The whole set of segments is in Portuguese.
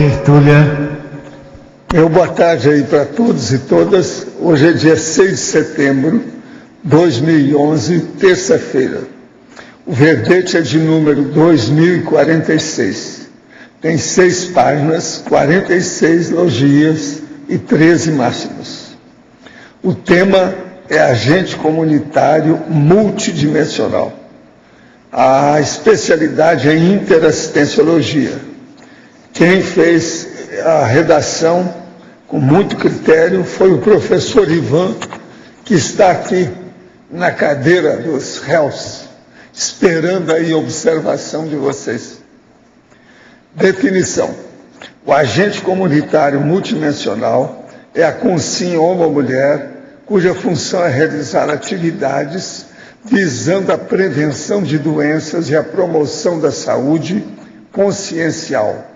tertúlia. Meu boa tarde aí para todos e todas. Hoje é dia 6 de setembro de 2011, terça-feira. O verbete é de número 2046. Tem 6 páginas, 46 logias e 13 máximos. O tema é agente comunitário multidimensional. A especialidade é interassistenciologia. Quem fez a redação com muito critério foi o professor Ivan, que está aqui na cadeira dos réus, esperando aí a observação de vocês. Definição. O agente comunitário multidimensional é a consciência homem-mulher, cuja função é realizar atividades visando a prevenção de doenças e a promoção da saúde consciencial,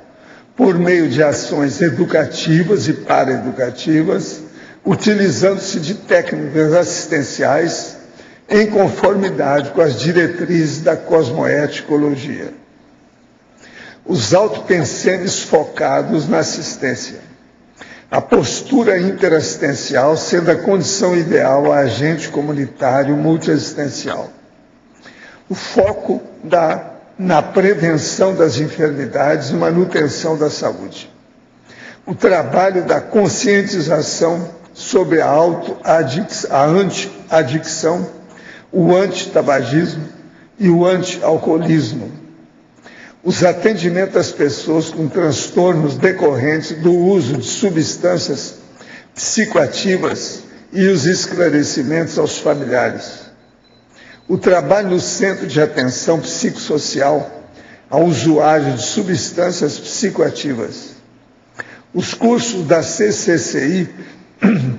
por meio de ações educativas e paraeducativas, utilizando-se de técnicas assistenciais em conformidade com as diretrizes da cosmoeticologia. Os autopenseres focados na assistência. A postura interassistencial sendo a condição ideal a agente comunitário multiassistencial. O foco na prevenção das enfermidades e manutenção da saúde. O trabalho da conscientização sobre a anti-adicção, o anti-tabagismo e o anti-alcoolismo. Os atendimentos às pessoas com transtornos decorrentes do uso de substâncias psicoativas e os esclarecimentos aos familiares. O trabalho no Centro de Atenção Psicossocial ao usuário de substâncias psicoativas. Os cursos da CCCI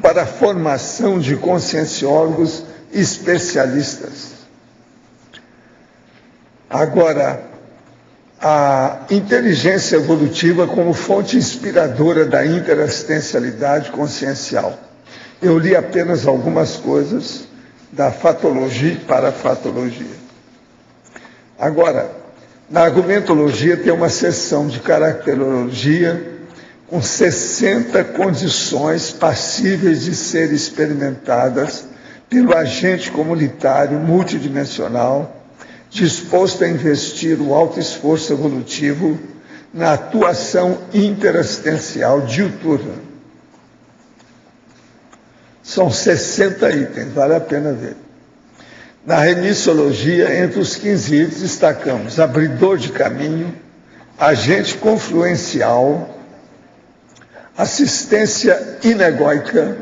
para a formação de conscienciólogos especialistas. Agora, a inteligência evolutiva como fonte inspiradora da interassistencialidade consciencial. Eu li apenas algumas coisas da fatologia e parafatologia. Agora, na argumentologia tem uma seção de caracterologia com 60 condições passíveis de ser experimentadas pelo agente comunitário multidimensional disposto a investir o alto esforço evolutivo na atuação interassistencial diuturna. São 60 itens, vale a pena ver. Na remissiologia, entre os 15 itens, destacamos abridor de caminho, agente confluencial, assistência inegóica,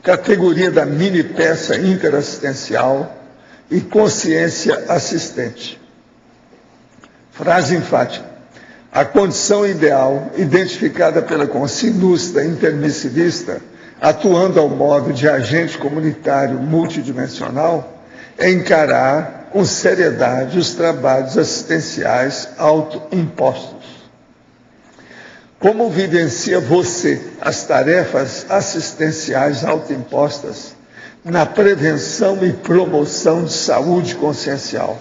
categoria da mini peça interassistencial e consciência assistente. Frase enfática. A condição ideal, identificada pela consciência lúcida intermissivista, atuando ao modo de agente comunitário multidimensional, é encarar com seriedade os trabalhos assistenciais autoimpostos. Como vivencia você as tarefas assistenciais autoimpostas na prevenção e promoção de saúde consciencial?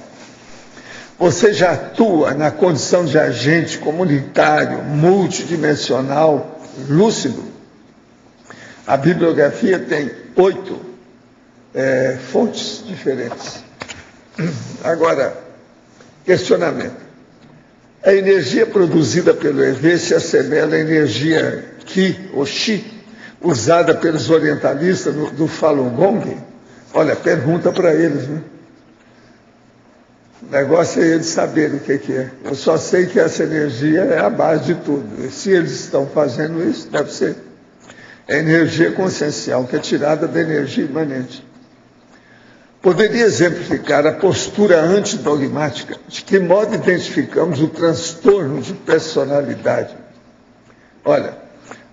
Você já atua na condição de agente comunitário multidimensional lúcido? A bibliografia tem 8 fontes diferentes. Agora, questionamento. A energia produzida pelo EV se assemelha à energia Qi, ou Xi, usada pelos orientalistas do Falun Gong? Olha, pergunta para eles, né? O negócio é eles saberem o que é. Eu só sei que essa energia é a base de tudo. E se eles estão fazendo isso, deve ser. É energia consciencial, que é tirada da energia imanente. Poderia exemplificar a postura antidogmática? De que modo identificamos o transtorno de personalidade? Olha,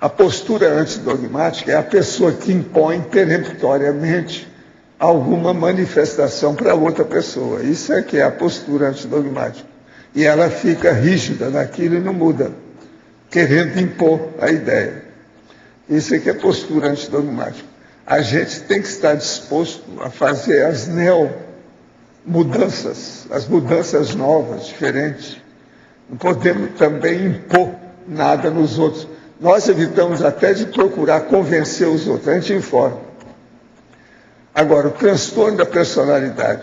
a postura antidogmática é a pessoa que impõe peremptoriamente alguma manifestação para outra pessoa. Isso é que é a postura antidogmática. E ela fica rígida naquilo e não muda, querendo impor a ideia. Isso é que é postura antidogmática. A gente tem que estar disposto a fazer as mudanças, as mudanças novas, diferentes. Não podemos também impor nada nos outros. Nós evitamos até de procurar convencer os outros, a gente informa. Agora, o transtorno da personalidade.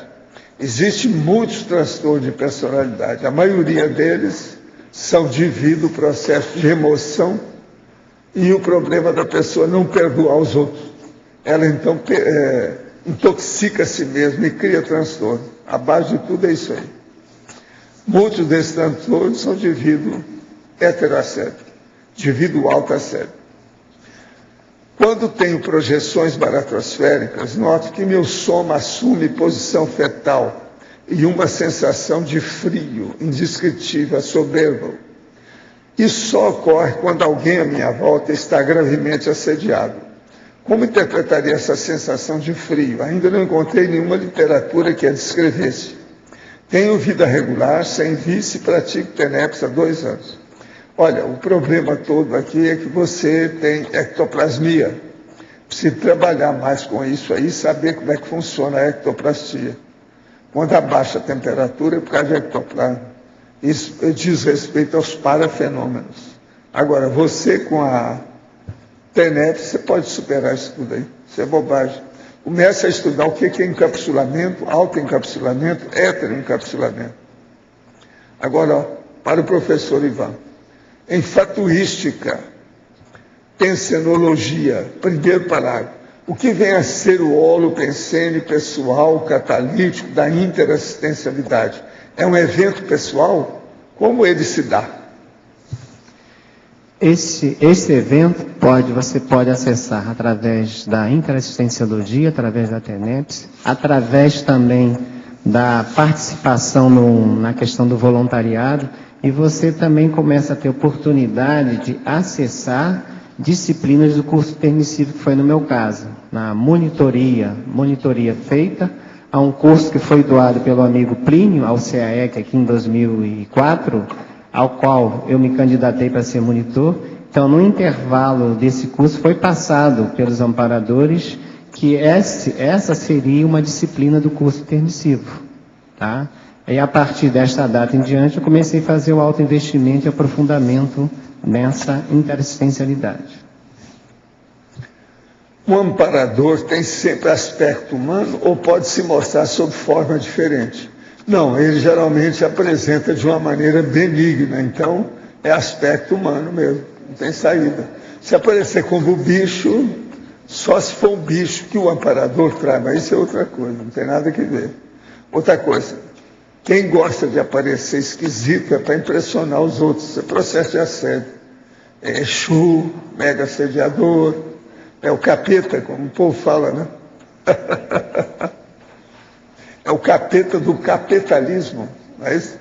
Existem muitos transtornos de personalidade. A maioria deles são devido ao processo de emoção e o problema da pessoa não perdoar os outros. Ela, então, intoxica a si mesma e cria transtorno. A base de tudo é isso aí. Muitos desses transtornos são devido heterocérebro, devido autocérebro. Quando tenho projeções baratrosféricas, noto que meu soma assume posição fetal e uma sensação de frio, indescritível, soberbo. Isso só ocorre quando alguém à minha volta está gravemente assediado. Como interpretaria essa sensação de frio? Ainda não encontrei nenhuma literatura que a descrevesse. Tenho vida regular, sem vício e pratico TENEPS há 2 anos. Olha, o problema todo aqui é que você tem ectoplasmia. Precisa trabalhar mais com isso aí, saber como é que funciona a ectoplastia. Quando abaixa a temperatura é por causa de ectoplasma. Isso diz respeito aos parafenômenos. Agora, você com a TENEPS, você pode superar isso tudo aí. Isso é bobagem. Comece a estudar o que é encapsulamento, autoencapsulamento, heteroencapsulamento. Agora, ó, para o professor Ivan. Enfatuística, pensenologia, primeiro parágrafo. O que vem a ser o holopensene pessoal catalítico da interassistencialidade? É um evento pessoal? Como ele se dá? Esse evento você pode acessar através da interassistenciologia, através da TENEPS, através também da participação na questão do voluntariado, e você também começa a ter oportunidade de acessar disciplinas do curso permissivo, que foi no meu caso, na monitoria feita a um curso que foi doado pelo amigo Plínio, ao CAEC, aqui em 2004, ao qual eu me candidatei para ser monitor. Então, no intervalo desse curso, foi passado pelos amparadores que essa seria uma disciplina do curso permissivo, tá? E a partir desta data em diante, eu comecei a fazer o autoinvestimento e aprofundamento nessa interassistencialidade. O amparador tem sempre aspecto humano ou pode se mostrar sob forma diferente? Não, ele geralmente apresenta de uma maneira benigna, então é aspecto humano mesmo, não tem saída. Se aparecer como bicho, só se for um bicho que o amparador traz, mas isso é outra coisa, não tem nada que ver. Outra coisa, quem gosta de aparecer esquisito é para impressionar os outros, isso é processo de assédio. É Exu, mega assediador, é o capeta, como o povo fala, né? É o capeta do capitalismo, não é isso?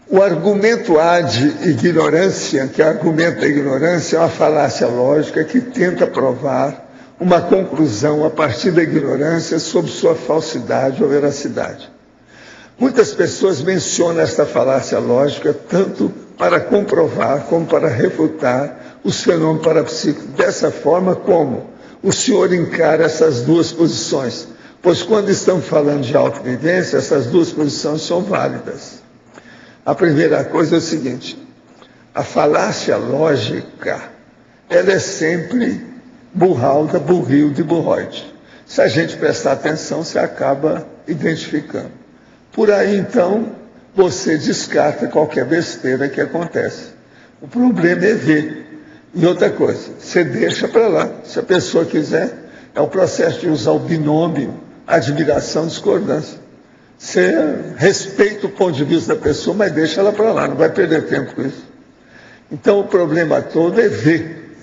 O argumento ad ignorância, que é o argumento da ignorância, é uma falácia lógica que tenta provar uma conclusão a partir da ignorância sobre sua falsidade ou veracidade. Muitas pessoas mencionam esta falácia lógica tanto para comprovar como para refutar os fenômenos parapsíquicos. Dessa forma, como o senhor encara essas duas posições? Pois quando estamos falando de autovivência, essas duas posições são válidas. A primeira coisa é o seguinte, a falácia lógica, ela é sempre burralda, burrilda e burroide. Se a gente prestar atenção, você acaba identificando. Por aí, então, você descarta qualquer besteira que acontece. O problema é ver. E outra coisa, você deixa para lá. Se a pessoa quiser, é o processo de usar o binômio, admiração, discordância. Você respeita o ponto de vista da pessoa, mas deixa ela para lá, não vai perder tempo com isso. Então, o problema todo é ver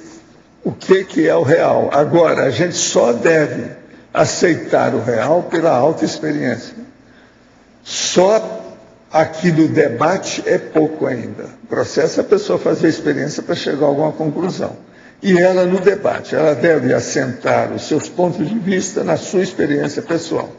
o que é o real. Agora, a gente só deve aceitar o real pela alta experiência. Só aqui no debate é pouco ainda. O processo é a pessoa fazer a experiência para chegar a alguma conclusão. E ela, no debate, ela deve assentar os seus pontos de vista na sua experiência pessoal.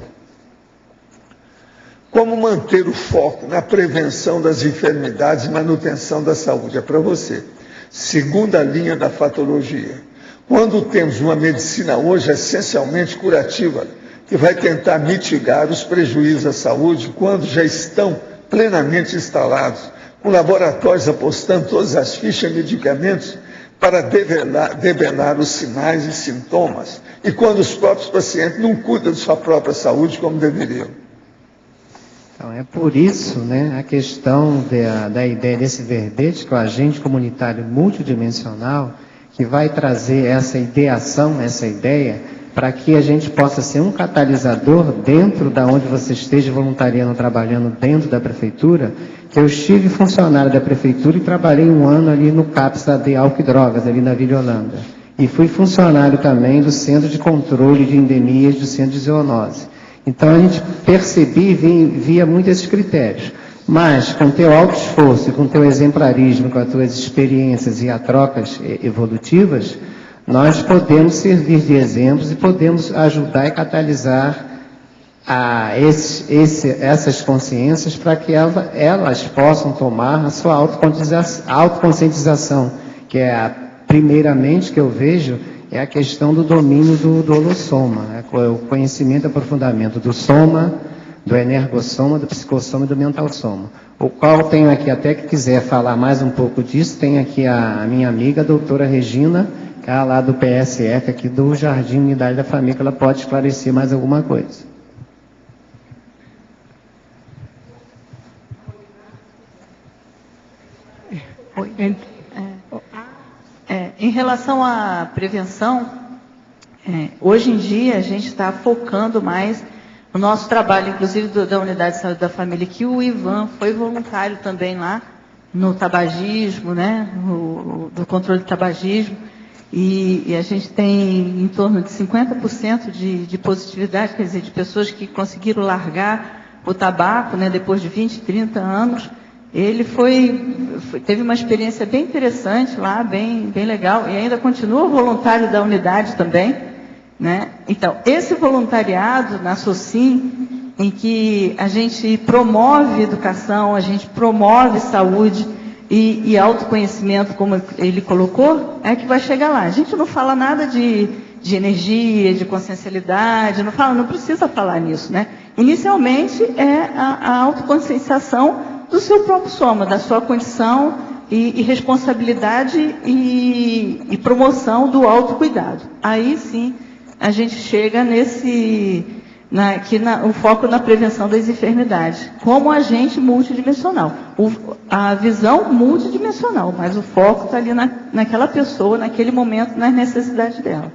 Como manter o foco na prevenção das enfermidades e manutenção da saúde? É para você. Segunda linha da fatologia. Quando temos uma medicina hoje essencialmente curativa, que vai tentar mitigar os prejuízos à saúde quando já estão plenamente instalados, com laboratórios apostando todas as fichas e medicamentos para debelar os sinais e sintomas, e quando os próprios pacientes não cuidam de sua própria saúde como deveriam. Então, é por isso, né, a questão da ideia desse verbete, que é o agente comunitário multidimensional, que vai trazer essa ideação, essa ideia, para que a gente possa ser um catalisador dentro da onde você esteja voluntariando, trabalhando dentro da prefeitura, que eu estive funcionário da prefeitura e trabalhei 1 ano ali no CAPS de álcool e drogas, ali na Vila Holanda. E fui funcionário também do Centro de Controle de Endemias do Centro de Zoonose. Então a gente percebia e via muito esses critérios. Mas com teu alto esforço, com teu exemplarismo, com as tuas experiências e as trocas evolutivas, nós podemos servir de exemplos e podemos ajudar e catalisar essas consciências para que elas possam tomar a sua autoconscientização, que é primeiramente que eu vejo, é a questão do domínio do holossoma, o conhecimento e aprofundamento do soma, do energossoma, do psicossoma e do mentalsoma. O qual tenho aqui, até que quiser falar mais um pouco disso, tem aqui a minha amiga, a doutora Regina, que é lá do PSF, aqui do Jardim Unidade da Família, que ela pode esclarecer mais alguma coisa. Em relação à prevenção, hoje em dia a gente está focando mais no nosso trabalho, inclusive da Unidade de Saúde da Família, que o Ivan foi voluntário também lá no tabagismo, né, do controle do tabagismo, e a gente tem em torno de 50% de positividade, quer dizer, de pessoas que conseguiram largar o tabaco, né, depois de 20, 30 anos. Ele teve uma experiência bem interessante lá, bem legal, e ainda continua voluntário da unidade também, né? Então, esse voluntariado na SOCIM, em que a gente promove educação, a gente promove saúde e autoconhecimento, como ele colocou, é que vai chegar lá. A gente não fala nada de energia, de consciencialidade, não precisa falar nisso, né? Inicialmente é a autoconscienciação do seu próprio soma, da sua condição e responsabilidade e promoção do autocuidado. Aí sim a gente chega o foco na prevenção das enfermidades, como agente multidimensional. A visão multidimensional, mas o foco está ali naquela pessoa, naquele momento, nas necessidades dela.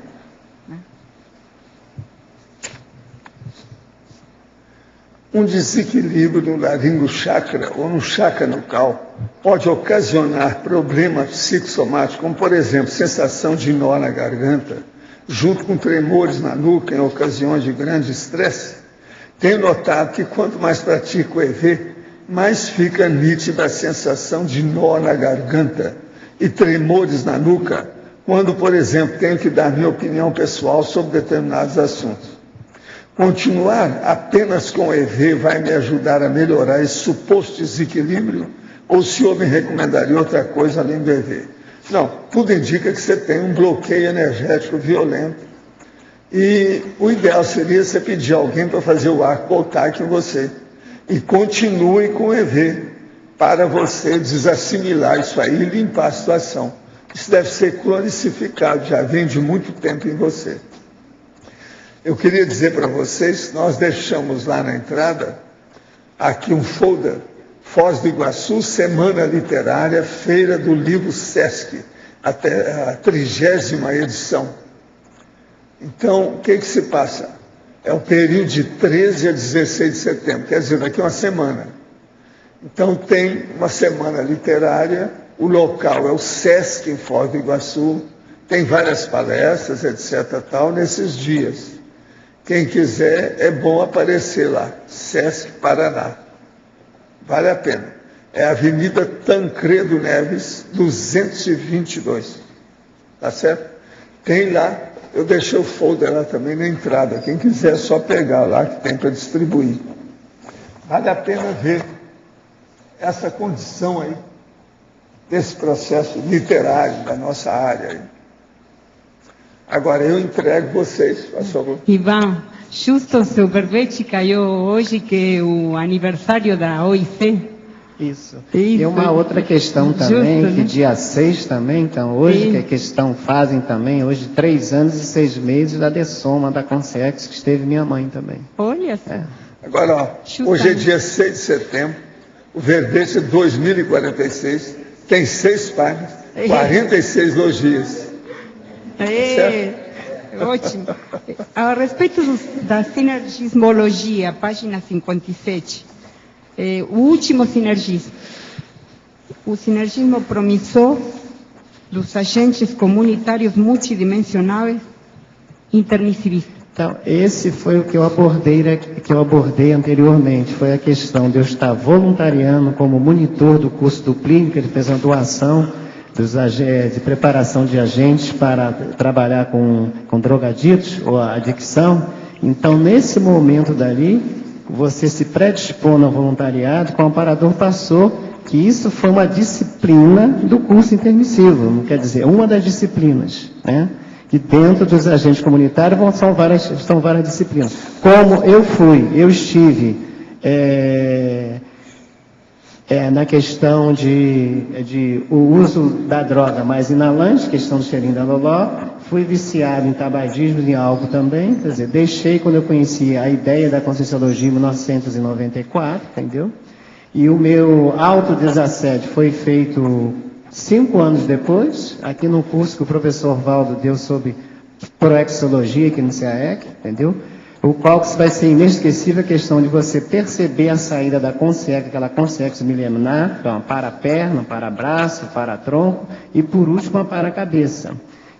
Um desequilíbrio no laringochakra ou no chakra nucal pode ocasionar problemas psicossomáticos, como, por exemplo, sensação de nó na garganta, junto com tremores na nuca em ocasiões de grande estresse. Tenho notado que quanto mais pratico o EV, mais fica nítida a sensação de nó na garganta e tremores na nuca, quando, por exemplo, tenho que dar minha opinião pessoal sobre determinados assuntos. Continuar apenas com o EV vai me ajudar a melhorar esse suposto desequilíbrio? Ou o senhor me recomendaria outra coisa além do EV? Não, tudo indica que você tem um bloqueio energético violento. E o ideal seria você pedir a alguém para fazer o ar voltar aqui em você. E continue com o EV para você desassimilar isso aí e limpar a situação. Isso deve ser cronificado, já vem de muito tempo em você. Eu queria dizer para vocês, nós deixamos lá na entrada, aqui um folder, Foz do Iguaçu, Semana Literária, Feira do Livro Sesc, até a 30ª edição. Então, o que se passa? É o período de 13 a 16 de setembro, quer dizer, daqui a uma semana. Então, tem uma semana literária, o local é o Sesc, em Foz do Iguaçu, tem várias palestras, etc., tal, nesses dias. Quem quiser, é bom aparecer lá, Sesc Paraná. Vale a pena. É a Avenida Tancredo Neves, 222. Tá certo? Tem lá, eu deixei o folder lá também na entrada. Quem quiser, é só pegar lá que tem para distribuir. Vale a pena ver essa condição aí, desse processo literário da nossa área aí. Agora eu entrego vocês, por favor. Ivan, justo seu verbete caiu hoje, que é o aniversário da OIC, Isso. E uma outra questão também, justo, que dia 6 também, então hoje, que a questão fazem também, hoje 3 anos e 6 meses da dessoma da Consex, que esteve minha mãe também. Olha só. Agora, ó, hoje é dia 6 de setembro, o verbete é 2046, tem 6 páginas, 46 logias. Ótimo. A respeito da sinergismologia, página 57, o último sinergismo. O sinergismo promissor dos agentes comunitários multidimensionais intermissivistas. Então, esse foi o que eu abordei anteriormente, foi a questão de eu estar voluntariando como monitor do curso do Plínio, que ele fez uma doação de preparação de agentes para trabalhar com drogaditos ou adicção. Então, nesse momento dali, você se predispõe ao voluntariado, como o amparador passou, que isso foi uma disciplina do curso intermissivo, não quer dizer, uma das disciplinas, né? Que dentro dos agentes comunitários estão várias disciplinas. Como eu estive na questão de o uso da droga mais inalante, questão do cheirinho da loló, fui viciado em tabagismo e em álcool também, quer dizer, deixei quando eu conheci a ideia da Conscienciologia em 1994, entendeu? E o meu autodesassédio foi feito 5 anos depois, aqui no curso que o professor Valdo deu sobre proexologia aqui no CAEC, entendeu? O qual vai ser inesquecível a questão de você perceber a saída da consciência, aquela consciência milenar, então, para a perna, para braço, para tronco e por último para a cabeça.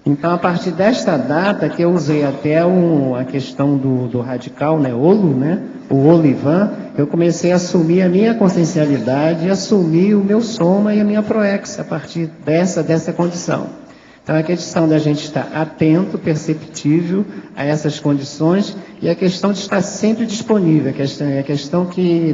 Então, a partir desta data que eu usei até a questão do radical, né, Olo, né, o Olivan, eu comecei a assumir a minha consciencialidade, assumir o meu soma e a minha proex a partir dessa condição. Então, a questão da gente estar atento, perceptível a essas condições e a questão de estar sempre disponível. A questão que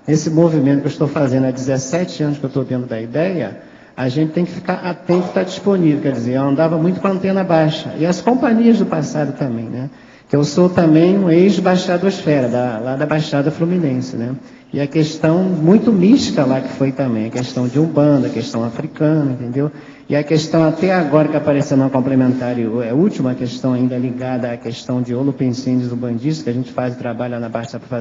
nesse movimento que eu estou fazendo há 17 anos que eu estou dentro da ideia, a gente tem que ficar atento e estar disponível. Quer dizer, eu andava muito com a antena baixa. E as companhias do passado também, né? Que eu sou também um ex-baixadosfera, lá da Baixada Fluminense, né? E a questão muito mística lá que foi também, a questão de Umbanda, a questão africana, entendeu? E a questão até agora que apareceu na complementar, a última questão ainda ligada à questão de holopensínios umbandistas, que a gente faz trabalho na Baixada para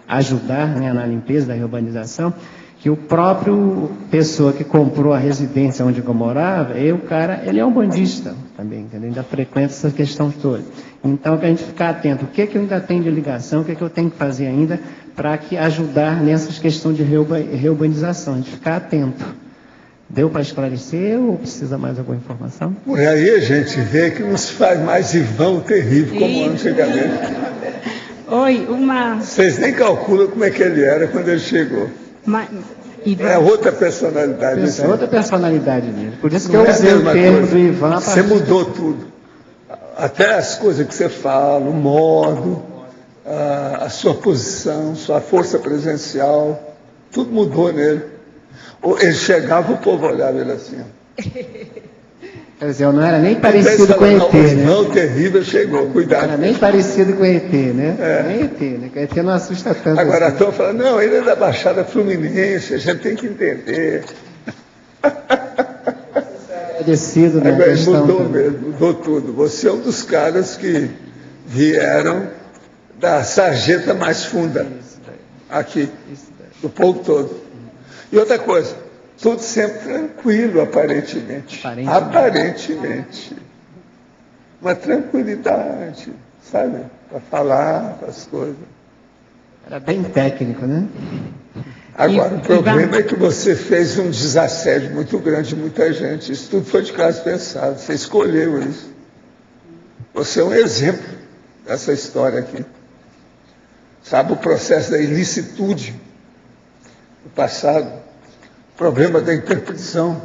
ajudar, né, na limpeza da reurbanização, que o próprio pessoa que comprou a residência onde eu morava, ele é um bandista também, entendeu? Ainda frequenta essa questão toda. Então, que a gente ficar atento, o que eu ainda tenho de ligação, o que eu tenho que fazer ainda para ajudar nessas questões de reurbanização, a gente ficar atento. Deu para esclarecer ou precisa mais alguma informação? Por aí a gente vê que não se faz mais Ivan terrível como antigamente. Oi, Vocês nem calculam como é que ele era quando ele chegou. É outra personalidade. É outra personalidade mesmo. Por isso que eu usei o termo do Ivan. Você mudou tudo. Até as coisas que você fala, o modo, a sua posição, sua força presencial, tudo mudou nele. Ele chegava, o povo olhava ele assim. Quer dizer, eu não era nem parecido com o ET, né? Não, terrível chegou, cuidado. Não era nem parecido com o ET, né? Nem ET, né? O ET não assusta tanto. Agora estão falando, não, ele é da Baixada Fluminense, a gente tem que entender. Parecido, né? Agora ele mudou mesmo, mudou tudo. Você é um dos caras que vieram da sarjeta mais funda, aqui, do povo todo. E outra coisa, tudo sempre tranquilo, aparentemente. Aparentemente. Uma tranquilidade, sabe? Para falar as coisas. Era bem técnico, né? Agora, o problema é que você fez um desassédio muito grande de muita gente. Isso tudo foi de caso pensado. Você escolheu isso. Você é um exemplo dessa história aqui. Sabe o processo da ilicitude do passado? Problema da interpretação.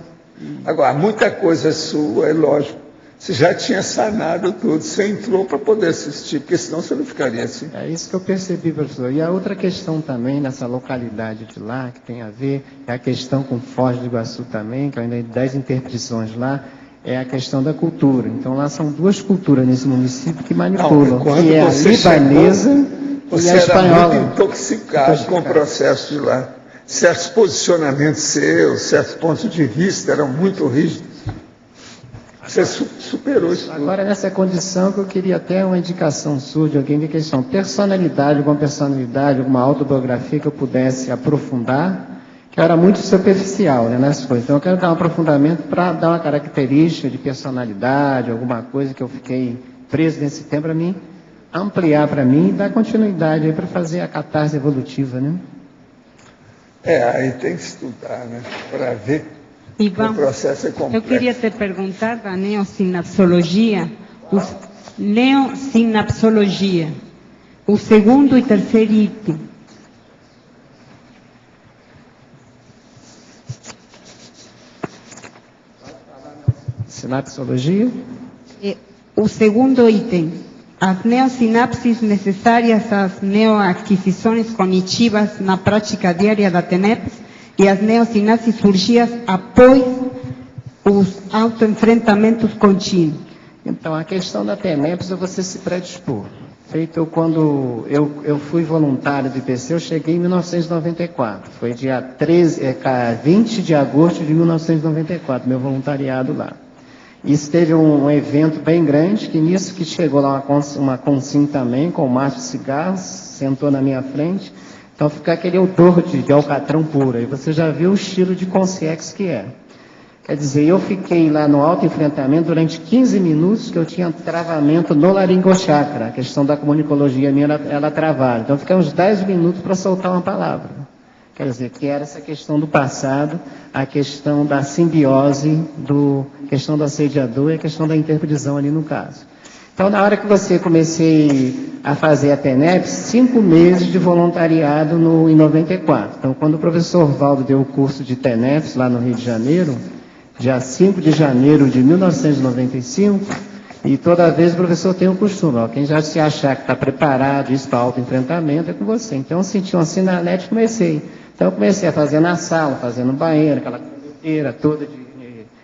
Agora, muita coisa sua, é lógico. Você já tinha sanado tudo, você entrou para poder assistir, porque senão você não ficaria assim. É isso que eu percebi, professor. E a outra questão também, nessa localidade de lá, que tem a ver, é a questão com Foz do Iguaçu também, que eu ainda tenho 10 interpretações lá, é a questão da cultura. Então, lá são 2 culturas nesse município que manipulam, que é a libanesa e a espanhola. Você era muito intoxicado com o processo de lá. certos posicionamentos seus, certos pontos de vista eram muito rígidos. Você superou isso. Agora, nessa condição que eu queria até uma indicação sua de alguém de questão personalidade, alguma autobiografia que eu pudesse aprofundar, que era muito superficial, né, nas coisas. Então eu quero dar um aprofundamento para dar uma característica de personalidade, alguma coisa que eu fiquei preso nesse tempo para mim, ampliar para mim e dar continuidade aí para fazer a catarse evolutiva, né? Aí tem que estudar, né, para ver. Ivan, o processo é complexo. eu queria te perguntar da neossinapsologia, neossinapsologia, o segundo e terceiro item. Sinapsologia? O segundo item, as neossinapses necessárias às neoadquisições cognitivas na prática diária da TENEPS e as neossinapses surgidas após os autoenfrentamentos contínuos. Então, a questão da TENEPS é você se predispor. Feito quando eu fui voluntário do IPC, eu cheguei em 1994. Foi dia 20 de agosto de 1994, meu voluntariado lá. Isso teve um evento bem grande, que nisso que chegou lá uma consigne também, com um maço de cigarros, sentou na minha frente. Então fica aquele odor de alcatrão puro. E você já viu o estilo de consciência que é. Quer dizer, eu fiquei lá no autoenfrentamento durante 15 minutos, que eu tinha travamento no laringochakra. A questão da comunicologia minha, ela travava. Então eu fiquei uns 10 minutos para soltar uma palavra. Quer dizer, que era essa questão do passado, a questão da simbiose, a questão do assediador e a questão da interprisão ali no caso. Então, na hora que você comecei a fazer a TENEPS, 5 meses de voluntariado em 94. Então, quando o professor Valdo deu o curso de TENEPS lá no Rio de Janeiro, dia 5 de janeiro de 1995, e toda vez o professor tem o costume, quem já se achar que está preparado, isso para autoenfrentamento, é com você. Então, eu senti uma sinalete e comecei. Então, eu comecei a fazer na sala, fazer no banheiro, aquela coisa toda de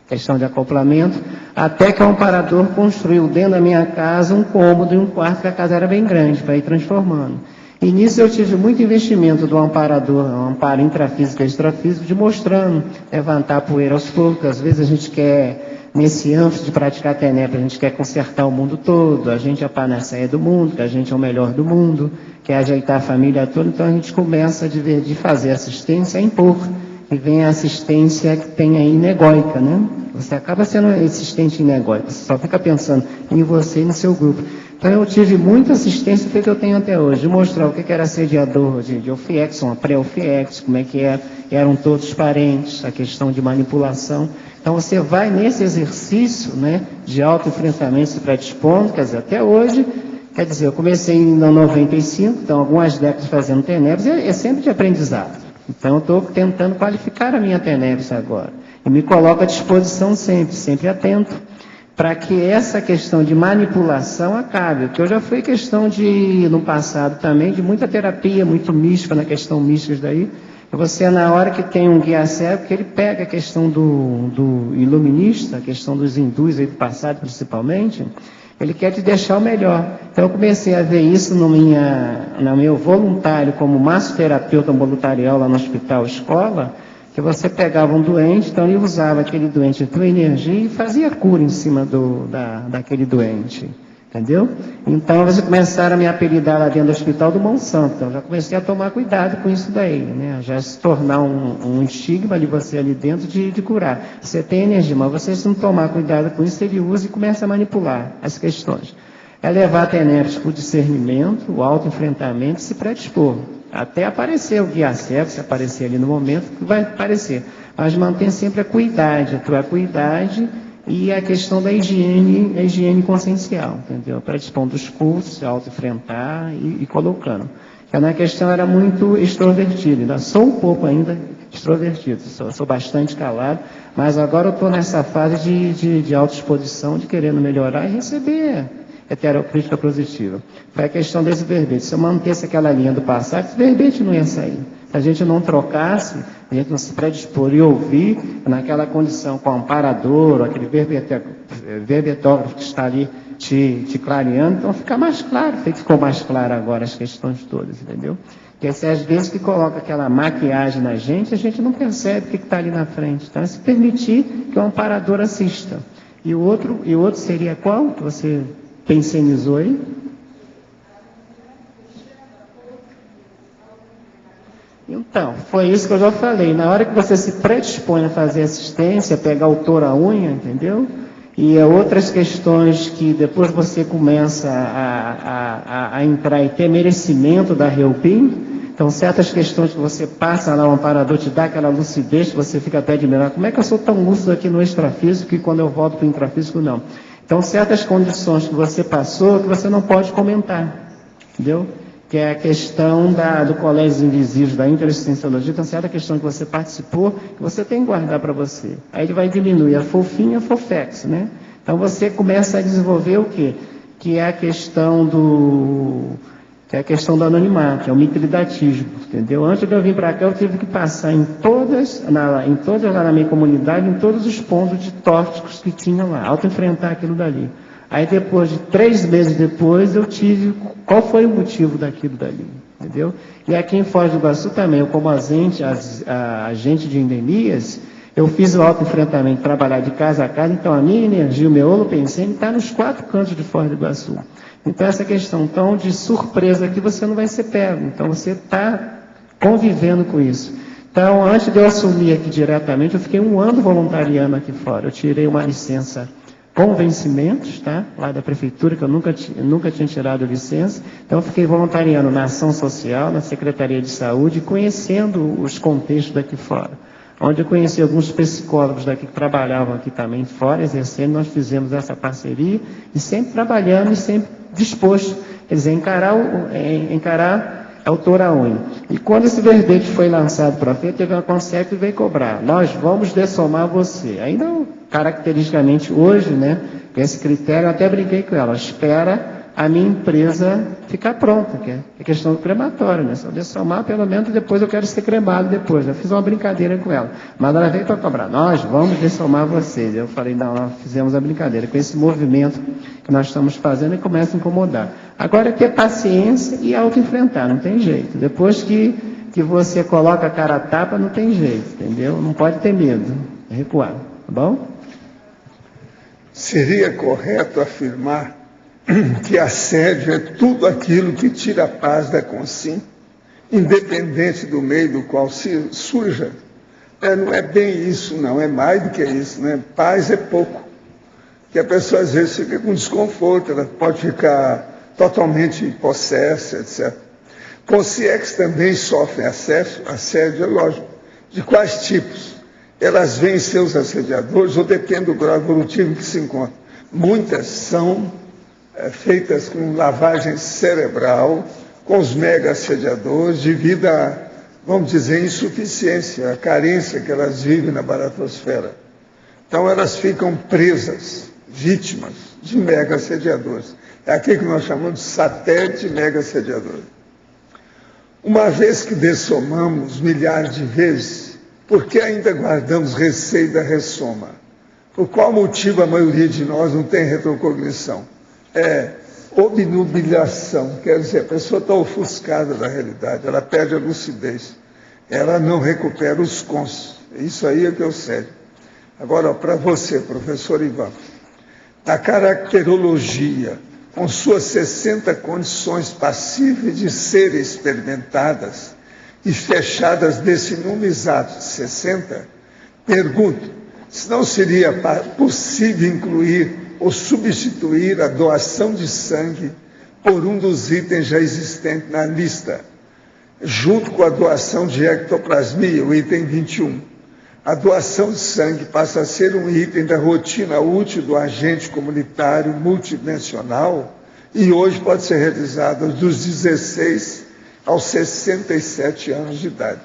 questão de acoplamento, até que o amparador construiu dentro da minha casa um cômodo e um quarto, que a casa era bem grande, para ir transformando. E nisso eu tive muito investimento do amparador, um amparo intrafísico e extrafísico, de mostrando, levantar a poeira aos poucos. Às vezes a gente quer, nesse âmbito de praticar TENEPS, a gente quer consertar o mundo todo, a gente é a panaceia do mundo, que a gente é o melhor do mundo, quer ajeitar a família toda, então a gente começa de fazer assistência a impor. E vem a assistência que tem aí inegóica, né? Você acaba sendo assistente inegóico, você só fica pensando em você e no seu grupo. Então eu tive muita assistência que eu tenho até hoje, de mostrar o que era assediador de OFIEX, uma pré-OFIEX, como é que eram todos parentes, a questão de manipulação. Então você vai nesse exercício, né, de autoenfrentamento se predispondo, quer dizer, até hoje, quer dizer, eu comecei em 95, então algumas décadas fazendo TENEPS, é sempre de aprendizado. Então, eu estou tentando qualificar a minha TENEPS agora. E me coloco à disposição sempre atento, para que essa questão de manipulação acabe. Porque eu já fui questão no passado também, de muita terapia, muito mística, na questão mística daí. Você, na hora que tem um guia cego, que ele pega a questão do iluminista, a questão dos hindus aí do passado principalmente, ele quer te deixar o melhor. Então eu comecei a ver isso no meu voluntário, como massoterapeuta voluntarial lá no hospital escola, que você pegava um doente, então ele usava aquele doente, a tua energia, e fazia cura em cima daquele doente. Entendeu? Então eles começaram a me apelidar lá dentro do hospital do Monsanto. Então eu já comecei a tomar cuidado com isso daí, né? Já se tornar um estigma de você ali dentro de curar. Você tem energia, mas você se não tomar cuidado com isso, ele usa e começa a manipular as questões. É levar a TENEPS para o discernimento, o autoenfrentamento e se predispor. Até aparecer o guia cego, se aparecer ali no momento, que vai aparecer. Mas mantém sempre a tua cuidade e a questão da higiene, a higiene consciencial, entendeu? Predispor dos cursos, se auto-enfrentar e colocando. Porque a minha questão era muito extrovertida, ainda sou um pouco ainda extrovertido, sou bastante calado, mas agora eu estou nessa fase de autoexposição, de querendo melhorar e receber heterocrítica positiva. Foi a questão desse verbete. Se eu mantesse aquela linha do passado, esse verbete não ia sair. Se a gente não trocasse, a gente não se predispor e ouvir naquela condição com o amparador, aquele verbetógrafo que está ali te clareando, então fica mais claro, ficou mais claro agora as questões todas, entendeu? Porque se às vezes que coloca aquela maquiagem na gente, a gente não percebe o que está ali na frente. Então, se permitir que o amparador assista. E o outro seria qual? Que você pensionizou aí? Então, foi isso que eu já falei. Na hora que você se predispõe a fazer assistência, pegar o touro à unha, entendeu? E outras questões que depois você começa a entrar e ter merecimento da Reupim. Então, certas questões que você passa lá, o amparador te dá aquela lucidez, que você fica até admirado. Como é que eu sou tão lúcido aqui no extrafísico e quando eu volto para o intrafísico, não? Então, certas condições que você passou, que você não pode comentar, entendeu? Que é a questão do Colégio Invisíveis, da Interexistenciologia, então certa questão que você participou, que você tem que guardar para você. Aí ele vai diminuir a fofinha e a fofex, né? Então você começa a desenvolver o quê? Que é a questão do anonimato, que é o mitridatismo, entendeu? Antes de eu vir para cá, eu tive que passar em todas lá na minha comunidade, em todos os pontos de tóxicos que tinha lá, auto-enfrentar aquilo dali. Aí depois de 3 meses depois, eu tive qual foi o motivo daquilo dali, entendeu? E aqui em Foz do Iguaçu também, eu como agente de endemias, eu fiz o auto-enfrentamento, trabalhar de casa a casa, então a minha energia, o meu holopensene está nos 4 cantos de Foz do Iguaçu. Então essa questão tão de surpresa aqui, você não vai ser pego, então você está convivendo com isso. Então, antes de eu assumir aqui diretamente, eu fiquei 1 ano voluntariando aqui fora, eu tirei uma licença com vencimentos, tá? Lá da prefeitura, que eu nunca tinha tirado licença. Então, eu fiquei voluntariando na ação social, na Secretaria de Saúde, conhecendo os contextos daqui fora. Onde eu conheci alguns psicólogos daqui que trabalhavam aqui também fora, exercendo, nós fizemos essa parceria, e sempre trabalhando e sempre disposto, quer dizer, encarar o touro à unha. E quando esse verbete foi lançado para a feira, teve uma conceito e veio cobrar. Nós vamos dessomar você. Ainda caracteristicamente hoje, né, esse critério, eu até brinquei com ela, espera a minha empresa ficar pronta, que é questão do crematório, né? Se eu dessomar, pelo menos depois eu quero ser cremado depois. Eu fiz uma brincadeira com ela. Mas ela veio para cobrar, nós vamos dessomar vocês. Eu falei, não, nós fizemos a brincadeira. Com esse movimento que nós estamos fazendo, e começa a incomodar. Agora é ter paciência e auto-enfrentar, não tem jeito. Depois que você coloca a cara a tapa, não tem jeito, entendeu? Não pode ter medo, é recuar, tá bom? Seria correto afirmar que assédio é tudo aquilo que tira a paz da consciência, independente do meio do qual se surja. Não é bem isso, não, é mais do que isso, né? Paz é pouco, que a pessoa às vezes fica com desconforto, ela pode ficar totalmente possessa, etc. Consciências também sofrem assédio, é lógico. De quais tipos? Elas veem seus assediadores, ou depende do grau evolutivo que se encontra. Muitas são feitas com lavagem cerebral, com os mega assediadores, devido a, vamos dizer, insuficiência, a carência que elas vivem na baratosfera. Então elas ficam presas, vítimas de mega assediadores. É aquilo que nós chamamos de satélite mega assediador. Uma vez que dessomamos milhares de vezes, por que ainda guardamos receio da ressoma? Por qual motivo a maioria de nós não tem retrocognição? Obnubilação, quer dizer, a pessoa está ofuscada da realidade, ela perde a lucidez, ela não recupera os cônscios. Isso aí é que eu sei. Agora, para você, professor Ivan, a caracterologia, com suas 60 condições passíveis de serem experimentadas e fechadas nesse número exato de 60, pergunto, se não seria possível incluir ou substituir a doação de sangue por um dos itens já existentes na lista, junto com a doação de ectoplasmia, o item 21. A doação de sangue passa a ser um item da rotina útil do agente comunitário multidimensional e hoje pode ser realizado dos 16 aos 67 anos de idade.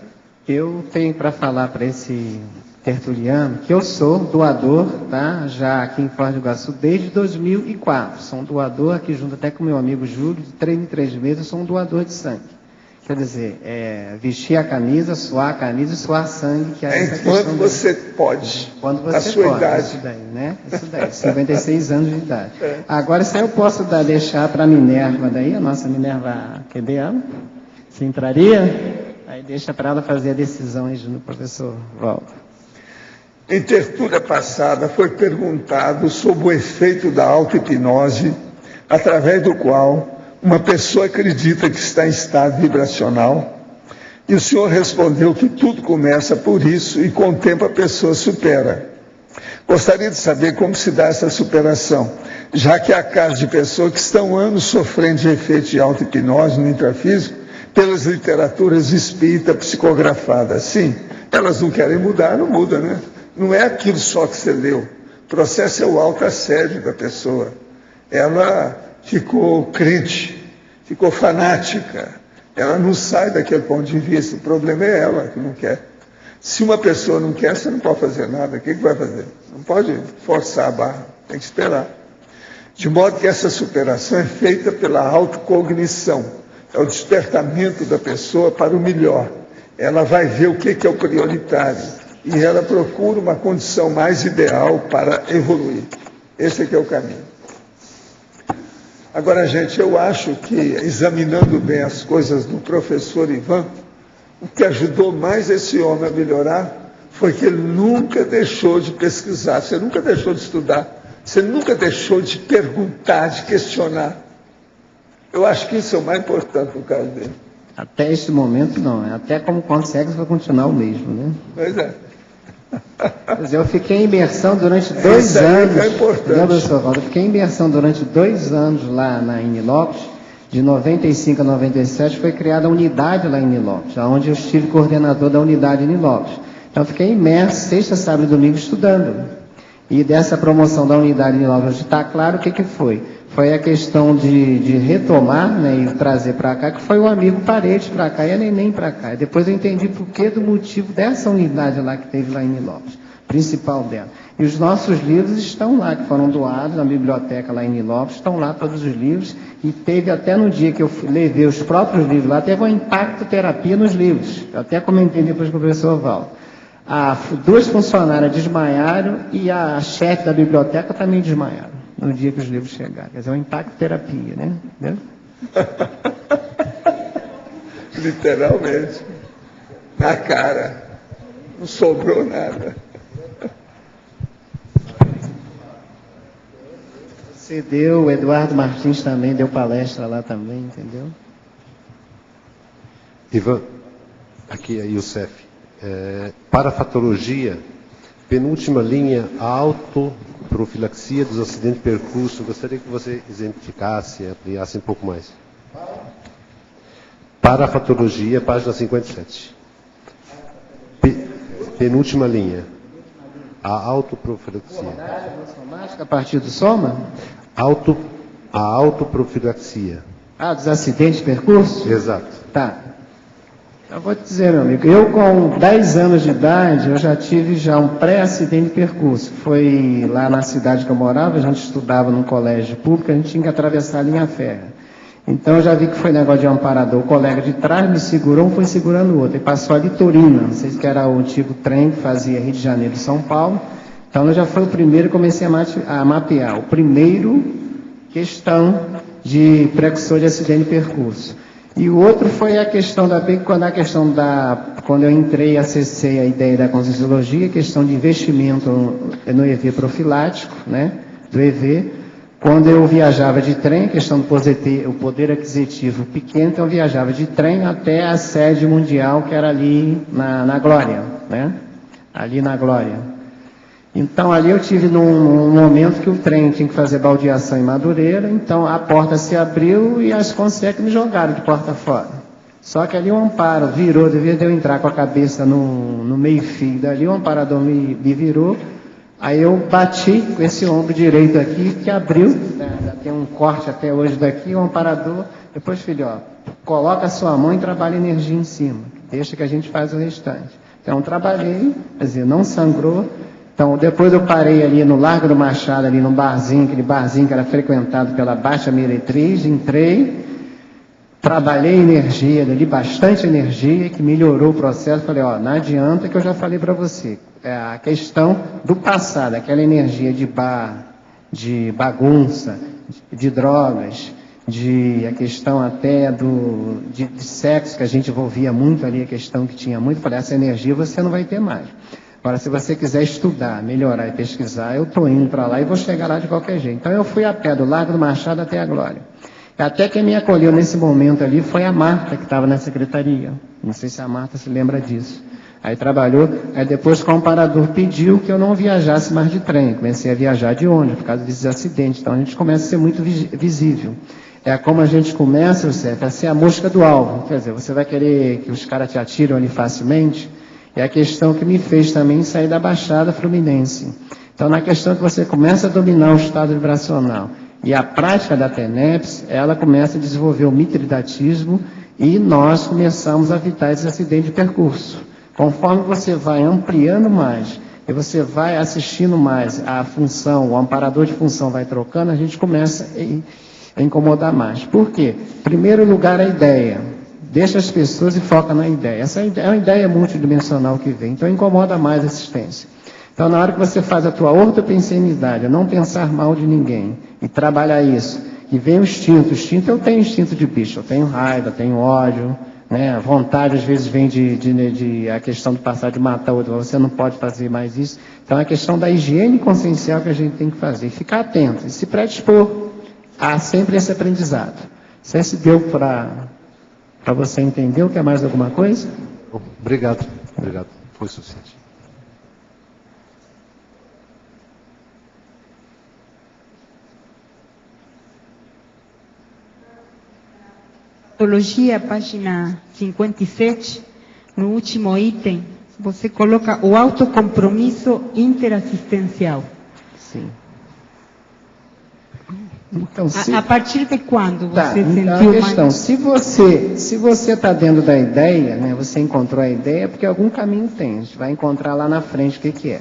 Eu tenho para falar para esse tertuliano que eu sou doador, tá? Já aqui em Foz do Iguaçu desde 2004. Sou um doador aqui junto até com meu amigo Júlio, de 3 em 3 meses, eu sou um doador de sangue. Quer dizer, vestir a camisa, suar a camisa e suar sangue, que é essa enquanto você pode, quando você a sua pode, idade. Isso daí, né? Isso daí, 56 anos de idade. Agora, se eu posso deixar para a Minerva daí, a nossa Minerva Quebeano, Você entraria? Aí deixa para ela fazer a decisão aí no professor Walter. Em tertúlia passada foi perguntado sobre o efeito da auto-hipnose, através do qual uma pessoa acredita que está em estado vibracional, e o senhor respondeu que tudo começa por isso e com o tempo a pessoa supera. Gostaria de saber como se dá essa superação, já que há casos de pessoas que estão anos sofrendo de efeitos de auto-hipnose no intrafísico pelas literaturas espírita psicografadas. Sim, elas não querem mudar, não muda, né? Não é aquilo só que você leu. O processo é o autoassédio da pessoa. Ela ficou crente, ficou fanática. Ela não sai daquele ponto de vista. O problema é ela que não quer. Se uma pessoa não quer, você não pode fazer nada. O que vai fazer? Não pode forçar a barra. Tem que esperar. De modo que essa superação é feita pela autocognição. É o despertamento da pessoa para o melhor. Ela vai ver o que é o prioritário. E ela procura uma condição mais ideal para evoluir. Esse aqui é o caminho. Agora, gente, eu acho que, examinando bem as coisas do professor Ivan, o que ajudou mais esse homem a melhorar foi que ele nunca deixou de pesquisar, você nunca deixou de estudar, você nunca deixou de perguntar, de questionar. Eu acho que isso é o mais importante no caso dele. Até este momento, não. Até como consegue, vai continuar o mesmo, né? Pois é. Mas eu fiquei em imersão durante 2 anos. É importante. Professor Walter, eu fiquei em imersão durante 2 anos lá na Inilopes. De 95 a 97 foi criada a unidade lá em Inilopes, onde eu estive coordenador da unidade Inilopes. Então eu fiquei imerso sexta, sábado e domingo estudando. E dessa promoção da unidade Inilopes, está claro o que foi. Foi a questão de retomar, né, e trazer para cá, que foi o amigo Paredes para cá e a Neném para cá. E depois eu entendi por que do motivo dessa unidade lá que teve lá em Nilópolis, principal dela. E os nossos livros estão lá, que foram doados na biblioteca lá em Nilópolis, estão lá todos os livros, e teve até no dia que eu levei os próprios livros lá, teve uma impacto-terapia nos livros. Eu até comentei depois com o professor Val. 2 funcionárias desmaiaram e a chefe da biblioteca também desmaiaram no dia que os livros chegaram. Quer dizer, uma impacto-terapia, né? Entendeu? Literalmente. Na cara. Não sobrou nada. Você deu, o Eduardo Martins também deu palestra lá também, entendeu? Ivan, aqui é Youssef. Parafatologia, penúltima linha, autoprofilaxia dos acidentes de percurso. Gostaria que você exemplificasse, ampliasse um pouco mais. Parafatologia, página 57. Penúltima linha. A autoprofilaxia. A partir do soma? A autoprofilaxia. Dos acidentes de percurso? Exato. Tá. Eu vou te dizer, meu amigo, eu com 10 anos de idade, eu já tive um pré-acidente de percurso. Foi lá na cidade que eu morava, a gente estudava num colégio público, a gente tinha que atravessar a linha férrea. Então eu já vi que foi negócio de amparador. O colega de trás me segurou, um foi segurando o outro. E passou ali Torina, não sei se era o antigo trem que fazia Rio de Janeiro e São Paulo. Então eu já fui o primeiro e comecei a mapear. O primeiro questão de precursor de acidente de percurso. E o outro foi a questão quando eu entrei, acessei a ideia da Conscienciologia, questão de investimento no EV profilático, né, do EV. Quando eu viajava de trem, questão do poder aquisitivo pequeno, então eu viajava de trem até a sede mundial, que era ali na Glória, né, ali na Glória. Então, ali eu tive num momento que o trem tinha que fazer baldeação em Madureira, então a porta se abriu e as consegues me jogaram de porta fora. Só que ali o amparo virou, devia de eu entrar com a cabeça no meio-fio dali, o amparador me virou, aí eu bati com esse ombro direito aqui, que abriu, né, tem um corte até hoje daqui, o amparador, depois, filho, coloca a sua mão e trabalha energia em cima, deixa que a gente faz o restante. Então, trabalhei, quer dizer, não sangrou. Então, depois eu parei ali no Largo do Machado, ali no barzinho, aquele barzinho que era frequentado pela Baixa Meretriz, entrei, trabalhei energia dali, bastante energia, que melhorou o processo. Falei, não adianta, que eu já falei para você, a questão do passado, aquela energia de bar, de bagunça, de drogas, a questão até de sexo, que a gente envolvia muito ali, a questão que tinha muito, falei, essa energia você não vai ter mais. Agora, se você quiser estudar, melhorar e pesquisar, eu estou indo para lá e vou chegar lá de qualquer jeito. Então, eu fui a pé do Largo do Machado até a Glória. Até quem me acolheu nesse momento ali foi a Marta, que estava na secretaria. Não sei se a Marta se lembra disso. Aí trabalhou, aí depois o comparador pediu que eu não viajasse mais de trem. Comecei a viajar de ônibus, por causa desses acidentes. Então, a gente começa a ser muito visível. É como a gente começa, certo, a ser a mosca do alvo. Quer dizer, você vai querer que os caras te atiram ali facilmente? É a questão que me fez também sair da Baixada Fluminense. Então, na questão que você começa a dominar o estado vibracional e a prática da TENEPS, ela começa a desenvolver o mitridatismo e nós começamos a evitar esse acidente de percurso. Conforme você vai ampliando mais e você vai assistindo mais a função, o amparador de função vai trocando, a gente começa a incomodar mais. Por quê? Em primeiro lugar, a ideia. Deixa as pessoas e foca na ideia. Essa é uma ideia multidimensional que vem, então incomoda mais a assistência. Então, na hora que você faz a tua ortopensenidade, não pensar mal de ninguém, e trabalhar isso, e vem o instinto. Eu tenho instinto de bicho, eu tenho raiva, tenho ódio, né? A vontade às vezes vem a questão do passar de matar outro, você não pode fazer mais isso. Então, é a questão da higiene consciencial que a gente tem que fazer, e ficar atento, e se predispor a sempre esse aprendizado. Você se deu para você entender o que é mais alguma coisa? Obrigado. Foi suficiente. Patologia, página 57, no último item, você coloca o autocompromisso interassistencial. Sim. Então, a partir de quando você sentiu então a questão, mais... se você está dentro da ideia, né, você encontrou a ideia, porque algum caminho tem, a gente vai encontrar lá na frente o que é.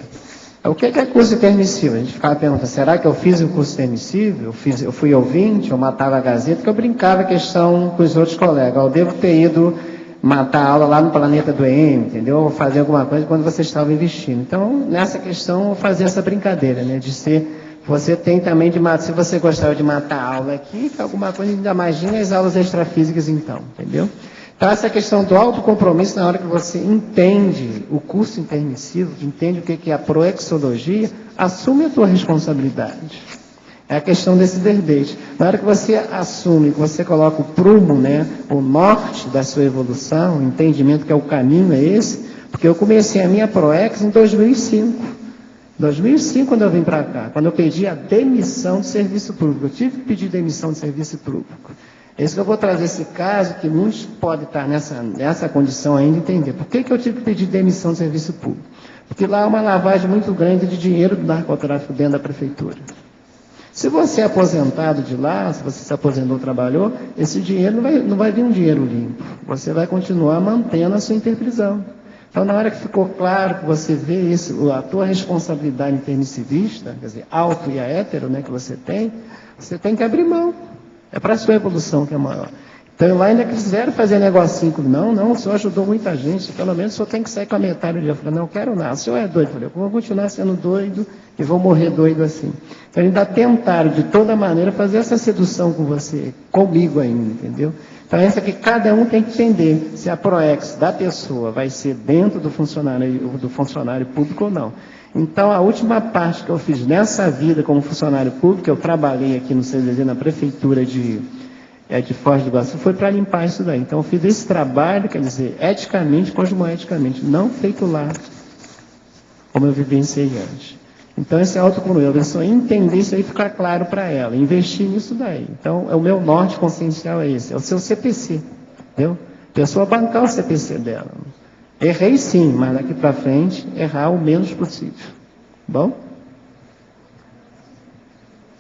O que é curso intermissivo? A gente ficava perguntando, será que eu fiz o curso intermissivo? Eu fui ouvinte, eu matava a Gazeta, que eu brincava a questão com os outros colegas. Eu devo ter ido matar a aula lá no Planeta do EM, entendeu? Ou fazer alguma coisa quando você estava investindo. Então, nessa questão, eu fazia essa brincadeira, né, de ser... Você tem também de matar, se você gostava de matar a aula aqui, alguma coisa, ainda imagina as aulas extrafísicas então, entendeu? Então essa questão do autocompromisso, na hora que você entende o curso intermissivo, entende o que é a proexologia, assume a tua responsabilidade. É a questão desse verbete. Na hora que você assume, que você coloca o prumo, né, o norte da sua evolução, o entendimento que é o caminho é esse, porque eu comecei a minha proex em 2005. 2005, quando eu vim para cá, quando eu pedi a demissão de serviço público, eu tive que pedir demissão de serviço público. É isso que eu vou trazer esse caso, que muitos podem estar nessa condição ainda entender. Por que eu tive que pedir demissão de serviço público? Porque lá há uma lavagem muito grande de dinheiro do narcotráfico dentro da prefeitura. Se você é aposentado de lá, se você se aposentou, trabalhou, esse dinheiro não vai vir um dinheiro limpo. Você vai continuar mantendo a sua interprisão. Então, na hora que ficou claro que você vê isso, a tua responsabilidade intermissivista, quer dizer, auto e a hétero, né, que você tem que abrir mão. É para a sua evolução que é maior. Então, lá ainda quiseram fazer negocinho comigo. Não, o senhor ajudou muita gente, pelo menos o senhor tem que sair com a metade do dia. Eu falei, não, eu quero nada, o senhor é doido. Eu falei, eu vou continuar sendo doido e vou morrer doido assim. Então, ainda tentaram, de toda maneira, fazer essa sedução com você, comigo ainda, entendeu? Então, essa que cada um tem que entender se a proex da pessoa vai ser dentro do funcionário público ou não. Então, a última parte que eu fiz nessa vida como funcionário público, eu trabalhei aqui no CZZ, na prefeitura de Foz do Iguaçu, foi para limpar isso daí. Então, eu fiz esse trabalho, quer dizer, eticamente, cosmoeticamente, não feito lá, como eu vivenciei antes. Então, esse autocontrole, a pessoa entender isso aí, ficar claro para ela, investir nisso daí. Então, o meu norte consciencial é esse, é o seu CPC, entendeu? A pessoa bancar o CPC dela. Errei sim, mas daqui para frente, errar o menos possível. Bom?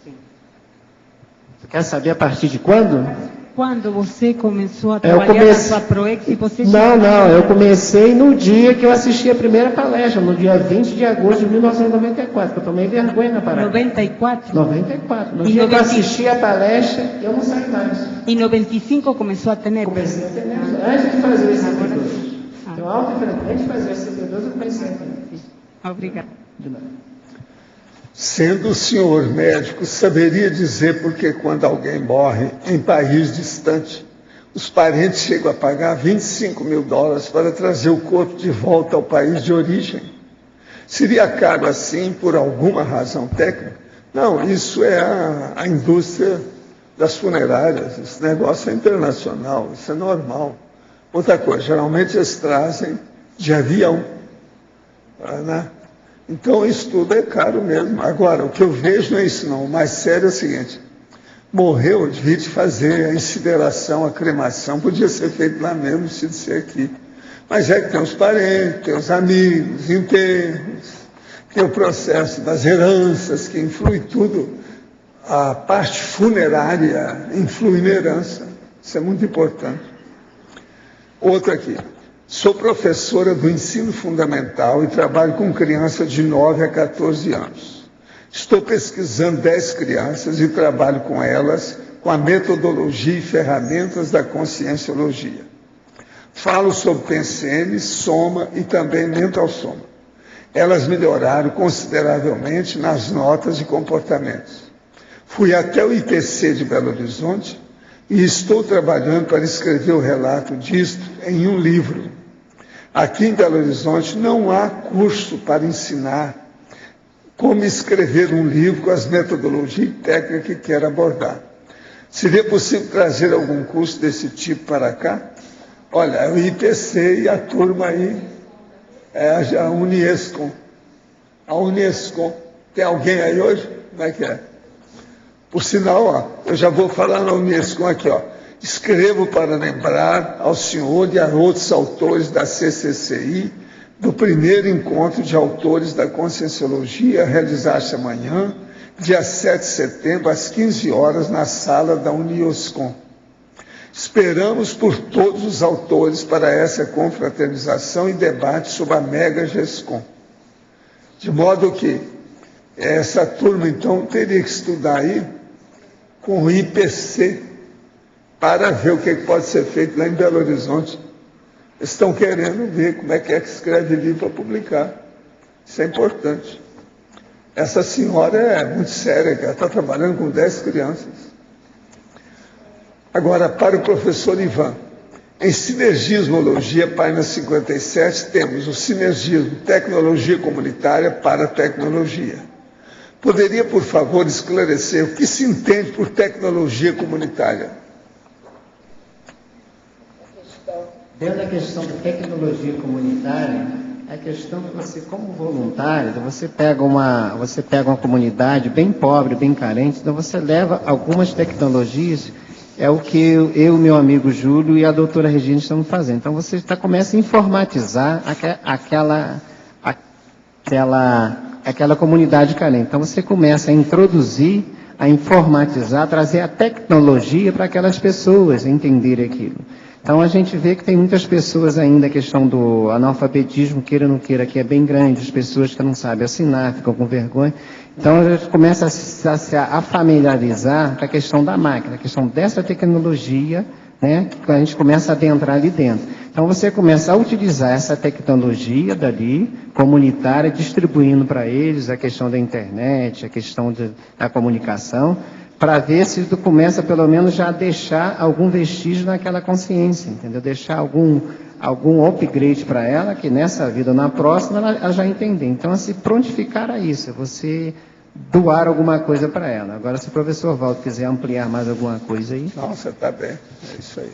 Você quer saber a partir de quando? Quando você começou a trabalhar na sua proex e você... Não, eu comecei no dia que eu assisti a primeira palestra, no dia 20 de agosto de 1994, que eu tomei vergonha na parada. 94? 94. No dia que eu assisti a palestra, eu não saí mais. Em 95 começou a ter? Comecei a ter, antes de fazer esse CP2. Então, antes de fazer esse CP2, eu comecei a ter. Obrigada. De nada. Sendo o senhor médico, saberia dizer por que quando alguém morre em país distante, os parentes chegam a pagar $25 mil para trazer o corpo de volta ao país de origem? Seria caro assim por alguma razão técnica? Não, isso é a indústria das funerárias, esse negócio é internacional, isso é normal. Outra coisa, geralmente eles trazem de avião, né? Então isso tudo é caro mesmo. Agora, o que eu vejo não é isso não, o mais sério é o seguinte: morreu, devia de fazer a incineração, a cremação, podia ser feito lá mesmo, não precisa ser aqui. Mas é que tem os parentes, tem os amigos, enterros, tem o processo das heranças, que influi tudo. A parte funerária influi na herança, isso é muito importante. Outra aqui, sou professora do ensino fundamental e trabalho com crianças de 9 a 14 anos. Estou pesquisando 10 crianças e trabalho com elas com a metodologia e ferramentas da conscienciologia. Falo sobre PCM, soma e também mental soma. Elas melhoraram consideravelmente nas notas e comportamentos. Fui até o IPC de Belo Horizonte e estou trabalhando para escrever o relato disto em um livro. Aqui em Belo Horizonte não há curso para ensinar como escrever um livro com as metodologias e técnicas que quero abordar. Seria possível trazer algum curso desse tipo para cá? Olha, o IPC e a turma aí, a Unesco. A Unesco. Tem alguém aí hoje? Como é que é? Por sinal, ó, eu já vou falar na Unesco aqui, ó. Escrevo para lembrar ao senhor e a outros autores da CCCI do primeiro encontro de autores da Conscienciologia, a realizar-se amanhã, dia 7 de setembro, às 15 horas, na sala da Unioscom. Esperamos por todos os autores para essa confraternização e debate sobre a Mega GESCOM. De modo que essa turma, então, teria que estudar aí com o IPC para ver o que pode ser feito lá em Belo Horizonte. Eles estão querendo ver como é que escreve livro para publicar. Isso é importante. Essa senhora é muito séria, que ela está trabalhando com 10 crianças. Agora, para o professor Ivan, em Sinergismologia, página 57, temos o sinergismo, tecnologia comunitária para tecnologia. Poderia, por favor, esclarecer o que se entende por tecnologia comunitária? Dentro da questão da tecnologia comunitária, a questão que você, como voluntário, você pega uma comunidade bem pobre, bem carente, então você leva algumas tecnologias. É o que eu, meu amigo Júlio e a doutora Regina estamos fazendo. Então você começa a informatizar aquela comunidade carente. Então você começa a introduzir, a informatizar, trazer a tecnologia para aquelas pessoas entenderem aquilo. Então a gente vê que tem muitas pessoas ainda, a questão do analfabetismo, queira ou não queira, que é bem grande, as pessoas que não sabem assinar, ficam com vergonha. Então a gente começa a familiarizar com a questão da máquina, a questão dessa tecnologia, né, que a gente começa a adentrar ali dentro. Então você começa a utilizar essa tecnologia dali, comunitária, distribuindo para eles a questão da internet, a questão da comunicação, para ver se tu começa pelo menos já a deixar algum vestígio naquela consciência, entendeu? Deixar algum upgrade para ela, que nessa vida ou na próxima ela já entender. Então, se prontificar a isso, você doar alguma coisa para ela. Agora, se o professor Valdo quiser ampliar mais alguma coisa aí. Não, você está bem, é isso aí.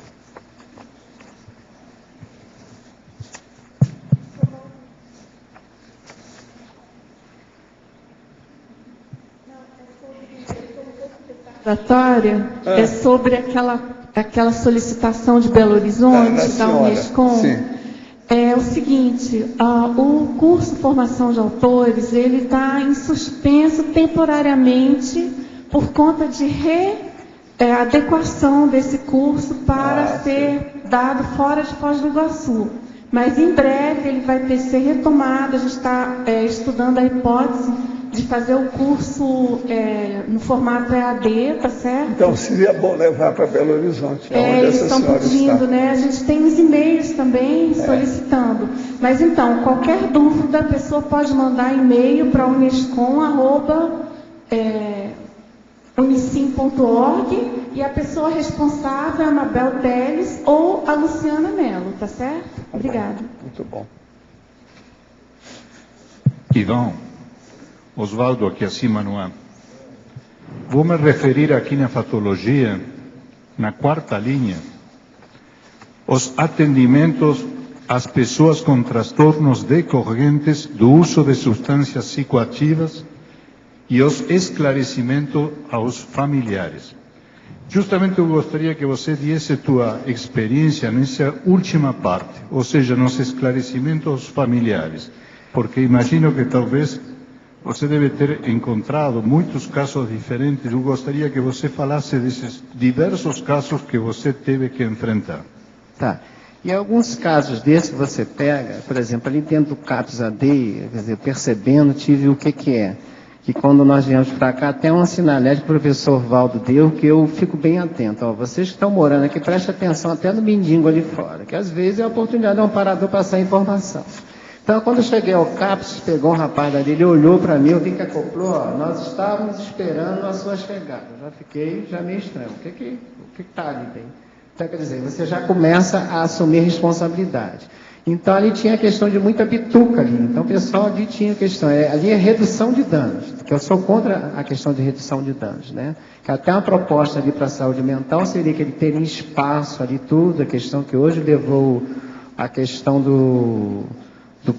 É sobre aquela solicitação de Belo Horizonte, da Unescom. É o seguinte, o curso Formação de Autores, ele está em suspenso temporariamente por conta de adequação desse curso para ser dado fora de Foz do Iguaçu. Mas em breve ele vai ser retomado, a gente está estudando a hipótese de fazer o curso no formato EAD, tá certo? Então seria bom levar para Belo Horizonte, onde eles essa estão senhora pedindo, está. né? A gente tem os e-mails também solicitando. Mas então, qualquer dúvida, a pessoa pode mandar e-mail para unicim.org e a pessoa responsável é a Mabel Teles ou a Luciana Mello, tá certo? Obrigada. Muito bom. Ivan, Oswaldo aqui acima no ar. Vou me referir aqui na fatologia, na quarta linha, os atendimentos às pessoas com transtornos decorrentes do uso de substâncias psicoativas e os esclarecimentos aos familiares. Justamente eu gostaria que você desse tua experiência nessa última parte, ou seja, nos esclarecimentos aos familiares, porque imagino que talvez você deve ter encontrado muitos casos diferentes. Eu gostaria que você falasse desses diversos casos que você teve que enfrentar. Tá. E alguns casos desses que você pega, por exemplo, ali dentro do CAPS-AD, quer dizer, percebendo, tive o que é. Que quando nós viemos para cá, até uma sinalete que o professor Valdo deu, que eu fico bem atento. Ó, vocês que estão morando aqui, prestem atenção até no mendigo ali fora, que às vezes é a oportunidade de um parador passar informação. Então, quando eu cheguei ao CAPS, pegou um rapaz dali, ele olhou para mim, o que acoplou? Ó, nós estávamos esperando a sua chegada. Eu já fiquei meio estranho. O que está ali bem? Então, quer dizer, você já começa a assumir responsabilidade. Então, ali tinha a questão de muita bituca ali. Então, o pessoal ali tinha a questão, ali é redução de danos, que eu sou contra a questão de redução de danos, né? Que até uma proposta ali para a saúde mental seria que ele teria espaço ali tudo, a questão que hoje levou a questão do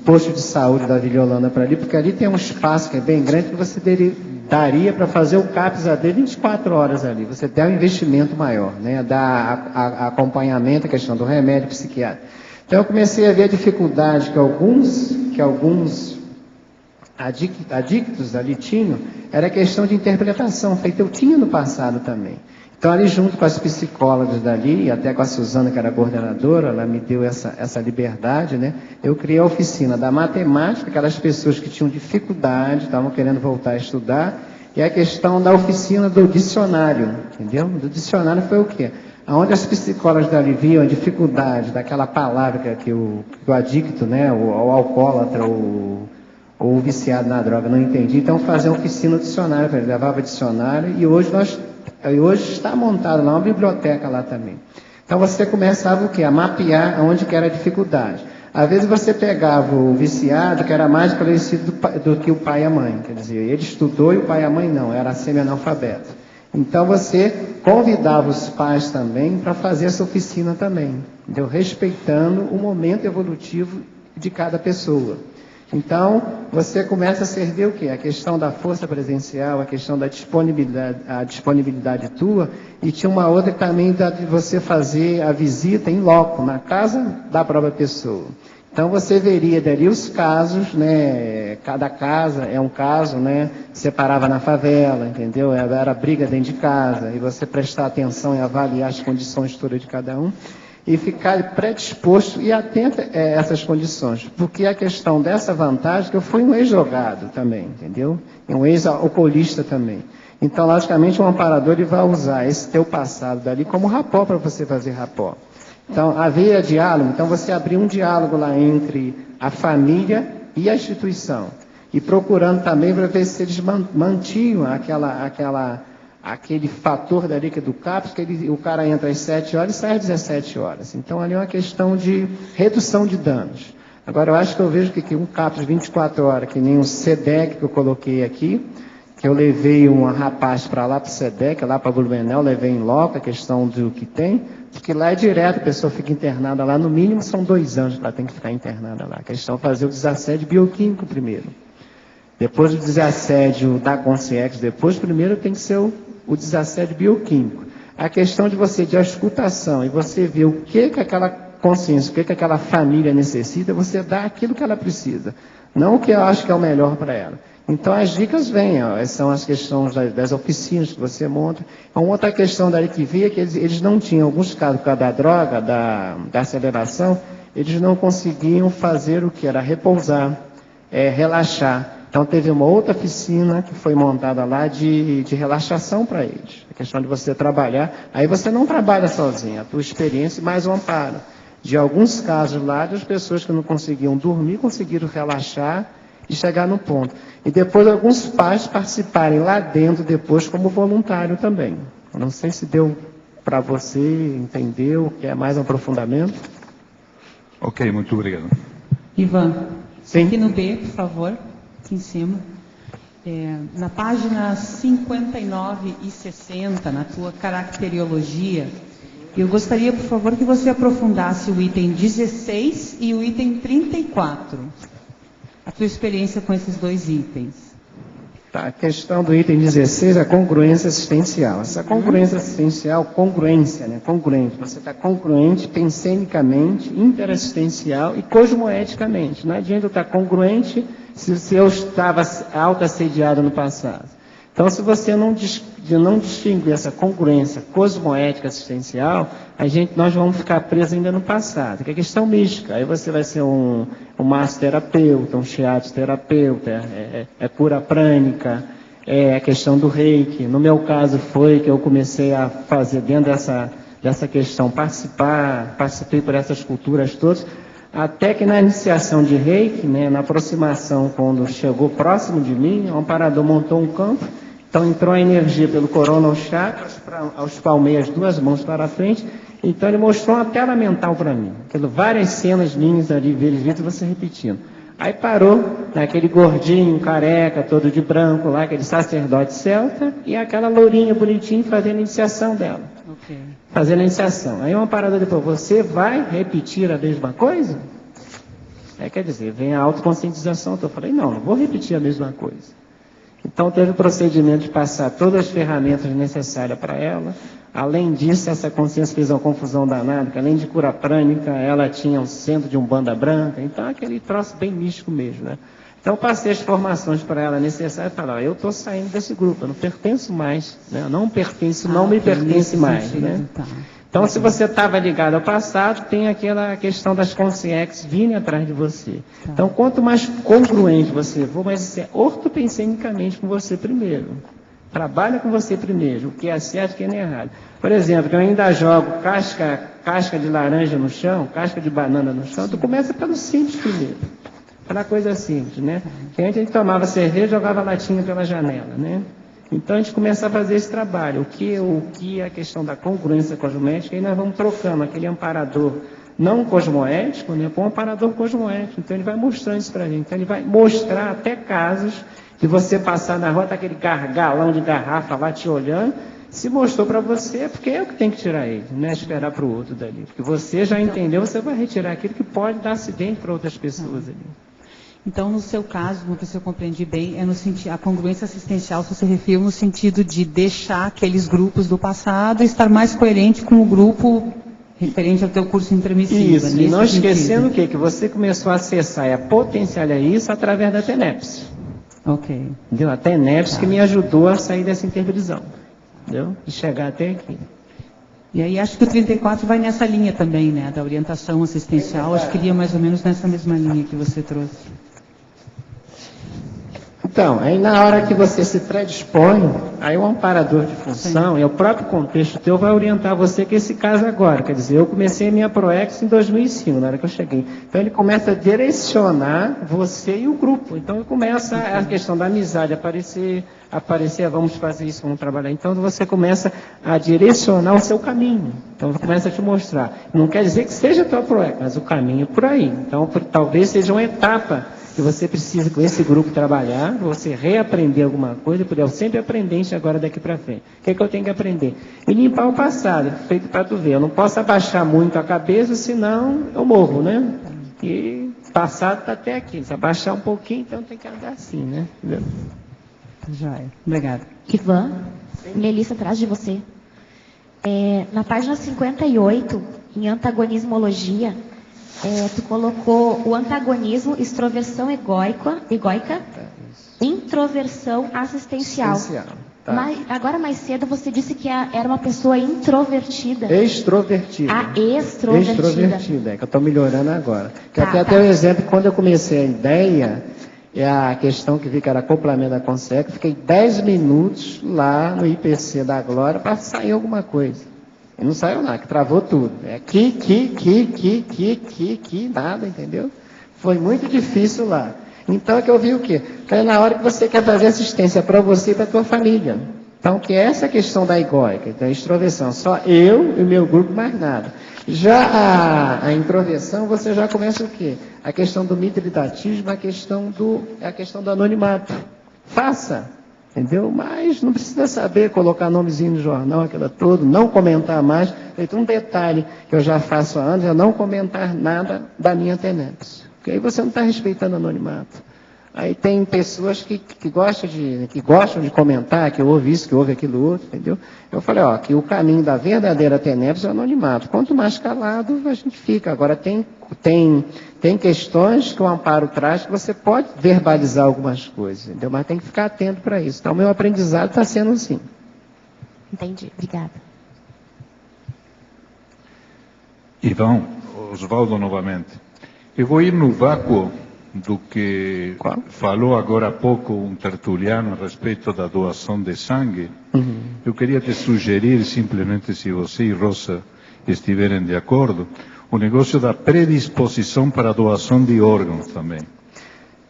posto de saúde da Vila Holanda para ali, porque ali tem um espaço que é bem grande que você daria para fazer o CAPS-AD 24 horas ali. Você der um investimento maior, né? Dar acompanhamento, a questão do remédio psiquiátrico. Então, eu comecei a ver a dificuldade que alguns adictos ali tinham, era a questão de interpretação, feita eu tinha no passado também. Então, ali junto com as psicólogas dali, até com a Suzana, que era a coordenadora, ela me deu essa liberdade, né? Eu criei a oficina da matemática, aquelas pessoas que tinham dificuldade, estavam querendo voltar a estudar, e a questão da oficina do dicionário, entendeu? Do dicionário foi o quê? Onde as psicólogas dali viam a dificuldade daquela palavra que o adicto, né, o alcoólatra, ou o viciado na droga não entendia, então fazia uma oficina dicionário, ele levava dicionário, e hoje está montado lá uma biblioteca lá também. Então você começava o quê? A mapear onde que era a dificuldade. Às vezes você pegava o viciado, que era mais esclarecido do que o pai e a mãe, quer dizer, ele estudou e o pai e a mãe não, era semi-analfabeto. Então você convidava os pais também para fazer essa oficina também, entendeu? Respeitando o momento evolutivo de cada pessoa. Então, você começa a servir o quê? A questão da força presencial, a questão da disponibilidade tua, e tinha uma outra também de você fazer a visita em loco, na casa da própria pessoa. Então, você veria dali os casos, né? Cada casa é um caso, né? Separava na favela, entendeu? Era briga dentro de casa, e você prestar atenção e avaliar as condições todas de cada um, e ficar predisposto e atento a essas condições. Porque a questão dessa vantagem, que eu fui um ex-jogado também, entendeu? E um ex-alcoolista também. Então, logicamente, o amparador ele vai usar esse teu passado dali como rapó para você fazer rapó. Então, havia diálogo, então você abriu um diálogo lá entre a família e a instituição. E procurando também para ver se eles mantinham aquele fator dali que é do CAPS, que o cara entra às 7 horas e sai às 17 horas. Então, ali é uma questão de redução de danos. Agora, eu acho que eu vejo que um CAPS 24 horas, que nem um SEDEC que eu coloquei aqui, que eu levei um rapaz para lá, para o SEDEC, lá para Blumenau, levei em loco a questão do que tem, porque lá é direto, a pessoa fica internada lá, no mínimo são 2 anos que ela tem que ficar internada lá. A questão é fazer o desassédio bioquímico primeiro. Depois do desassédio da consciência, depois primeiro tem que ser o desassédio bioquímico. A questão de você, de auscultação, e você ver o que aquela consciência, o que aquela família necessita, você dá aquilo que ela precisa. Não o que eu acho que é o melhor para ela. Então as dicas vêm, ó, são as questões das oficinas que você monta. Uma outra questão daí que via que eles não tinham, alguns casos por causa da droga, da aceleração, eles não conseguiam fazer o que era repousar, relaxar. Então teve uma outra oficina que foi montada lá de relaxação para eles. A questão de você trabalhar. Aí você não trabalha sozinho, a tua experiência mais o amparo. De alguns casos lá, das pessoas que não conseguiam dormir, conseguiram relaxar e chegar no ponto. E depois alguns pais participarem lá dentro depois como voluntário também. Eu não sei se deu para você, entendeu, que é mais um aprofundamento. Ok, muito obrigado. Ivan, Sim. aqui no B, por favor, aqui em cima. Na página 59 e 60, na tua caracteriologia, eu gostaria, por favor, que você aprofundasse o item 16 e o item 34. A tua experiência com esses dois itens. Tá, a questão do item 16 é a congruência assistencial. Essa congruência assistencial, congruência, né? Congruente. Você está congruente pensenicamente, interassistencial e cosmoeticamente. Não adianta eu estar congruente se eu estava autoassediado no passado. Então, se você não distinguir essa congruência cosmoética assistencial, nós vamos ficar presos ainda no passado, que é questão mística. Aí você vai ser um massoterapeuta, um shiatsu-terapeuta, é cura prânica, é a questão do reiki. No meu caso foi que eu comecei a fazer dentro dessa questão, participei por essas culturas todas, até que na iniciação de reiki, né, na aproximação, quando chegou próximo de mim, o amparador montou um campo. Então entrou a energia pelo coronal chakras, aos palmei as duas mãos para frente. Então ele mostrou uma tela mental para mim. Várias cenas minhas ali, vídeos, você repetindo. Aí parou naquele gordinho, careca, todo de branco lá, aquele sacerdote celta, e aquela lourinha bonitinha fazendo a iniciação dela. Okay. Fazendo a iniciação. Aí uma parada depois, você vai repetir a mesma coisa? Quer dizer, vem a autoconscientização. Eu falei, não vou repetir a mesma coisa. Então, teve o procedimento de passar todas as ferramentas necessárias para ela. Além disso, essa consciência fez uma confusão danada, que além de cura prânica, ela tinha um centro de umbanda branca. Então, aquele troço bem místico mesmo, né? Então, passei as formações para ela necessárias e falei, eu estou saindo desse grupo, eu não pertenço mais, né? Eu não pertenço, não me pertence mais, né? Então, se você estava ligado ao passado, tem aquela questão das consciências vindo atrás de você. Então, quanto mais congruente você for, mais você ortopensenicamente com você primeiro. Trabalha com você primeiro, o que é certo e o que é errado. Por exemplo, que eu ainda jogo casca de laranja no chão, casca de banana no chão, tu começa pelo simples primeiro. Aquela coisa simples, né? Que antes a gente tomava cerveja e jogava latinha pela janela, né? Então a gente começa a fazer esse trabalho. O que é a questão da congruência cosmoética, aí nós vamos trocando aquele amparador não cosmoético, né, para um amparador cosmoético. Então ele vai mostrando isso para a gente. Então ele vai mostrar até casos de você passar na rua, tá aquele gargalão de garrafa lá te olhando. Se mostrou para você, é porque eu que tenho que tirar ele, não é esperar para o outro dali. Porque você já entendeu, você vai retirar aquilo que pode dar acidente para outras pessoas ali. Então, no seu caso, não sei se eu compreendi bem, no sentido, a congruência assistencial só se refere no sentido de deixar aqueles grupos do passado e estar mais coerente com o grupo referente ao teu curso intermissivo. Isso, e não esquecendo o quê? Que você começou a acessar e a potencializar isso através da TENEPS. Ok. Entendeu? A TENEPS que me ajudou a sair dessa intervisão. Entendeu? E chegar até aqui. E aí acho que o 34 vai nessa linha também, né? Da orientação assistencial, acho que iria mais ou menos nessa mesma linha que você trouxe. Então, aí na hora que você se predispõe, aí o amparador de função e o próprio contexto teu vai orientar você que esse caso agora. Quer dizer, eu comecei a minha ProEx em 2005, na hora que eu cheguei. Então ele começa a direcionar você e o grupo. Então começa a questão da amizade aparecer, vamos fazer isso, vamos trabalhar. Então você começa a direcionar o seu caminho. Então começa a te mostrar. Não quer dizer que seja a tua ProEx, mas o caminho é por aí. Então talvez seja uma etapa que você precisa com esse grupo trabalhar, você reaprender alguma coisa, porque eu sempre aprendente agora daqui para frente. O que é que eu tenho que aprender? E limpar o passado, feito para tu ver. Eu não posso abaixar muito a cabeça, senão eu morro, né? E o passado está até aqui. Se abaixar um pouquinho, então tem que andar assim, né? Entendeu? Já é. Obrigada. Ivan, Melissa atrás de você. Na página 58, em antagonismologia, tu colocou o antagonismo, extroversão egóica, introversão assistencial. Tá. Mas, agora mais cedo você disse que era uma pessoa introvertida. Extrovertida. Extrovertida. Extrovertida, que eu estou melhorando agora. Que até o exemplo, quando eu comecei a ideia, E a questão que vi que era acoplamento da Consec, fiquei 10 minutos lá no IPC da Glória para sair alguma coisa. E não saiu nada, que travou tudo. É nada, entendeu? Foi muito difícil lá. Então é que eu vi o quê? É na hora que você quer fazer assistência para você e para a tua família. Então, que é essa questão da egóica, da extroversão. Só eu e o meu grupo, mais nada. Já a introversão, você já começa o quê? A questão do mitridatismo, a questão do anonimato. Faça, entendeu? Mas não precisa saber colocar nomezinho no jornal, aquela todo, não comentar mais. Feito um detalhe que eu já faço há anos, é não comentar nada da minha TENEPS. Porque aí você não está respeitando o anonimato. Aí tem pessoas que gostam de comentar, que ouve isso, que ouve aquilo outro, entendeu? Eu falei, que o caminho da verdadeira TENEPS é o anonimato. Quanto mais calado, a gente fica. Agora, tem questões que o amparo traz que você pode verbalizar algumas coisas, entendeu? Mas tem que ficar atento para isso. Então, o meu aprendizado está sendo assim. Entendi. Obrigada. Ivan, Osvaldo novamente. Eu vou ir no vácuo do que falou agora há pouco um tertuliano a respeito da doação de sangue. Eu queria te sugerir, simplesmente, se você e Rosa estiverem de acordo, o negócio da predisposição para a doação de órgãos também.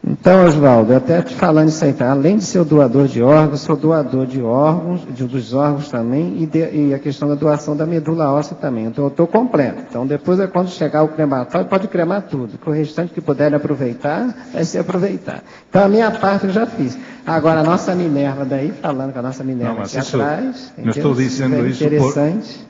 Então, Osvaldo, até te falando isso aí, tá? Além de ser o doador de órgãos, sou doador de órgãos, dos órgãos também, e a questão da doação da medula óssea também. Então, eu estou completo. Então, depois, quando chegar o crematório, pode cremar tudo. Que o restante que puderem aproveitar, vai ser aproveitar. Então, a minha parte eu já fiz. Agora, a nossa Minerva daí, falando com a nossa Minerva aqui atrás, não estou dizendo isso interessante.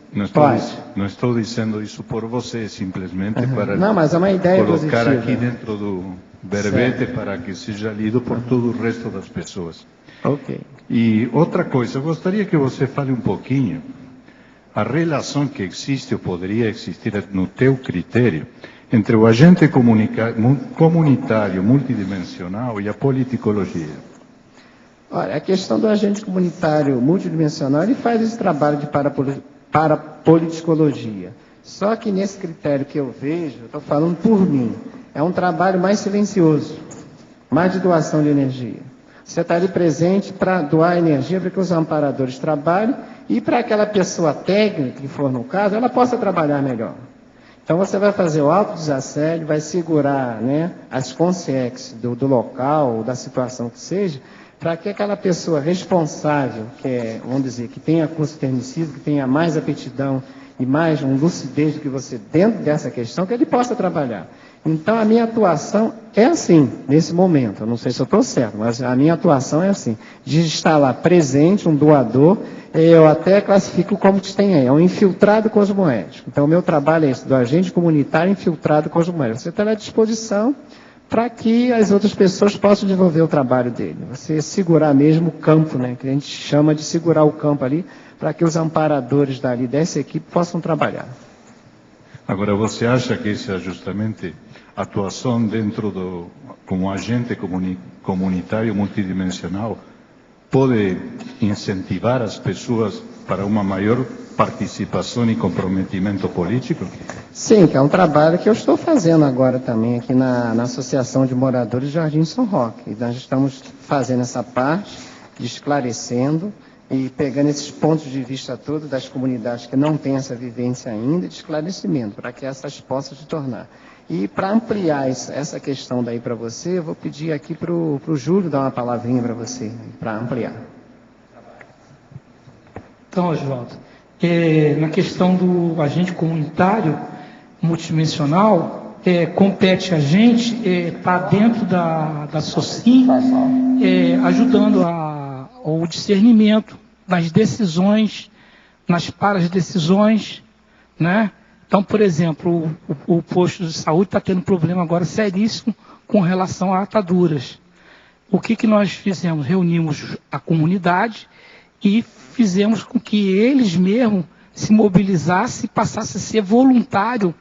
Não estou dizendo isso por você, simplesmente para não, mas é uma ideia colocar positiva. Aqui dentro do verbete para que seja lido por todo o resto das pessoas. Ok. E outra coisa, eu gostaria que você fale um pouquinho a relação que existe ou poderia existir no teu critério entre o agente comunitário multidimensional e a politicologia. Olha, a questão do agente comunitário multidimensional, ele faz esse trabalho de parapoliticologia. Só que nesse critério que eu vejo, eu estou falando por mim, é um trabalho mais silencioso, mais de doação de energia. Você está ali presente para doar energia para que os amparadores trabalhem e para aquela pessoa técnica, que for no caso, ela possa trabalhar melhor. Então você vai fazer o autodesassédio, vai segurar, né, as consciências do local, da situação que seja, para que aquela pessoa responsável, vamos dizer, que tenha curso tecnicismo, que tenha mais aptidão e mais lucidez do que você dentro dessa questão, que ele possa trabalhar. Então, a minha atuação é assim, nesse momento. Eu não sei se eu estou certo, mas a minha atuação é assim. De estar lá presente, um doador, eu até classifico como que tem aí, é um infiltrado cosmoético. Então, o meu trabalho é esse, do agente comunitário infiltrado cosmoético. Você está à disposição para que as outras pessoas possam desenvolver o trabalho dele. Você segurar mesmo o campo, né, que a gente chama de segurar o campo ali, para que os amparadores dali dessa equipe possam trabalhar. Agora, você acha que isso é justamente a atuação dentro como agente comunitário multidimensional pode incentivar as pessoas para uma maior participação e comprometimento político? Sim, que é um trabalho que eu estou fazendo agora também aqui na Associação de Moradores de Jardim São Roque. E nós estamos fazendo essa parte, de esclarecendo e pegando esses pontos de vista todos das comunidades que não têm essa vivência ainda, de esclarecimento, para que essas possam se tornar. E para ampliar essa questão daí para você, eu vou pedir aqui para o Júlio dar uma palavrinha para você, para ampliar. Então, Osvaldo, na questão do agente comunitário multidimensional, compete a gente estar dentro da SOCIM, ajudando o discernimento nas decisões, nas para-decisões, né? Então, por exemplo, o posto de saúde está tendo um problema agora seríssimo com relação a ataduras. O que nós fizemos? Reunimos a comunidade e fizemos com que eles mesmos se mobilizassem e passassem a ser voluntário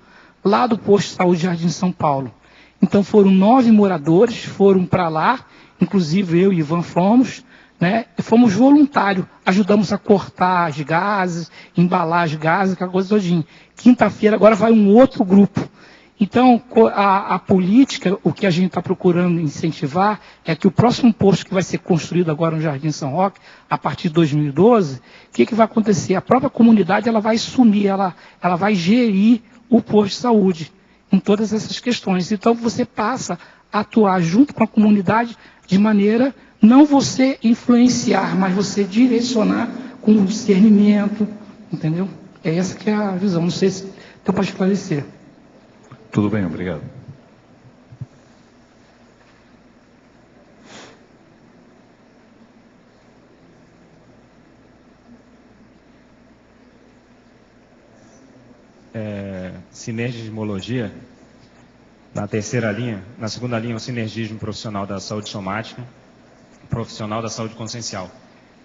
lá do posto de saúde Jardim São Paulo. Então foram 9 moradores, foram para lá, inclusive eu e Ivan fomos, né? Fomos voluntários, ajudamos a cortar as gases, embalar as gases, aquela coisa todinha. Quinta-feira agora vai um outro grupo. Então, a política, o que a gente está procurando incentivar é que o próximo posto que vai ser construído agora no Jardim São Roque, a partir de 2012, o que vai acontecer? A própria comunidade ela vai assumir, ela vai gerir o posto de saúde em todas essas questões. Então, você passa a atuar junto com a comunidade de maneira, não você influenciar, mas você direcionar com discernimento, entendeu? É essa que é a visão. Não sei se deu para esclarecer. Tudo bem, obrigado. Sinergismologia, na terceira linha, na segunda linha, o sinergismo profissional da saúde somática, profissional da saúde consciencial.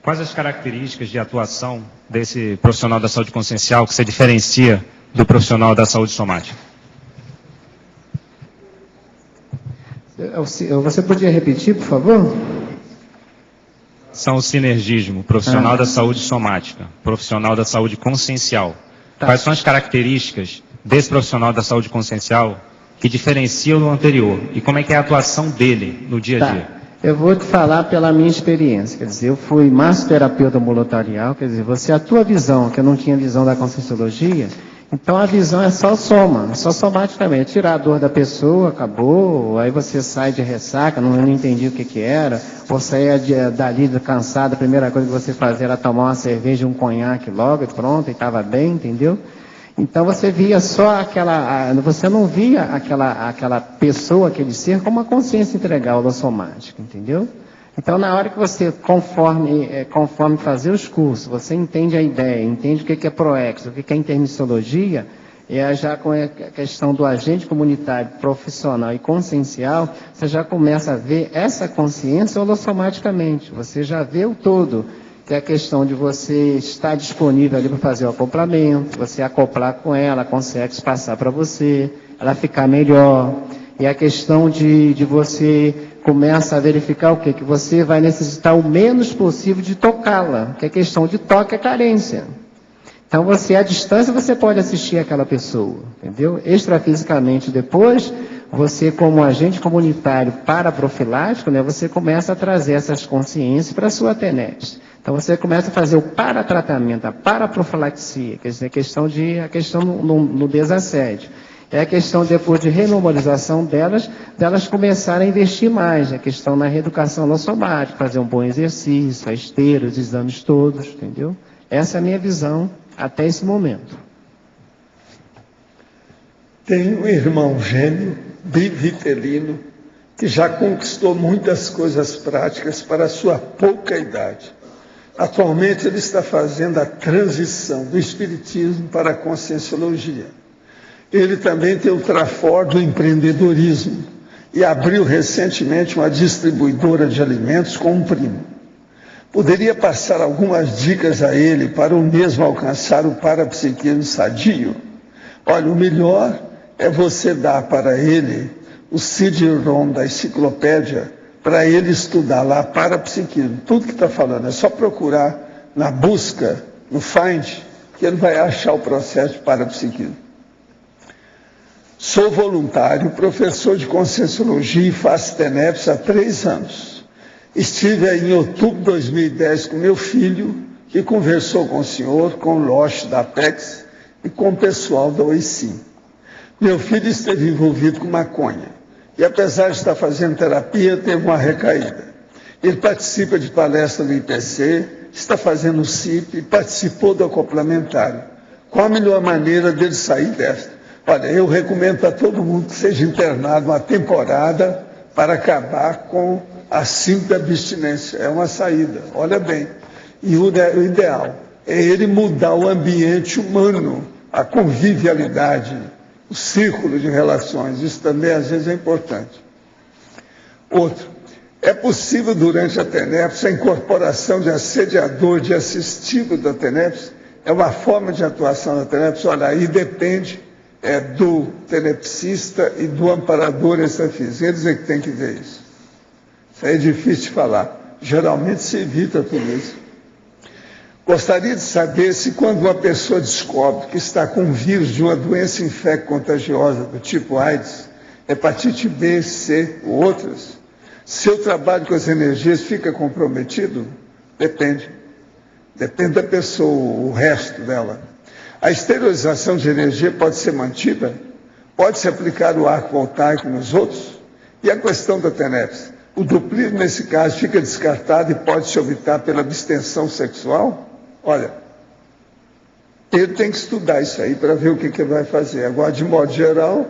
Quais as características de atuação desse profissional da saúde consciencial que se diferencia do profissional da saúde somática? Você podia repetir, por favor? São o sinergismo, profissional da saúde somática, profissional da saúde consciencial. Tá. Quais são as características desse profissional da saúde consciencial que diferenciam do anterior? E como é que é a atuação dele no dia a dia? Eu vou te falar pela minha experiência. Quer dizer, eu fui massoterapeuta ambulatorial, quer dizer, a tua visão, que eu não tinha visão da conscienciologia, então a visão é só soma, só somaticamente. Tirar a dor da pessoa, acabou, aí você sai de ressaca, não entendi o que era, ou saia dali cansado, a primeira coisa que você fazia era tomar uma cerveja e um conhaque logo, e pronto, e estava bem, entendeu? Então você via só você não via aquela pessoa, aquele ser, como uma consciência integral da somática, entendeu? Então, na hora que você, conforme fazer os cursos, você entende a ideia, entende o que é PROEX, o que é intermissiologia, e já com a questão do agente comunitário, profissional e consciencial, você já começa a ver essa consciência holossomaticamente. Você já vê o todo, que é a questão de você estar disponível ali para fazer o acoplamento, você acoplar com ela consegue passar para você, ela ficar melhor. E a questão de você começa a verificar o quê? Que você vai necessitar o menos possível de tocá-la, que a questão de toque é carência. Então você, à distância, você pode assistir aquela pessoa, entendeu? Extrafisicamente depois, você como agente comunitário paraprofilático, né, você começa a trazer essas consciências para a sua TENEPS. Então você começa a fazer o paratratamento, a paraprofilaxia, quer dizer, a questão no desassédio. É a questão depois de rememorização delas começarem a investir mais, a questão na reeducação holossomática, fazer um bom exercício, a esteira, os exames todos, entendeu? Essa é a minha visão até esse momento. Tem um irmão gêmeo, bivitelino, que já conquistou muitas coisas práticas para a sua pouca idade. Atualmente ele está fazendo a transição do espiritismo para a conscienciologia. Ele também tem o trafor do empreendedorismo e abriu recentemente uma distribuidora de alimentos com um primo. Poderia passar algumas dicas a ele para o mesmo alcançar o parapsiquismo sadio? Olha, o melhor é você dar para ele o CD-ROM da enciclopédia para ele estudar lá parapsiquismo. Tudo que está falando é só procurar na busca, no Find, que ele vai achar o processo de parapsiquismo. Sou voluntário, professor de conscienciologia e faço TENEPS há 3 anos. Estive aí em outubro de 2010 com meu filho, que conversou com o senhor, com o Loche da Apex e com o pessoal da OICIM. Meu filho esteve envolvido com maconha e, apesar de estar fazendo terapia, teve uma recaída. Ele participa de palestra do IPC, está fazendo o CIP e participou do acoplamentário. Qual a melhor maneira dele sair desta? Olha, eu recomendo para todo mundo que seja internado uma temporada para acabar com a simples abstinência. É uma saída, olha bem. E o ideal é ele mudar o ambiente humano, a convivialidade, o círculo de relações. Isso também, às vezes, é importante. Outro, é possível, durante a TENEPS, a incorporação de assediador, de assistido da TENEPS? É uma forma de atuação da TENEPS? Olha, aí depende do tenepsista e do amparador extrafísico. Eles é que tem que ver isso. Isso aí é difícil de falar. Geralmente se evita tudo isso. Gostaria de saber se quando uma pessoa descobre que está com um vírus de uma doença infecto-contagiosa do tipo AIDS, hepatite B, C ou outras, seu trabalho com as energias fica comprometido? Depende. Depende da pessoa, o resto dela. A esterilização de energia pode ser mantida? Pode-se aplicar o arco voltaico nos outros? E a questão da TENEPS? O duplismo, nesse caso, fica descartado e pode-se optar pela abstenção sexual? Olha, ele tem que estudar isso aí para ver o que vai fazer. Agora, de modo geral,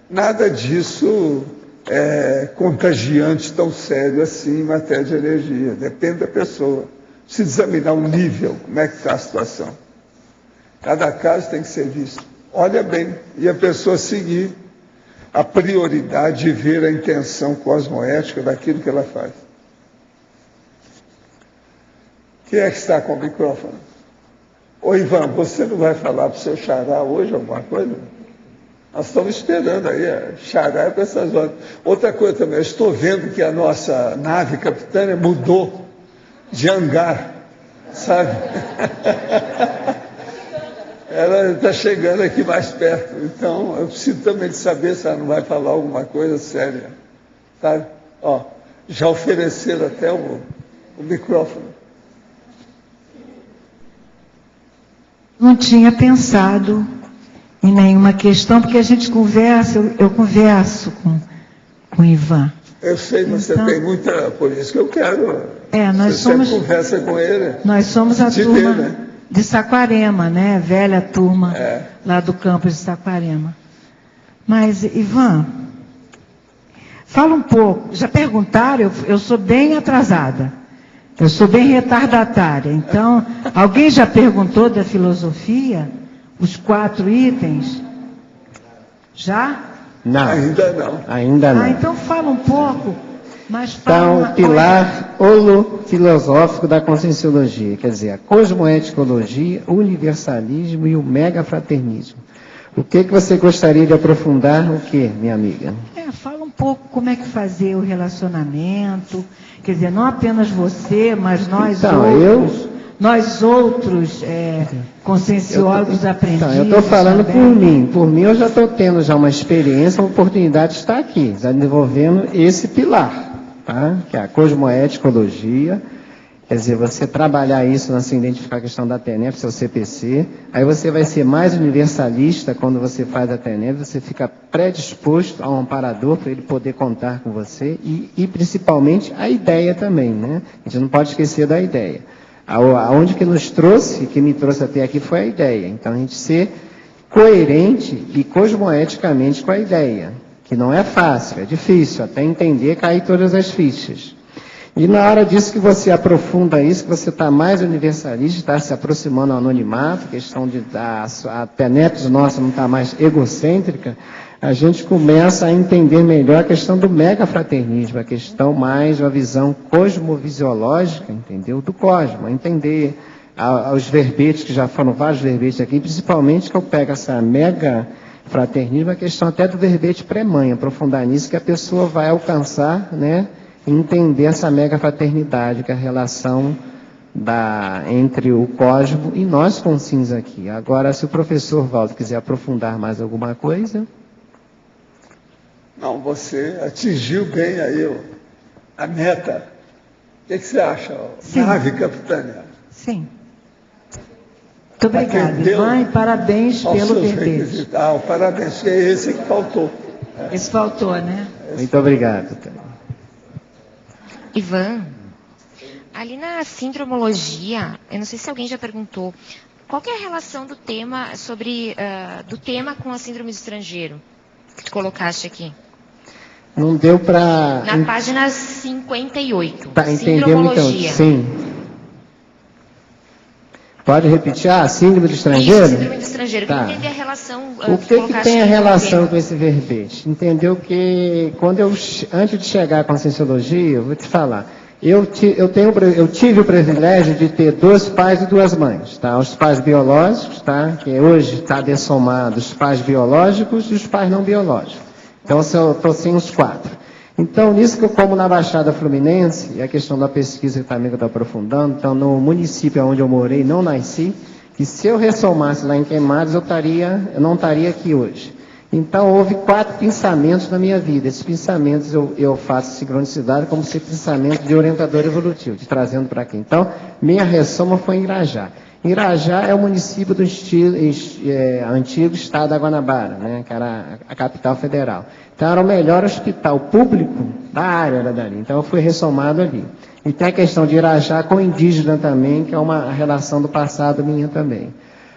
nada disso é contagiante tão sério assim em matéria de energia. Depende da pessoa. Precisa examinar o nível, como é que está a situação. Cada caso tem que ser visto. Olha bem, e a pessoa seguir a prioridade de ver a intenção cosmoética daquilo que ela faz. Quem é que está com o microfone? Ô Ivan, você não vai falar para o seu xará hoje alguma coisa? Nós estamos esperando aí, xará é para essas horas. Outra coisa também, eu estou vendo que a nossa nave capitânia mudou de hangar, sabe? Ela está chegando aqui mais perto, então eu preciso também de saber se ela não vai falar alguma coisa séria, sabe? Ó, já ofereceram até o microfone. Não tinha pensado em nenhuma questão, porque a gente conversa, eu converso com o Ivan. Eu sei, você tem muita, por isso que eu quero. Nós somos. Você conversa com ele. Nós somos a turma de Saquarema, né? Velha turma lá do campus de Saquarema. Mas, Ivan, fala um pouco. Já perguntaram, eu sou bem atrasada. Eu sou bem retardatária. Então, alguém já perguntou da filosofia? Os 4 itens? Já? Não. Ainda não. Ainda não. Então fala um pouco, mas fala então, o pilar holofilosófico da conscienciologia, quer dizer, a cosmoeticologia, o universalismo e o megafraternismo. O que você gostaria de aprofundar? O que, minha amiga? Fala um pouco como é que fazer o relacionamento, quer dizer, não apenas você, mas nós outros conscienciólogos aprendizes. Então, eu estou falando também. Por mim eu já estou tendo já uma experiência, uma oportunidade de estar aqui, já desenvolvendo esse pilar, tá? Que é a cosmoeticologia. Quer dizer, você trabalhar isso, assim, identificar a questão da TENEP, seu CPC, aí você vai ser mais universalista quando você faz a TENEP, você fica predisposto a um amparador para ele poder contar com você e principalmente a ideia também, né? A gente não pode esquecer da ideia. Aonde que nos trouxe, que me trouxe até aqui foi a ideia. Então a gente ser coerente e cosmoeticamente com a ideia, que não é fácil, é difícil, até entender, cair todas as fichas. E na hora disso que você aprofunda isso, que você está mais universalista, está se aproximando ao anonimato, questão de a TENEPS nossa não está mais egocêntrica, a gente começa a entender melhor a questão do megafraternismo, a questão mais, uma visão cosmovisiológica, entendeu? Do cosmo, entender os verbetes, que já foram vários verbetes aqui, principalmente que eu pego essa megafraternismo, a questão até do verbete pré-mãe, aprofundar nisso, que a pessoa vai alcançar, né? Entender essa megafraternidade, que é a relação entre o cosmo e nós conscientes aqui. Agora, se o professor Valdo quiser aprofundar mais alguma coisa. Não, você atingiu bem aí a meta. O que você acha, nave capitânia? Sim. Muito obrigada, Ivan, e parabéns pelo verbete. Parabéns, é esse que faltou. Esse faltou, né? Muito obrigado. Ivan, ali na sindromologia, eu não sei se alguém já perguntou, qual que é a relação do tema do tema com a síndrome do estrangeiro que tu colocaste aqui? Não deu para... Na página 58, entendemos então, sim. Pode repetir? Síndrome do estrangeiro? Isso, síndrome do estrangeiro. Tá. Entender a relação... O que tem a relação com esse verbete? Entendeu que, antes de chegar à conscienciologia, eu vou te falar, eu tive o privilégio de ter 2 pais e 2 mães, tá? Os pais biológicos, tá? Que hoje está dessomado os pais biológicos e os pais não biológicos. Então, eu estou sem os 4. Então, nisso que eu como na Baixada Fluminense, e a questão da pesquisa que também eu estou aprofundando, então no município onde eu morei, não nasci, que se eu ressomasse lá em Queimados, eu não estaria aqui hoje. Então, houve 4 pensamentos na minha vida. Esses pensamentos eu faço sincronicidade como se pensamento de orientador evolutivo, de trazendo para aqui. Então, minha ressoma foi em Irajá. Irajá é o município do antigo estado da Guanabara, né, que era a capital federal. Então, era o melhor hospital público da área, era dali. Então, eu fui ressomado ali. E tem a questão de Irajá com indígena também, que é uma relação do passado minha também.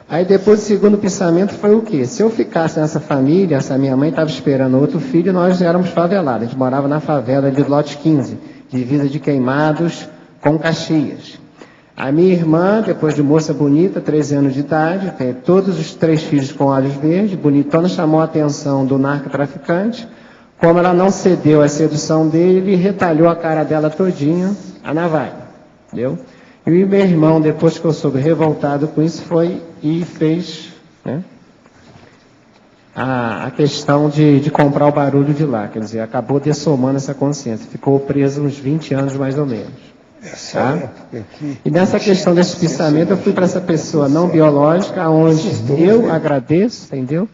Aí depois o segundo pensamento foi o quê? Se eu ficasse nessa família, essa minha mãe estava esperando outro filho, nós éramos favelados. A gente morava na favela de Lote 15, divisa de Queimados com Caxias. A minha irmã, depois de moça bonita, 13 anos de idade, tem todos os 3 filhos com olhos verdes, bonitona, chamou a atenção do narcotraficante. Como ela não cedeu à sedução dele, ele retalhou a cara dela todinha a navalha. Entendeu? E o meu irmão, depois que eu soube revoltado com isso, foi e fez, né, a questão de comprar o barulho de lá. Quer dizer, acabou dessomando essa consciência. Ficou preso uns 20 anos mais ou menos. Tá? E nessa questão desse pensamento, eu fui para essa pessoa não biológica, onde eu agradeço, entendeu?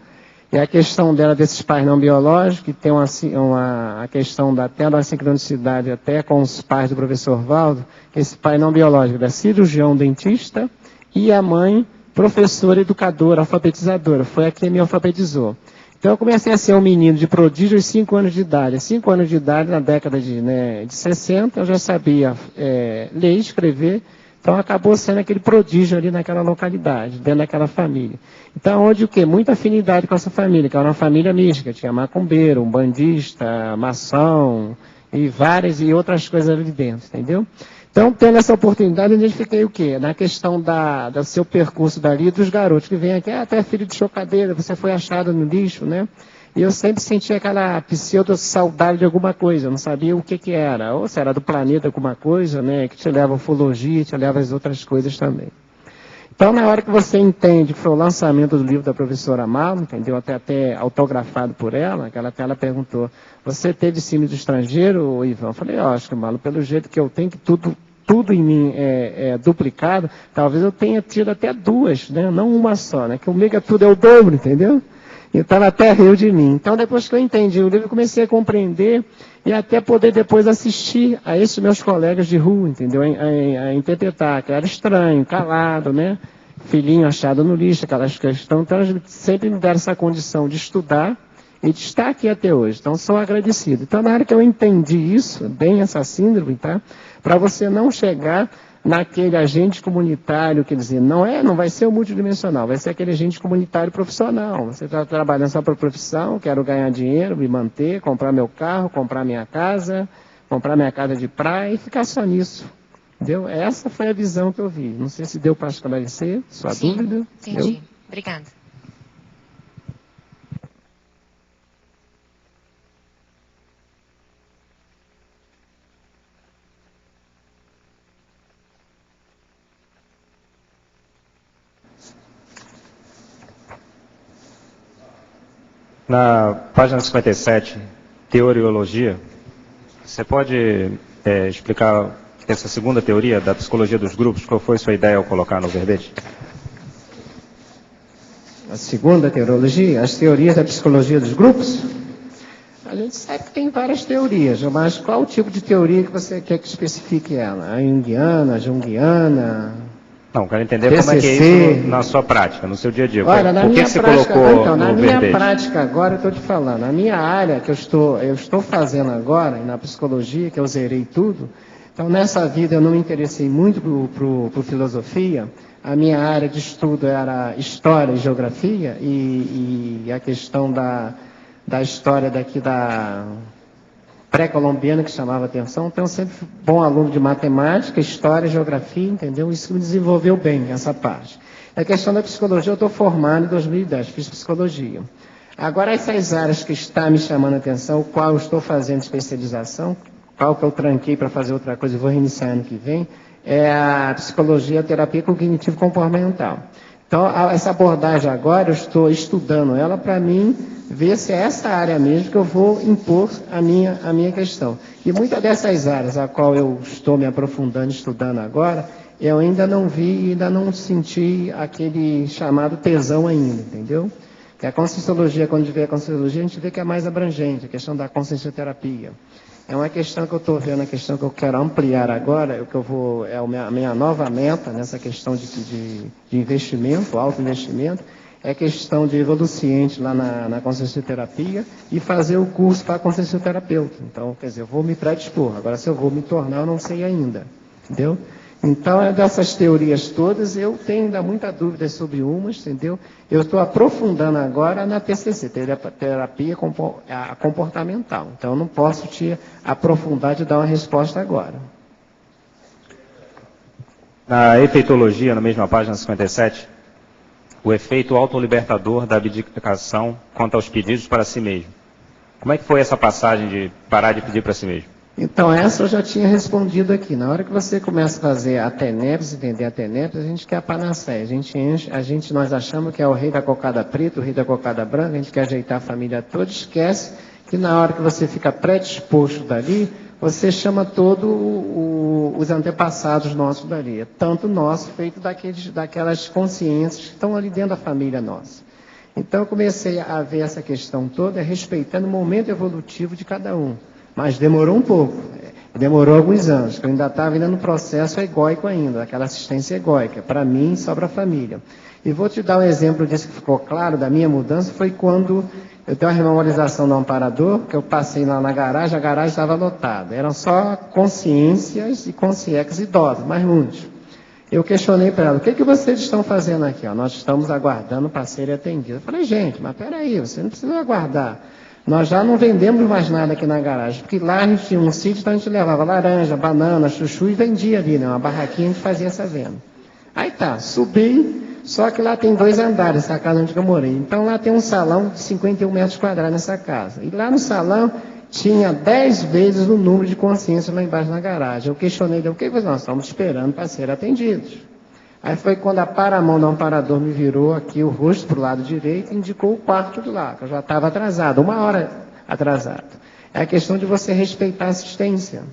E a questão dela, desses pais não biológicos, que tem a questão até da sincronicidade até com os pais do professor Valdo, esse pai não biológico da cirurgião dentista e a mãe professora, educadora, alfabetizadora. Foi a que me alfabetizou. Então eu comecei a ser um menino de prodígio aos 5 anos de idade. Aos 5 anos de idade, na década de 60, eu já sabia ler e escrever. Então acabou sendo aquele prodígio ali naquela localidade, dentro daquela família. Então onde o quê? Muita afinidade com essa família, que era uma família mística, tinha macumbeiro, umbandista, maçom e várias e outras coisas ali dentro, entendeu? Então, tendo essa oportunidade, eu identifiquei o quê? Na questão do seu percurso dali, dos garotos que vêm aqui, até filho de chocadeira, você foi achado no lixo, né? E eu sempre sentia aquela pseudo-saudade de alguma coisa, eu não sabia o que era, ou se era do planeta alguma coisa, né, que te leva a ufologia, te leva às outras coisas também. Então, na hora que você entende que foi o lançamento do livro da professora Malo, entendeu, até autografado por ela, que ela perguntou, você teve símbolo do estrangeiro, Ivan? Eu falei, acho que, Malo, pelo jeito que eu tenho, que tudo em mim é duplicado, talvez eu tenha tido até 2, né, não uma só, né, que o mega tudo é o dobro, entendeu? Então ela até riu de mim. Então depois que eu entendi o livro, eu comecei a compreender e até poder depois assistir a esses meus colegas de rua, entendeu? A interpretar, que era estranho, calado, né? Filhinho achado no lixo, aquelas questões. Então eles sempre me deram essa condição de estudar e de estar aqui até hoje. Então sou agradecido. Então na hora que eu entendi isso, bem essa síndrome, tá? Para você não chegar naquele agente comunitário, quer dizer, não vai ser o multidimensional, vai ser aquele agente comunitário profissional. Você está trabalhando só para a profissão, quero ganhar dinheiro, me manter, comprar meu carro, comprar minha casa de praia e ficar só nisso. Entendeu? Essa foi a visão que eu vi. Não sei se deu para esclarecer sua dúvida. Entendi. Deu? Obrigada. Na página 57, teoriologia, você pode explicar essa segunda teoria da psicologia dos grupos? Qual foi sua ideia ao colocar no verbete? A segunda teoriologia, as teorias da psicologia dos grupos? A gente sabe que tem várias teorias, mas qual o tipo de teoria que você quer que especifique ela? A junguiana? Não, quero entender como é que é isso na sua prática, no seu dia a dia. Olha, na minha você prática, colocou então, na no minha verbete? prática agora, eu estou te falando, na minha área que eu estou fazendo agora, na psicologia, que eu zerei tudo, então nessa vida eu não me interessei muito por filosofia, a minha área de estudo era história e geografia, e a questão da história daqui da pré-colombiana que chamava atenção, então eu sempre fui bom aluno de matemática, história, geografia, entendeu? Isso me desenvolveu bem, essa parte. A questão da psicologia, eu estou formado em 2010, fiz psicologia. Agora, essas áreas que está me chamando a atenção, qual eu estou fazendo especialização, qual que eu tranquei para fazer outra coisa e vou reiniciar ano que vem, é a psicologia, a terapia cognitivo-comportamental. Então, essa abordagem agora, eu estou estudando ela para mim ver se é essa área mesmo que eu vou impor a minha questão. E muitas dessas áreas a qual eu estou me aprofundando, estudando agora, eu ainda não vi, ainda não senti aquele chamado tesão ainda, entendeu? Que a conscienciologia, quando a gente vê a conscienciologia, a gente vê que é mais abrangente, a questão da consciencioterapia. É uma questão que eu estou vendo, a questão que eu quero ampliar agora, a minha nova meta nessa questão de investimento, autoinvestimento, é questão de evoluciente lá na consciencioterapia e fazer o curso para consciencioterapeuta. Então, quer dizer, eu vou me predispor. Agora, se eu vou me tornar, eu não sei ainda. Entendeu? Então, dessas teorias todas, eu tenho ainda muita dúvida sobre umas, entendeu? Eu estou aprofundando agora na TCC, terapia comportamental. Então, eu não posso te aprofundar de dar uma resposta agora. Na efeitologia, na mesma página 57, o efeito autolibertador da abdicação quanto aos pedidos para si mesmo. Como é que foi essa passagem de parar de pedir para si mesmo? Então, essa eu já tinha respondido aqui. Na hora que você começa a fazer a TENEPS, entender a TENEPS, a gente quer a panaceia. Nós achamos que é o rei da cocada preta, o rei da cocada branca, a gente quer ajeitar a família toda, esquece que na hora que você fica predisposto dali, você chama todos os antepassados nossos dali. Tanto nosso, feito daquelas consciências que estão ali dentro da família nossa. Então, eu comecei a ver essa questão toda, respeitando o momento evolutivo de cada um. Mas demorou um pouco, demorou alguns anos, que eu ainda estava no processo egóico ainda, aquela assistência egóica, para mim e só para a família. E vou te dar um exemplo disso que ficou claro, da minha mudança, foi quando eu tenho uma rememorização do amparador, que eu passei lá na garagem, a garagem estava lotada. Eram só consciências e consciências idosas, mas muitos. Eu questionei para ela, o que vocês estão fazendo aqui? Nós estamos aguardando para serem atendidos. Eu falei, gente, mas peraí, você não precisa aguardar. Nós já não vendemos mais nada aqui na garagem, porque lá a gente tinha um sítio, então a gente levava laranja, banana, chuchu e vendia ali, né? Uma barraquinha, a gente fazia essa venda. Aí tá, subi, só que lá tem 2 andares, essa casa onde eu morei. Então lá tem um salão de 51 metros quadrados nessa casa. E lá no salão tinha 10 vezes o número de consciência lá embaixo na garagem. Eu questionei, o que nós estamos esperando para ser atendidos? Aí foi quando a paramão do amparador me virou aqui o rosto para o lado direito e indicou o quarto de lá, que eu já estava atrasado, 1 hora atrasado. É a questão de você respeitar a assistência.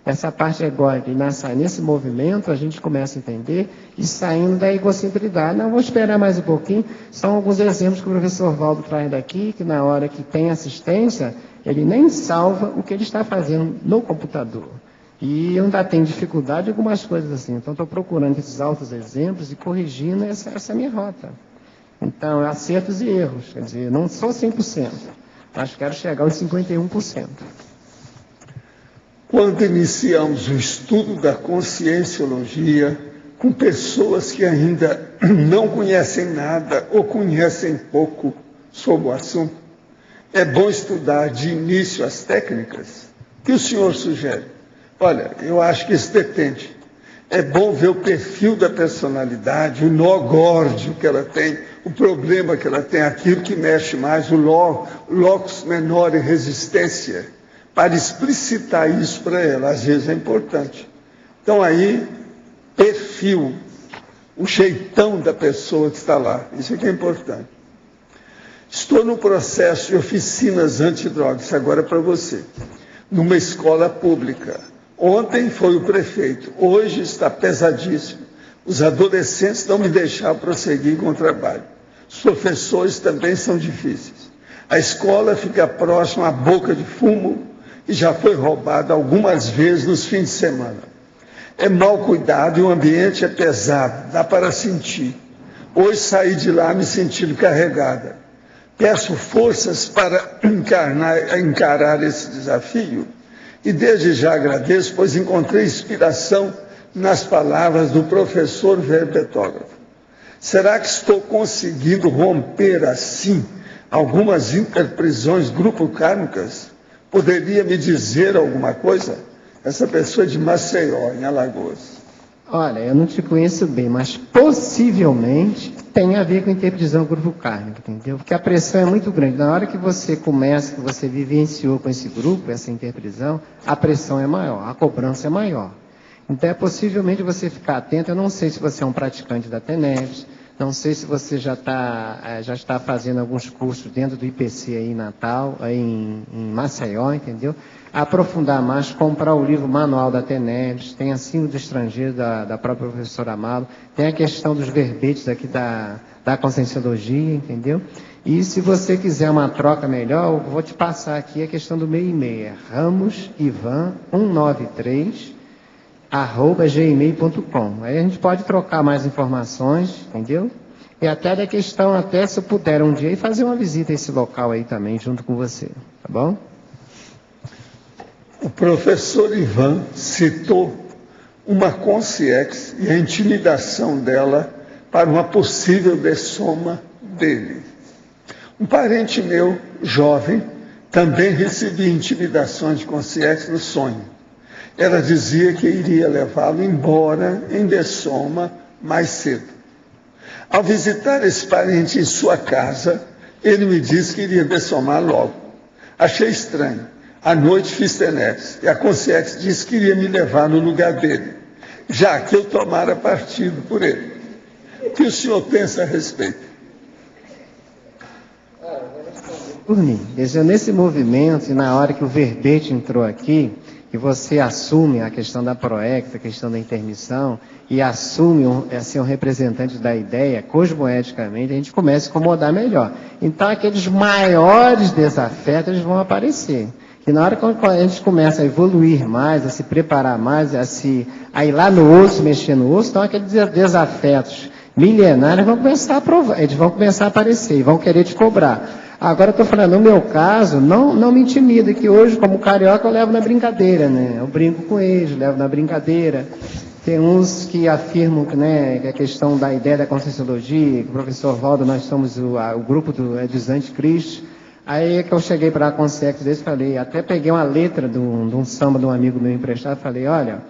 Essa parte egóica, e nesse movimento a gente começa a entender e saindo da egocentridade. Não, vou esperar mais um pouquinho. São alguns exemplos que o professor Valdo traz daqui, que na hora que tem assistência, ele nem salva o que ele está fazendo no computador. E eu ainda tenho dificuldade em algumas coisas assim. Então, estou procurando esses altos exemplos e corrigindo essa minha rota. Então, acertos e erros. Quer dizer, não sou 100%, mas quero chegar aos 51%. Quando iniciamos o estudo da conscienciologia com pessoas que ainda não conhecem nada ou conhecem pouco sobre o assunto, é bom estudar de início as técnicas que o senhor sugere. Olha, eu acho que isso depende. É bom ver o perfil da personalidade, o nó górdio que ela tem, o problema que ela tem, aquilo que mexe mais, o locus menor e resistência, para explicitar isso para ela. Às vezes é importante. Então aí, perfil, o jeitão da pessoa que está lá. Isso aqui é importante. Estou no processo de oficinas antidrogas, isso agora é para você, numa escola pública. Ontem foi o prefeito, hoje está pesadíssimo. Os adolescentes não me deixaram prosseguir com o trabalho. Os professores também são difíceis. A escola fica próxima à boca de fumo e já foi roubada algumas vezes nos fins de semana. É mal cuidado e o ambiente é pesado, dá para sentir. Hoje saí de lá me sentindo carregada. Peço forças para encarar esse desafio. E desde já agradeço, pois encontrei inspiração nas palavras do professor verbetógrafo. Será que estou conseguindo romper assim algumas interprisões grupo-kármicas? Poderia me dizer alguma coisa? Essa pessoa é de Maceió, em Alagoas. Olha, eu não te conheço bem, mas possivelmente tem a ver com a interprisão grupo kármico, entendeu? Porque a pressão é muito grande. Na hora que você começa, que você vivenciou com esse grupo, essa interprisão, a pressão é maior, a cobrança é maior. Então é possivelmente você ficar atento. Eu não sei se você é um praticante da TENEPS, Não sei se você já está fazendo alguns cursos dentro do IPC aí em Natal, aí em Maceió, entendeu? Aprofundar mais, comprar o livro Manual da TENEPS, tem a Síndrome do Estrangeiro da própria professora Amado, tem a questão dos verbetes aqui da Conscienciologia, entendeu? E se você quiser uma troca melhor, eu vou te passar aqui a questão do meu e-mail, ramosivan193@gmail.com. Aí a gente pode trocar mais informações, entendeu? E até da questão, até se eu puder um dia, fazer uma visita a esse local aí também, junto com você, tá bom? O professor Ivan citou uma consciex e a intimidação dela para uma possível dessoma dele. Um parente meu, jovem, também recebia intimidações de consciex no sonho. Ela dizia que iria levá-lo embora em dessoma mais cedo. Ao visitar esse parente em sua casa, ele me disse que iria dessomar logo. Achei estranho. À noite fiz TENEPS e a consciex disse que iria me levar no lugar dele, já que eu tomara partido por ele. O que o senhor pensa a respeito? Por mim, nesse movimento, e na hora que o verbete entrou aqui, e você assume a questão da proecta, a questão da intermissão, e assume assim, um representante da ideia, cosmoeticamente, a gente começa a incomodar melhor. Então, aqueles maiores desafetos eles vão aparecer. E na hora que a gente começa a evoluir mais, a se preparar mais, a ir lá no osso, mexer no osso, então aqueles desafetos milenares vão começar a provar, eles vão começar a aparecer e vão querer te cobrar. Agora eu estou falando, no meu caso, não me intimida, que hoje, como carioca, eu levo na brincadeira, né? Eu brinco com eles, levo na brincadeira. Tem uns que afirmam que, né, que a questão da ideia da Conscienciologia, que o professor Valdo, nós somos o grupo dos anticristos. Aí é que eu cheguei para a consciência deles e falei, até peguei uma letra de um samba de um amigo meu emprestado, falei, olha,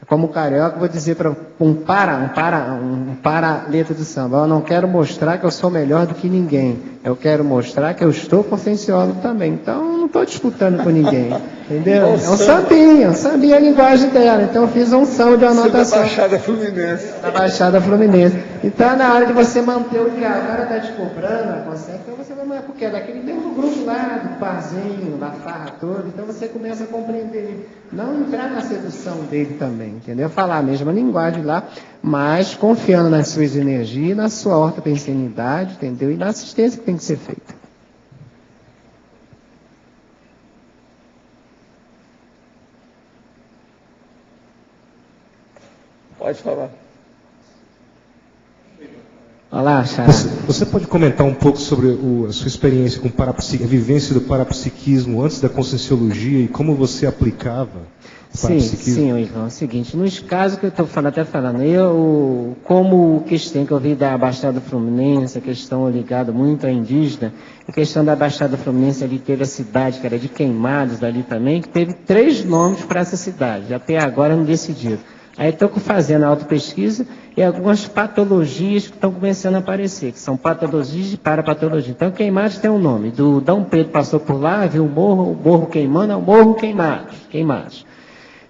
como carioca, eu vou dizer para um para letra do samba, eu não quero mostrar que eu sou melhor do que ninguém, eu quero mostrar que eu estou conscienciólogo também, então eu não estou disputando com ninguém, entendeu? É um sambinha a linguagem dela, então eu fiz um samba de anotação. Da Baixada Fluminense. Da Baixada Fluminense. Então, na hora de você manter o que a cara está te cobrando, a consciência, então você vai, porque é daquele mesmo grupo lá, do barzinho, da farra toda, então você começa a compreender ele, não entrar na sedução dele também, entendeu? Falar a mesma linguagem lá, mas confiando nas suas energias, na sua ortopensenidade, entendeu? E na assistência que tem que ser feita. Pode falar. Olá, Xará. Você pode comentar um pouco sobre a sua experiência com a vivência do parapsiquismo antes da Conscienciologia e como você aplicava o parapsiquismo? Sim, Ivan. É o seguinte, nos casos que eu estou falando, eu, como questão que eu vi da Baixada Fluminense, a questão ligada muito à indígena, a questão da Baixada Fluminense ali teve a cidade, que era de Queimados ali também, que teve 3 nomes para essa cidade, até agora não decidiram. Aí estou fazendo a autopesquisa e algumas patologias que estão começando a aparecer, que são patologias de parapatologia. Então, Queimados tem um nome. Do Dom Pedro passou por lá, viu o morro queimando, é o morro Queimados.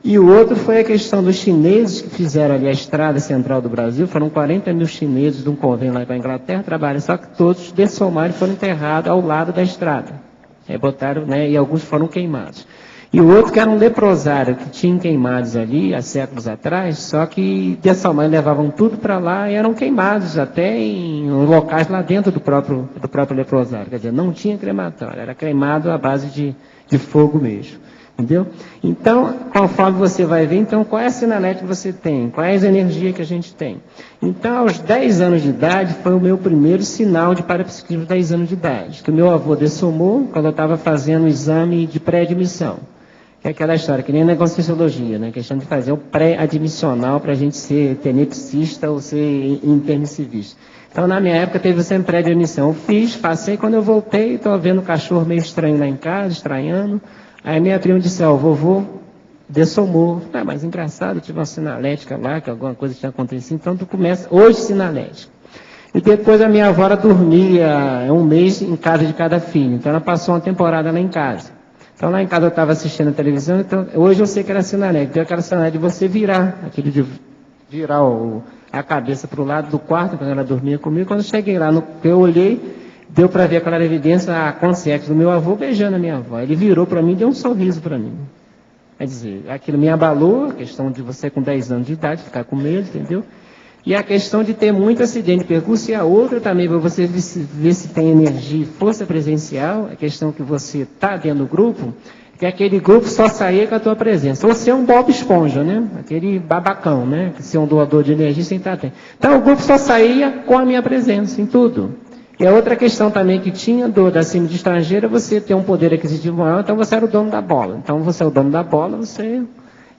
E o outro foi a questão dos chineses que fizeram ali a estrada central do Brasil. Foram 40 mil chineses de um convênio lá para a Inglaterra, trabalham, só que todos dessomaram e foram enterrados ao lado da estrada. Aí botaram, né, e alguns foram queimados. E o outro que era um leprosário, que tinha Queimados ali, há séculos atrás, só que dessalmaram, levavam tudo para lá e eram queimados até em locais lá dentro do próprio leprosário. Quer dizer, não tinha crematório, era cremado à base de fogo mesmo. Entendeu? Então, conforme você vai ver, então, qual é a sinalética que você tem? Quais energias que a gente tem? Então, aos 10 anos de idade, foi o meu primeiro sinal de parapsiquismo, 10 anos de idade, que o meu avô dessomou quando eu estava fazendo o exame de pré-admissão. Que é aquela história, que nem na Conscienciologia, né? A questão de fazer o pré-admissional para a gente ser tenepsista ou ser intermissivista. Então, na minha época, teve sempre pré-admissão. Eu fiz, passei, quando eu voltei, estou vendo o cachorro meio estranho lá em casa, estranhando. Aí minha prima disse, ó, o vovô dessomou. Ah, mas engraçado, eu tive uma sinalética lá, que alguma coisa tinha acontecido. Então, tu começa, hoje, sinalética. E depois a minha avó dormia 1 mês em casa de cada filho. Então, ela passou uma temporada lá em casa. Então, lá em casa eu estava assistindo a televisão, então, hoje eu sei que era sinalética. Então, aquela sinalética de você virar, aquele de virar a cabeça para o lado do quarto, quando ela dormia comigo. Quando eu cheguei lá, eu olhei, deu para ver a clara evidência, a consciência do meu avô beijando a minha avó. Ele virou para mim e deu um sorriso para mim. Quer dizer, aquilo me abalou, a questão de você com 10 anos de idade, ficar com medo, entendeu? E a questão de ter muito acidente de percurso, e a outra também, para você ver se tem energia e força presencial, a questão que você está dentro do grupo, que aquele grupo só saía com a tua presença. Ou você é um Bob Esponja, né? Aquele babacão, né? Que você é um doador de energia sem estar atento. Então o grupo só saía com a minha presença, em tudo. E a outra questão também que tinha da síndrome estrangeira, você ter um poder aquisitivo maior, então você era o dono da bola. Então você é o dono da bola, você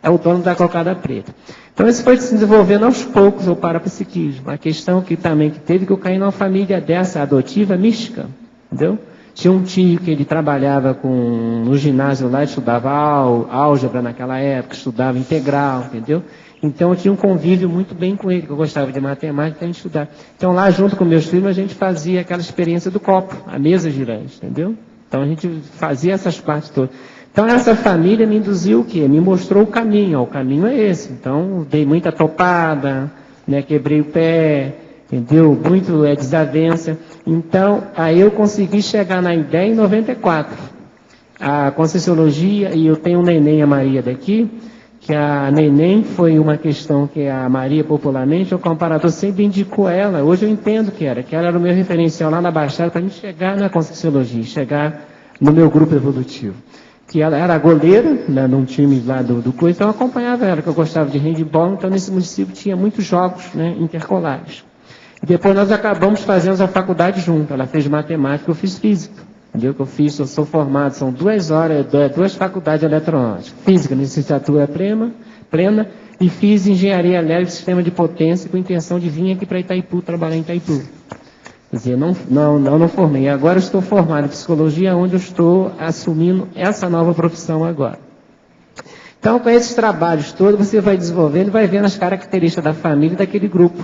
é o dono da cocada preta. Então isso foi se desenvolvendo aos poucos, o parapsiquismo. A questão que também que teve que eu caí numa família dessa, adotiva, mística, entendeu? Tinha um tio que ele trabalhava no ginásio lá, estudava álgebra naquela época, estudava integral, entendeu? Então eu tinha um convívio muito bem com ele, que eu gostava de matemática, então a gente estudava. Então lá junto com meus filhos a gente fazia aquela experiência do copo, a mesa girante, entendeu? Então a gente fazia essas partes todas. Então essa família me induziu o quê? Me mostrou o caminho, o caminho é esse. Então dei muita topada, né, quebrei o pé, entendeu? Muito desavença. Então aí eu consegui chegar na ideia em 94. A Conscienciologia, e eu tenho um neném, a Maria daqui, que a neném foi uma questão que a Maria popularmente, o comparador sempre indicou ela, hoje eu entendo que ela era o meu referencial lá na Baixada para a gente chegar na Conscienciologia, chegar no meu grupo evolutivo. Que ela era goleira, né, num time lá do coisa, então eu acompanhava ela, que eu gostava de handball, então nesse município tinha muitos jogos, né, intercolares. E depois nós acabamos fazendo a faculdade junto, ela fez matemática, eu fiz física. Entendeu? Que eu sou formado, são 2 horas, 2 faculdades eletrônicas. Física, licenciatura plena, e fiz engenharia elétrica e sistema de potência com intenção de vir aqui para Itaipu, trabalhar em Itaipu. Quer dizer, não formei. Agora eu estou formado em psicologia, onde eu estou assumindo essa nova profissão agora. Então, com esses trabalhos todos, você vai desenvolvendo e vai vendo as características da família daquele grupo.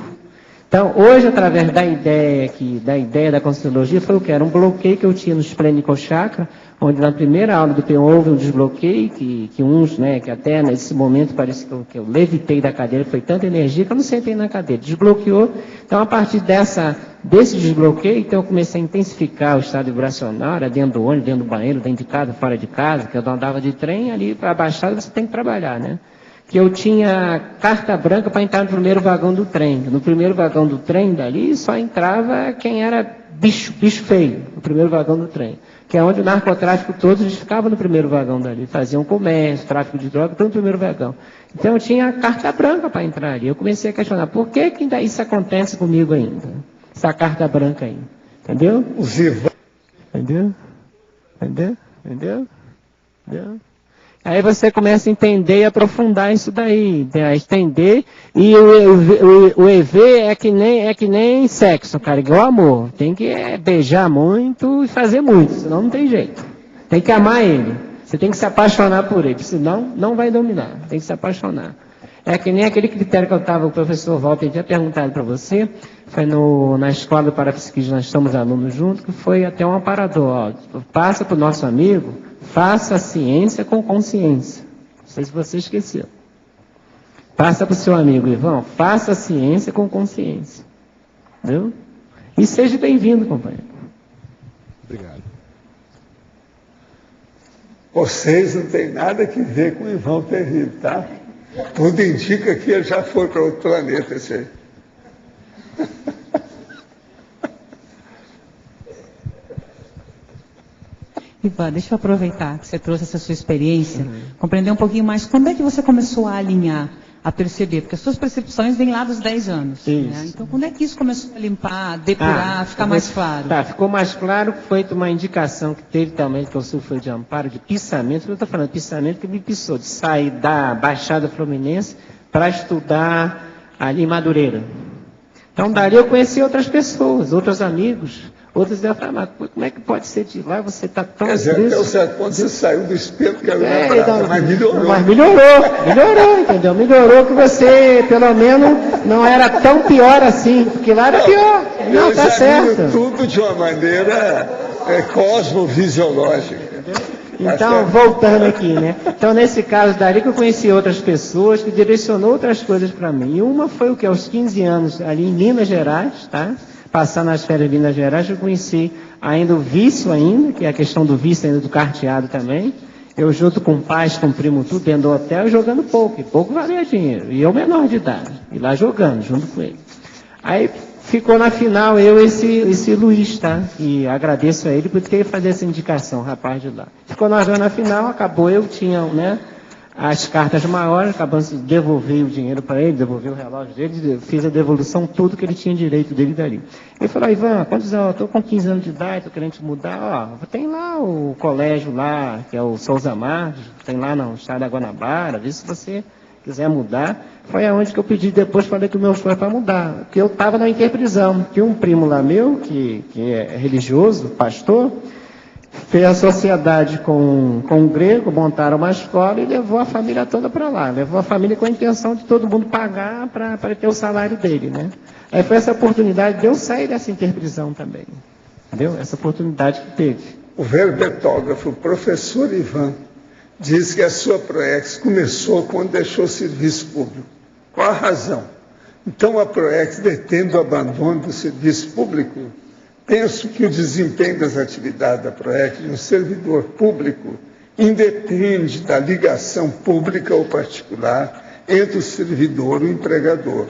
Então, hoje, através da ideia da Conscienciologia, foi o que? Era um bloqueio que eu tinha no esplênico chakra, onde na primeira aula do P1 houve um desbloqueio, que uns, né, que até nesse momento parece que eu levitei da cadeira, foi tanta energia que eu não sentei na cadeira, desbloqueou. Então, a partir desse desbloqueio, então eu comecei a intensificar o estado vibracional, era dentro do ônibus, dentro do banheiro, dentro de casa, fora de casa, que eu não andava de trem, ali para a Baixada você tem que trabalhar, né? Que eu tinha carta branca para entrar no primeiro vagão do trem. No primeiro vagão do trem, dali, só entrava quem era bicho feio, no primeiro vagão do trem. Que é onde o narcotráfico todos eles ficavam no primeiro vagão dali. Faziam comércio, tráfico de droga, tudo no primeiro vagão. Então eu tinha carta branca para entrar ali. Eu comecei a questionar, por que ainda isso acontece comigo ainda? Essa carta branca aí. Entendeu? Entendeu? Aí você começa a entender e aprofundar isso daí, a entender, e o EV é que nem sexo, cara, igual amor. Tem que beijar muito e fazer muito, senão não tem jeito. Tem que amar ele, você tem que se apaixonar por ele, senão não vai dominar, tem que se apaixonar. É que nem aquele critério que o professor Walter tinha perguntado para você, foi na escola do parapsiquismo, nós estamos alunos juntos, que foi até um aparador, passa para o nosso amigo, faça a ciência com consciência. Não sei se você esqueceu. Passa para o seu amigo, Ivan, faça a ciência com consciência. Entendeu? E seja bem-vindo, companheiro. Obrigado. Vocês não têm nada que ver com o Ivan Terrível, tá? Tudo indica que ele já foi para outro planeta, esse aí. Ivan, deixa eu aproveitar que você trouxe essa sua experiência, compreender um pouquinho mais como é que você começou a alinhar, a perceber, porque as suas percepções vêm lá dos 10 anos. Né? Então, quando é que isso começou a limpar, depurar, ficar mais claro? Tá, ficou mais claro que foi uma indicação que teve também, que eu sofri de amparo, de pissamento, eu estou falando, pissamento que me pisou, de sair da Baixada Fluminense para estudar ali em Madureira. Então, dali eu conheci outras pessoas, outros amigos. Outros iam falar, mas como é que pode ser de lá? Você está tão... Quer dizer, até o certo ponto você saiu do espelho que era na prata, mas melhorou. Mas melhorou, entendeu? Melhorou que você, pelo menos, não era tão pior assim, porque lá era pior. Não, tá certo. Tudo de uma maneira cosmovisiológica. Então, voltando aqui, né? Então, nesse caso, dali que eu conheci outras pessoas que direcionou outras coisas para mim. E uma foi o que, aos 15 anos, ali em Minas Gerais, tá? Passar nas férias em Minas Gerais, eu conheci ainda o vício ainda, que é a questão do vício ainda do carteado também. Eu junto com pais, com primo, tudo dentro do hotel, jogando pouco. E pouco valia dinheiro. E eu menor de idade. E lá jogando, junto com ele. Aí ficou na final eu e esse Luiz, tá? E agradeço a ele por ter feito essa indicação, rapaz de lá. Ficou nós dois na final, acabou, eu tinha, né, as cartas maiores, acabamos de devolver o dinheiro para ele, devolver o relógio dele, fiz a devolução, tudo que ele tinha direito dele dali. Ele falou, Ivan, quantos anos? Eu estou com 15 anos de idade, estou querendo te mudar, ó, tem lá o colégio lá, que é o Souza Marques, tem lá no estado da Guanabara, vê se você quiser mudar. Foi aonde que eu pedi depois, falei com meus pais para mudar, porque eu estava na interprisão, que um primo lá meu, que é religioso, pastor, fez a sociedade com um grego, montaram uma escola e levou a família toda para lá, levou a família com a intenção de todo mundo pagar para ter o salário dele, né? Aí foi essa oportunidade de eu sair dessa interprisão também, entendeu? Essa oportunidade que teve. O verbetógrafo, professor Ivan, diz que a sua PROEX começou quando deixou o serviço público. Qual a razão? Então, a PROEX, detendo o abandono do serviço público, penso que o desempenho das atividades da PROEX de um servidor público independe da ligação pública ou particular entre o servidor e o empregador.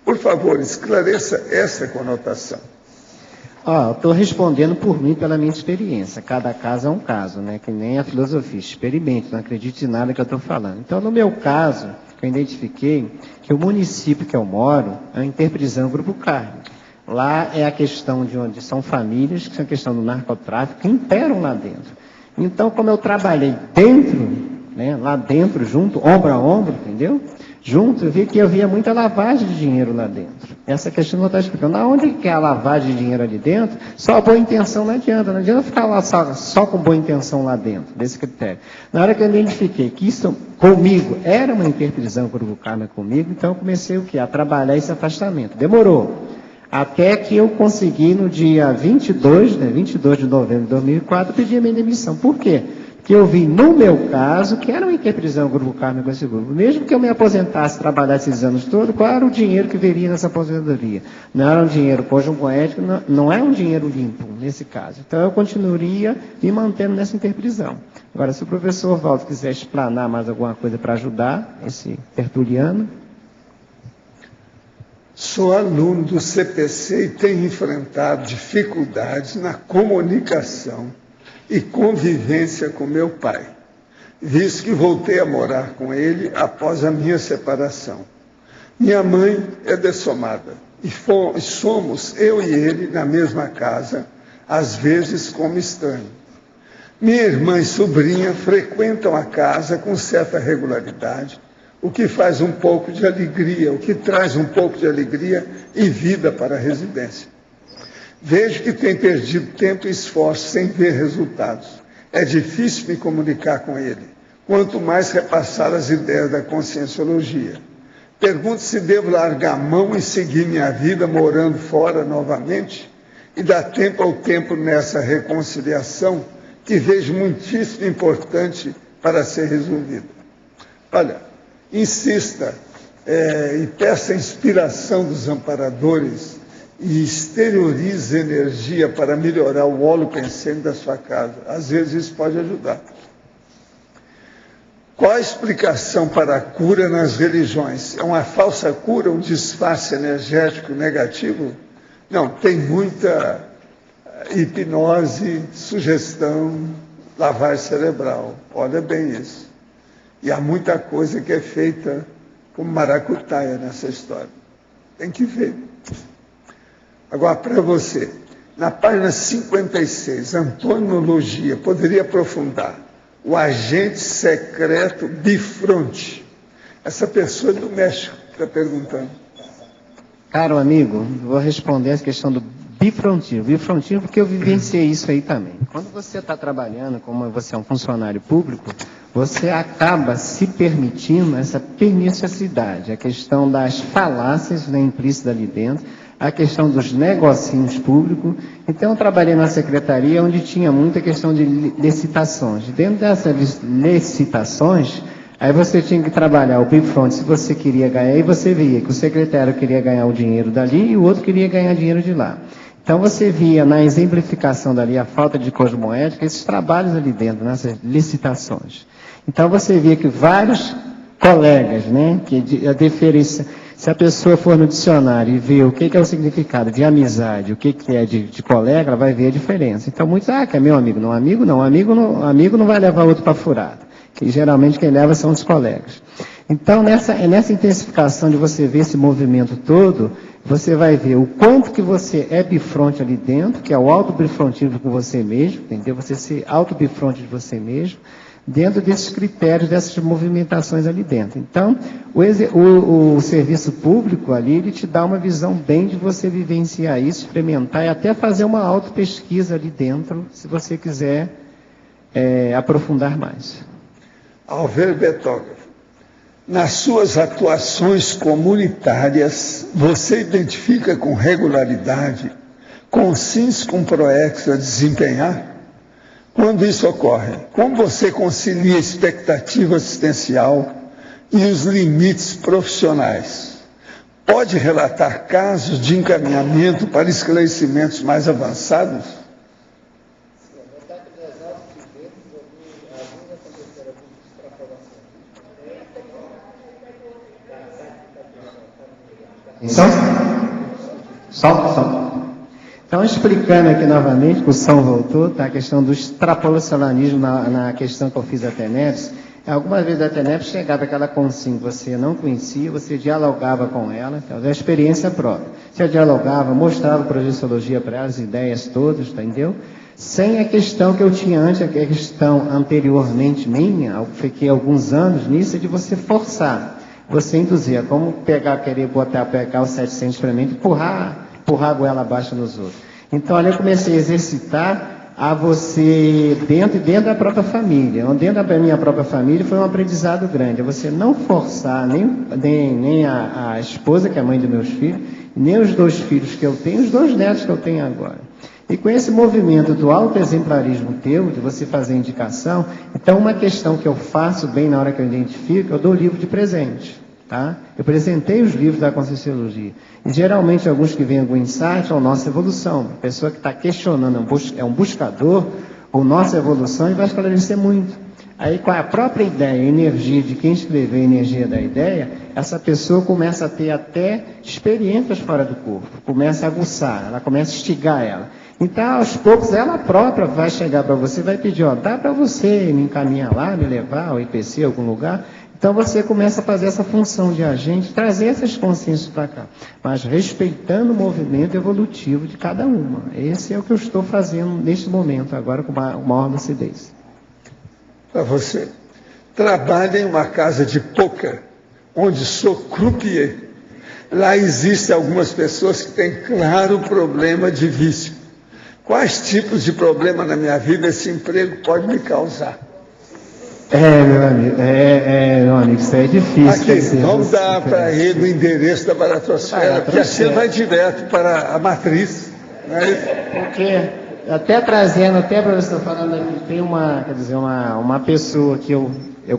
Por favor, esclareça essa conotação. Eu estou respondendo por mim, pela minha experiência. Cada caso é um caso, né? Que nem a filosofia. Experimente, não acredite em nada que eu estou falando. Então, no meu caso, eu identifiquei que o município que eu moro é uma interprisão Grupo Carne. Lá é a questão de onde são famílias, que são a questão do narcotráfico, que imperam lá dentro. Então, como eu trabalhei dentro, né, lá dentro, junto, ombro a ombro, entendeu? Junto, eu vi que havia muita lavagem de dinheiro lá dentro. Essa questão não está explicando. Aonde que é a lavagem de dinheiro ali dentro? Só boa intenção não adianta. Não adianta ficar lá só com boa intenção lá dentro, desse critério. Na hora que eu identifiquei que isso comigo era uma interprisão Grupo Carne comigo, então eu comecei o quê? A trabalhar esse afastamento. Demorou. Até que eu consegui, no dia 22 de novembro de 2004, pedir a minha demissão. Por quê? Porque eu vi, no meu caso, que era uma interprisão Grupo Carne com esse grupo. Mesmo que eu me aposentasse, trabalhasse esses anos todos, qual era o dinheiro que viria nessa aposentadoria? Não era um dinheiro conjunto-ético, não é um dinheiro limpo, nesse caso. Então, eu continuaria me mantendo nessa interprisão. Agora, se o professor Valdo quiser explanar mais alguma coisa para ajudar esse tertuliano. Sou aluno do CPC e tenho enfrentado dificuldades na comunicação e convivência com meu pai, visto que voltei a morar com ele após a minha separação. Minha mãe é dessomada e somos, eu e ele, na mesma casa, às vezes como estranhos. Minha irmã e sobrinha frequentam a casa com certa regularidade, o que faz um pouco de alegria, o que traz um pouco de alegria e vida para a residência. Vejo que tem perdido tempo e esforço sem ver resultados. É difícil me comunicar com ele, quanto mais repassar as ideias da conscienciologia. Pergunto se devo largar a mão e seguir minha vida morando fora novamente e dar tempo ao tempo nessa reconciliação que vejo muitíssimo importante para ser resolvida. Olha, insista e peça a inspiração dos amparadores e exteriorize energia para melhorar o óleo pensante da sua casa. Às vezes isso pode ajudar. Qual a explicação para a cura nas religiões? É uma falsa cura, um disfarce energético negativo? Não, tem muita hipnose, sugestão, lavagem cerebral. Olha bem isso. E há muita coisa que é feita como maracutaia nessa história. Tem que ver. Agora, para você, na página 56, antonologia, poderia aprofundar. O agente secreto bifronte. Essa pessoa do México está perguntando. Caro amigo, vou responder essa questão do bifrontismo. Bifrontismo porque eu vivenciei isso aí também. Quando você está trabalhando, como você é um funcionário público, você acaba se permitindo essa perniciosidade, a questão das falácias, né, implícitas ali dentro, a questão dos negocinhos públicos. Então, eu trabalhei na secretaria onde tinha muita questão de licitações. Dentro dessas licitações, aí você tinha que trabalhar o bifront se você queria ganhar, e você via que o secretário queria ganhar o dinheiro dali e o outro queria ganhar dinheiro de lá. Então, você via na exemplificação dali a falta de cosmoética, esses trabalhos ali dentro, nessas licitações. Então, você via que vários colegas, né, que a diferença, se a pessoa for no dicionário e ver o que é o significado de amizade, o que é de colega, ela vai ver a diferença. Então, muitos, que é meu amigo. Não, amigo não. Amigo não vai levar outro para furado. Que geralmente quem leva são os colegas. Então, nessa intensificação de você ver esse movimento todo, você vai ver o quanto que você é bifronte ali dentro, que é o auto-bifrontismo com você mesmo, entendeu? Você ser auto-bifronte de você mesmo, dentro desses critérios, dessas movimentações ali dentro. Então, o serviço público ali, ele te dá uma visão bem de você vivenciar isso, experimentar e até fazer uma auto-pesquisa ali dentro, se você quiser aprofundar mais. Alver Betógrafo, nas suas atuações comunitárias, você identifica com regularidade consins com PROEX a desempenhar? Quando isso ocorre, como você concilia a expectativa assistencial e os limites profissionais? Pode relatar casos de encaminhamento para esclarecimentos mais avançados? Então, explicando aqui novamente, que o som voltou, tá? A questão do extrapolacionalismo na questão que eu fiz da TENEPS. Algumas vezes a TENEPS chegava aquela consigna que você não conhecia, você dialogava com ela, então, é a experiência própria. Você dialogava, mostrava projeciologia para elas, as ideias todas, entendeu? Sem a questão que eu tinha antes, a questão anteriormente minha, eu fiquei alguns anos nisso, de você forçar. Você induzia, como querer pegar os 700 para mim, empurrar a goela abaixo nos outros. Então, ali eu comecei a exercitar a você, dentro da própria família. Dentro da minha própria família foi um aprendizado grande. É você não forçar nem a esposa, que é a mãe dos meus filhos, nem os 2 filhos que eu tenho, os 2 netos que eu tenho agora. E com esse movimento do autoexemplarismo teu, de você fazer indicação, então uma questão que eu faço bem na hora que eu identifico, eu dou livro de presente. Tá? Eu apresentei os livros da Conscienciologia. E geralmente alguns que vêm com insight ou Nossa Evolução. A pessoa que está questionando é um buscador, ou Nossa Evolução, e vai esclarecer muito. Aí com a própria ideia, a energia de quem escreveu a energia da ideia, essa pessoa começa a ter até experiências fora do corpo. Começa a aguçar, ela começa a instigar ela. Então, aos poucos, ela própria vai chegar para você e vai pedir, dá para você me encaminhar lá, me levar ao IPC, algum lugar. Então, você começa a fazer essa função de agente, trazer essas consciências para cá, mas respeitando o movimento evolutivo de cada uma. Esse é o que eu estou fazendo neste momento, agora com maior lucidez. Para você, trabalha em uma casa de poker, onde sou croupier. Lá existem algumas pessoas que têm claro problema de vício. Quais tipos de problema na minha vida esse emprego pode me causar? Meu amigo, isso é difícil. Aqui, vamos dar para ele o endereço da baratosfera, porque assim vai direto para a matriz. Porque, até trazendo, até para você estar falando aqui, tem uma pessoa que eu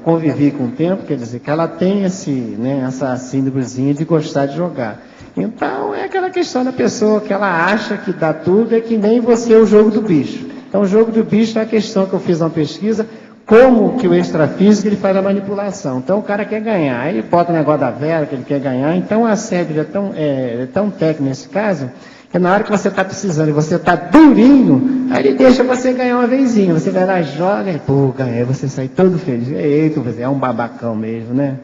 convivi com o tempo, quer dizer, que ela tem essa síndromezinha de gostar de jogar. Então, é aquela questão da pessoa que ela acha que dá tudo, é que nem você o jogo do bicho. Então, o jogo do bicho é a questão que eu fiz uma pesquisa, como que o extrafísico ele faz a manipulação. Então, o cara quer ganhar, aí ele bota o negócio da vela que ele quer ganhar. Então, a assédio é tão técnico nesse caso, que na hora que você está precisando e você está durinho, aí ele deixa você ganhar uma vezinha. Você vai lá, joga, ganhei, você sai todo feliz. Eita, é um babacão mesmo, né?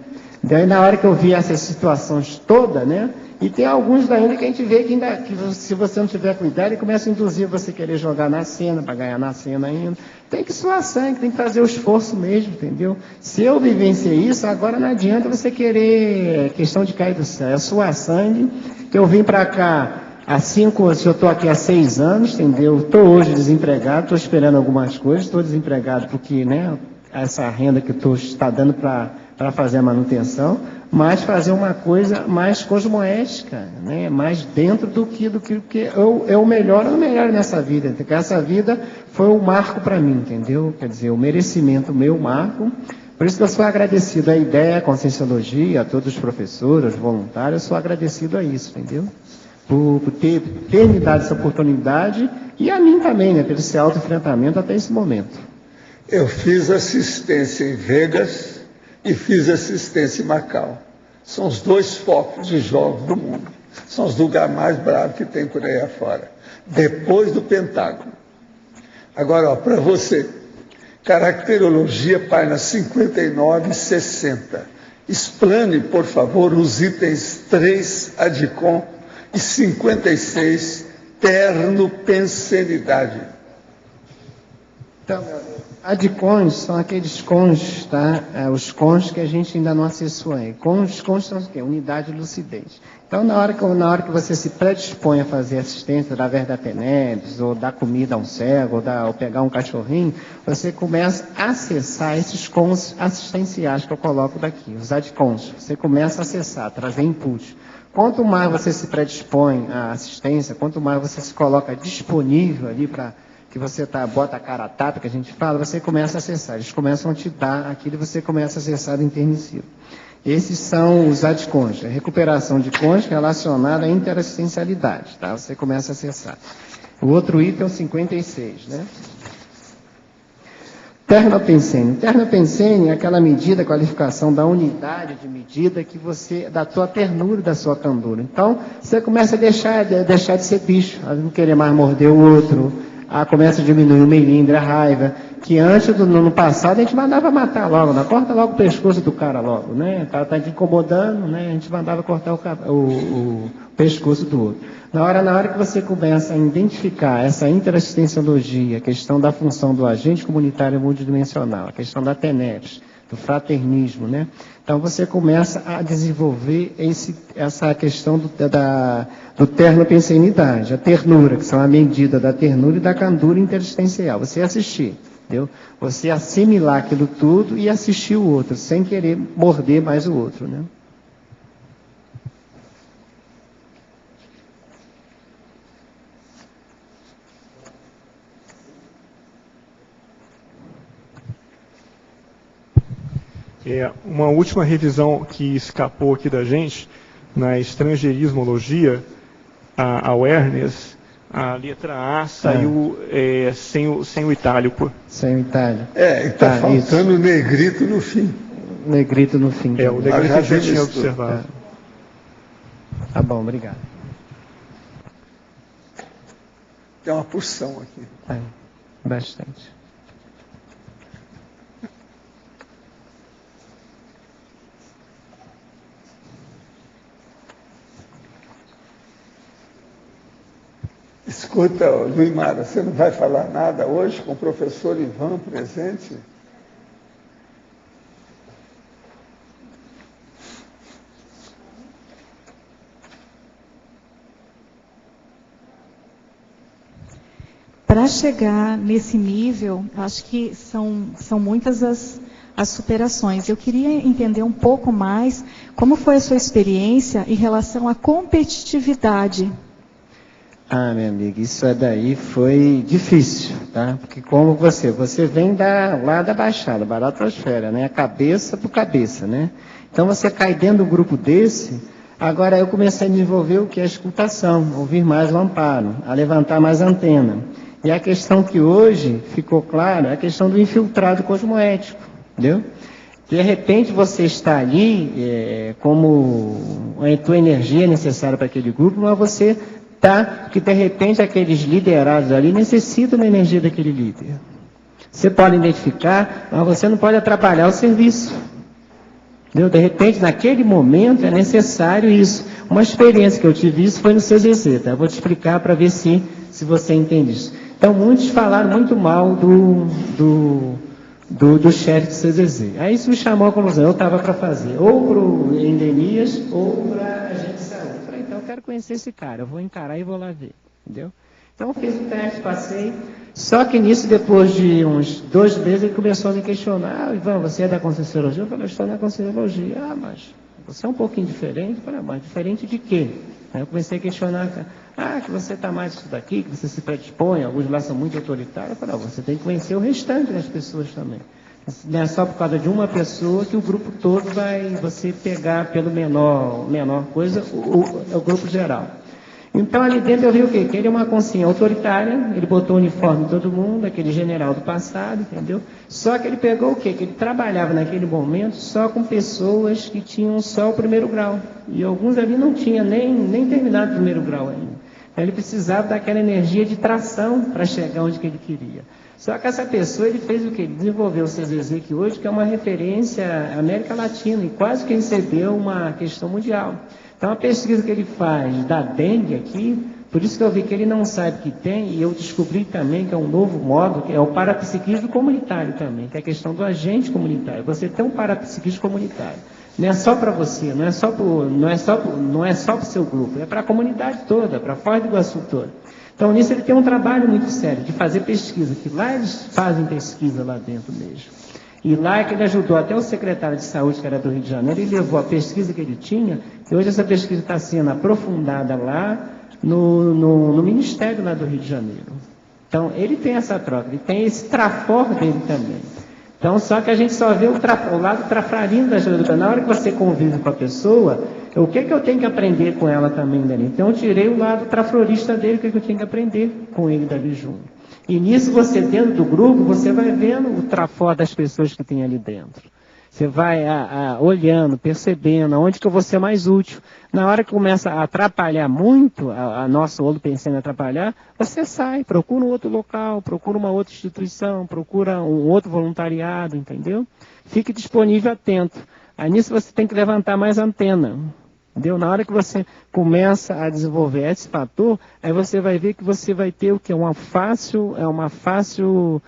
Daí, na hora que eu vi essas situações todas, né? E tem alguns ainda que a gente vê que se você não tiver cuidado, ele começa a induzir você querer jogar na cena, para ganhar na cena ainda. Tem que suar sangue, tem que fazer o esforço mesmo, entendeu? Se eu vivenciei isso, agora não adianta você querer questão de cair do céu. É suar sangue, que eu vim para cá há 5 anos, eu estou aqui há 6 anos, entendeu? Estou hoje desempregado, estou esperando algumas coisas, estou desempregado porque, né, essa renda que está dando para para fazer a manutenção, mas fazer uma coisa mais cosmoética, né? Mais dentro do que é o melhor nessa vida. Porque essa vida foi um marco para mim, entendeu? Quer dizer, o merecimento meu marco. Por isso que eu sou agradecido à ideia, à Conscienciologia, a todos os professores, os voluntários, eu sou agradecido a isso, entendeu? Por ter me dado essa oportunidade e a mim também, né? Pelo esse autoenfrentamento até esse momento. Eu fiz assistência em Vegas e fiz assistência em Macau. São os dois focos de jogos do mundo. São os lugares mais bravos que tem por aí afora. Depois do Pentágono. Agora, para você, caracterologia, página 59 e 60. Explane, por favor, os itens 3, ADCOM, e 56, ternopensenidade. Então, ADCONs são aqueles cons, tá? Os cons que a gente ainda não acessou aí. Os cons são o quê? Unidade de lucidez. Então, na hora que você se predispõe a fazer assistência através da TENEPS, ou dar comida a um cego, ou pegar um cachorrinho, você começa a acessar esses cons assistenciais que eu coloco daqui, os ADCONs. Você começa a acessar, trazer inputs. Quanto mais você se predispõe à assistência, quanto mais você se coloca disponível ali para que você bota a cara a tapa, que a gente fala, você começa a acessar. Eles começam a te dar aquilo e você começa a acessar do intermissivo. Esses são os ADCONs, a recuperação de cons relacionada à interassistencialidade, tá? Você começa a acessar. O outro item é o 56, né? Ternopensene. Ternopensene é aquela medida, qualificação da unidade de medida que você, da tua ternura e da sua candura. Então, você começa a deixar de ser bicho, a não querer mais morder o outro, começa a diminuir o melindre, a raiva, que antes, no passado, a gente mandava matar logo, corta logo o pescoço do cara logo, né? O cara está te incomodando, né? A gente mandava cortar o pescoço do outro. Na hora que você começa a identificar essa interassistenciologia, a questão da função do agente comunitário multidimensional, a questão da TENEPS, do fraternismo, né? Então você começa a desenvolver essa questão do ternopensenidade, a ternura, que são a medida da ternura e da candura interassistencial. Você assistir, entendeu? Você assimilar aquilo tudo e assistir o outro, sem querer morder mais o outro, né? Uma última revisão que escapou aqui da gente, na estrangeirismologia, a awareness, a letra A saiu sem o itálico. Sem o itálico. Está faltando o negrito no fim. Negrito no fim. O negrito a gente tinha observado. Tá bom, obrigado. Tem uma porção aqui. Bastante. Escuta, Luimara, você não vai falar nada hoje com o professor Ivan presente? Para chegar nesse nível, acho que são muitas as superações. Eu queria entender um pouco mais como foi a sua experiência em relação à competitividade. Minha amiga, isso daí foi difícil, tá? Porque como você vem lá da Baixada, Baratrosfera, né? Cabeça por cabeça, né? Então você cai dentro do grupo desse, agora eu comecei a desenvolver o que é a escutação, ouvir mais o amparo, a levantar mais a antena. E a questão que hoje ficou clara é a questão do infiltrado cosmoético, entendeu? De repente você está ali como a tua energia necessária para aquele grupo, mas você porque de repente aqueles liderados ali necessitam da energia daquele líder. Você pode identificar, mas você não pode atrapalhar o serviço. Entendeu? De repente, naquele momento, é necessário isso. Uma experiência que eu tive isso foi no CZZ, tá? Eu vou te explicar para ver se você entende isso. Então, muitos falaram muito mal do chefe do CZZ. Aí isso me chamou a conclusão, eu estava para fazer, ou para o Endemias, ou para a gente saúde. Eu falei, então eu quero conhecer esse cara, eu vou encarar e vou lá ver, entendeu? Então, fiz o teste, passei. Só que nisso, depois de uns 2 meses, ele começou a me questionar. Ivan, você é da Conscienciologia? Eu falei, eu estou na Conscienciologia. Mas você é um pouquinho diferente? Eu falei, mas diferente de quê? Aí eu comecei a questionar, que você está mais isso daqui, que você se predispõe, alguns lá são muito autoritários. Eu falei, você tem que conhecer o restante das pessoas também. Não é só por causa de uma pessoa que o grupo todo vai você pegar pelo menor coisa, o grupo geral. Então, ali dentro eu vi o quê? Que ele é uma consciência autoritária, ele botou o uniforme em todo mundo, aquele general do passado, entendeu? Só que ele pegou o quê? Que ele trabalhava naquele momento só com pessoas que tinham só o 1º grau. E alguns ali não tinham nem terminado o 1º grau ainda. Então, ele precisava daquela energia de tração para chegar onde que ele queria. Só que essa pessoa, ele fez o quê? Ele desenvolveu o CZZ, que hoje que é uma referência à América Latina, e quase que recebeu uma questão mundial. Então, a pesquisa que ele faz da dengue aqui, por isso que eu vi que ele não sabe que tem, e eu descobri também que é um novo modo, que é o parapsiquismo comunitário também, que é a questão do agente comunitário. Você tem um parapsiquismo comunitário. Não é só para você, não é só para o seu grupo, é para a comunidade toda, para a Foz do Iguaçu toda. Então, nisso ele tem um trabalho muito sério de fazer pesquisa, que lá eles fazem pesquisa lá dentro mesmo. E lá é que ele ajudou até o secretário de saúde, que era do Rio de Janeiro, ele levou a pesquisa que ele tinha, e hoje essa pesquisa está sendo aprofundada lá no Ministério lá do Rio de Janeiro. Então, ele tem essa troca, ele tem esse trafor dele também. Então, só que a gente só vê o lado trafrarino da ajuda. Na hora que você convive com a pessoa, o que eu tenho que aprender com ela também dali? Então, eu tirei o lado traflorista dele, o que eu tenho que aprender com ele dali junto. E nisso, você dentro do grupo, você vai vendo o trafor das pessoas que tem ali dentro. Você vai olhando, percebendo aonde que eu vou ser mais útil. Na hora que começa a atrapalhar muito, a nosso olho pensando em atrapalhar, você sai, procura um outro local, procura uma outra instituição, procura um outro voluntariado, entendeu? Fique disponível, atento. Aí nisso você tem que levantar mais antena. Entendeu? Na hora que você começa a desenvolver esse fator, aí você vai ver que você vai ter o que? Uma fácil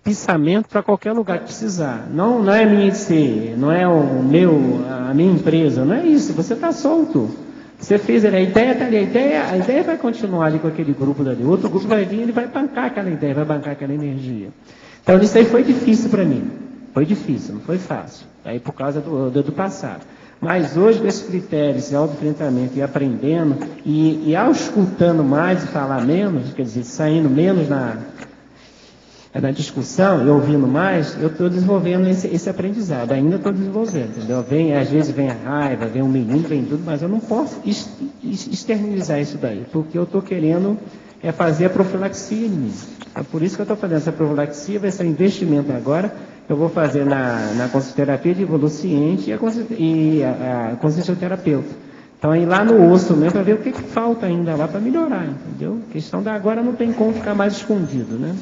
pissamento para qualquer lugar que precisar. Não é minha IC, não é a minha empresa, não é isso, você está solto. Você fez a ideia está ali, a ideia vai continuar ali com aquele grupo dali. Outro grupo vai vir, ele vai bancar aquela ideia, vai bancar aquela energia. Então isso aí foi difícil para mim. Foi difícil, não foi fácil. Aí por causa do passado. Mas hoje, com esses critérios de auto-enfrentamento e aprendendo, e ao escutando mais e falar menos, quer dizer, saindo menos na discussão e ouvindo mais, eu estou desenvolvendo esse aprendizado. Ainda estou desenvolvendo, entendeu? Às vezes vem a raiva, vem um menino, vem tudo, mas eu não posso externalizar isso daí, porque eu estou querendo fazer a profilaxia em mim. É por isso que eu estou fazendo essa profilaxia, vai ser um investimento agora. Eu vou fazer na consciencioterapia de evoluciente e a consciencioterapeuta. Então, ir lá no osso mesmo para ver o que falta ainda lá para melhorar, entendeu? A questão da agora não tem como ficar mais escondido, né?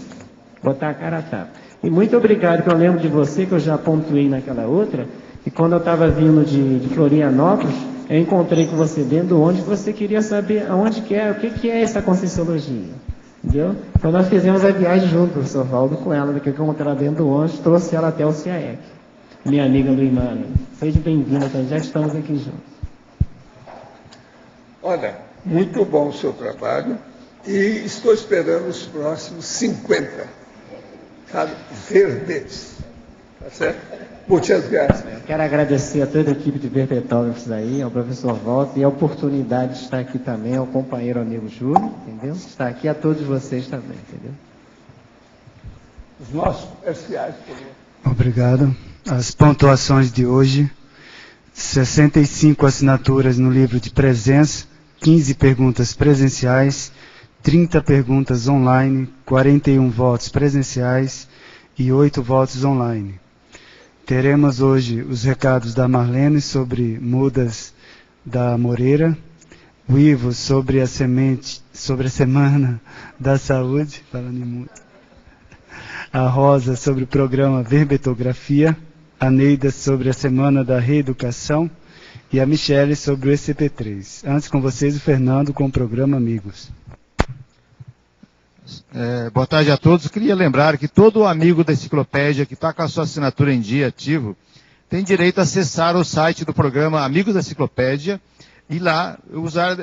Botar a cara a tapa. E muito obrigado, que eu lembro de você, que eu já pontuei naquela outra, e quando eu estava vindo de Florianópolis, eu encontrei com você dentro do ônibus, você queria saber aonde que é, o que é essa conscienciologia. Entendeu? Então nós fizemos a viagem junto, professor Valdo, com ela, que eu encontrei ela dentro do ônibus, trouxe ela até o CIAEC. Minha amiga Luimana. Seja bem-vinda, então já estamos aqui juntos. Olha, muito bom o seu trabalho e estou esperando os próximos 50 verdes. Tá certo? Muitas graças. Eu quero agradecer a toda a equipe de verbetógrafos aí, ao professor Walter, e a oportunidade de estar aqui também, ao companheiro amigo Júlio, entendeu? Estar aqui a todos vocês também, entendeu? Os nossos comerciais, por favor. Obrigado. As pontuações de hoje: 65 assinaturas no livro de presença, 15 perguntas presenciais, 30 perguntas online, 41 votos presenciais e 8 votos online. Teremos hoje os recados da Marlene sobre mudas da Moreira, o Ivo sobre a Semana da Saúde, falando em muda, a Rosa sobre o programa Verbetografia, a Neida sobre a Semana da Reeducação e a Michele sobre o ECP3. Antes com vocês o Fernando com o programa Amigos. Boa tarde a todos. Queria lembrar que todo amigo da enciclopédia que está com a sua assinatura em dia ativo tem direito a acessar o site do programa Amigos da Enciclopédia e lá usar,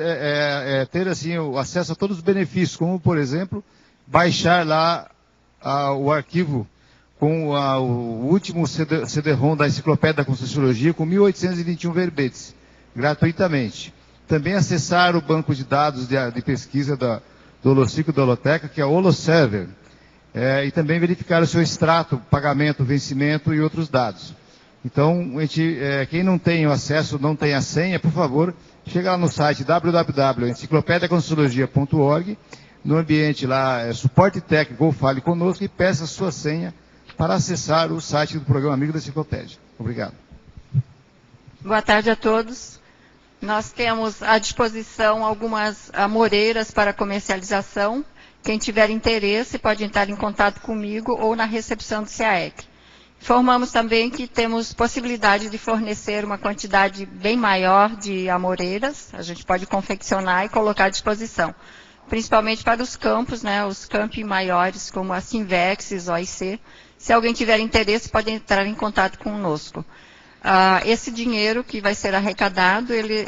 ter assim, o acesso a todos os benefícios, como, por exemplo, baixar lá o arquivo com o último CD-ROM da Enciclopédia da Conscienciologia com 1.821 verbetes, gratuitamente. Também acessar o banco de dados de pesquisa do Holociclo da Holoteca, que é o Holoserver, e também verificar o seu extrato, pagamento, vencimento e outros dados. Então, quem não tem o acesso, não tem a senha, por favor, chega lá no site www.enciclopediaconscienciologia.org, no ambiente lá, suporte técnico ou fale conosco e peça a sua senha para acessar o site do programa Amigo da Enciclopédia. Obrigado. Boa tarde a todos. Nós temos à disposição algumas amoreiras para comercialização. Quem tiver interesse pode entrar em contato comigo ou na recepção do CAEC. Informamos também que temos possibilidade de fornecer uma quantidade bem maior de amoreiras. A gente pode confeccionar e colocar à disposição, principalmente para os campos, né, os campi maiores, como a Sinvex, OIC. Se alguém tiver interesse, pode entrar em contato conosco. Esse dinheiro que vai ser arrecadado, ele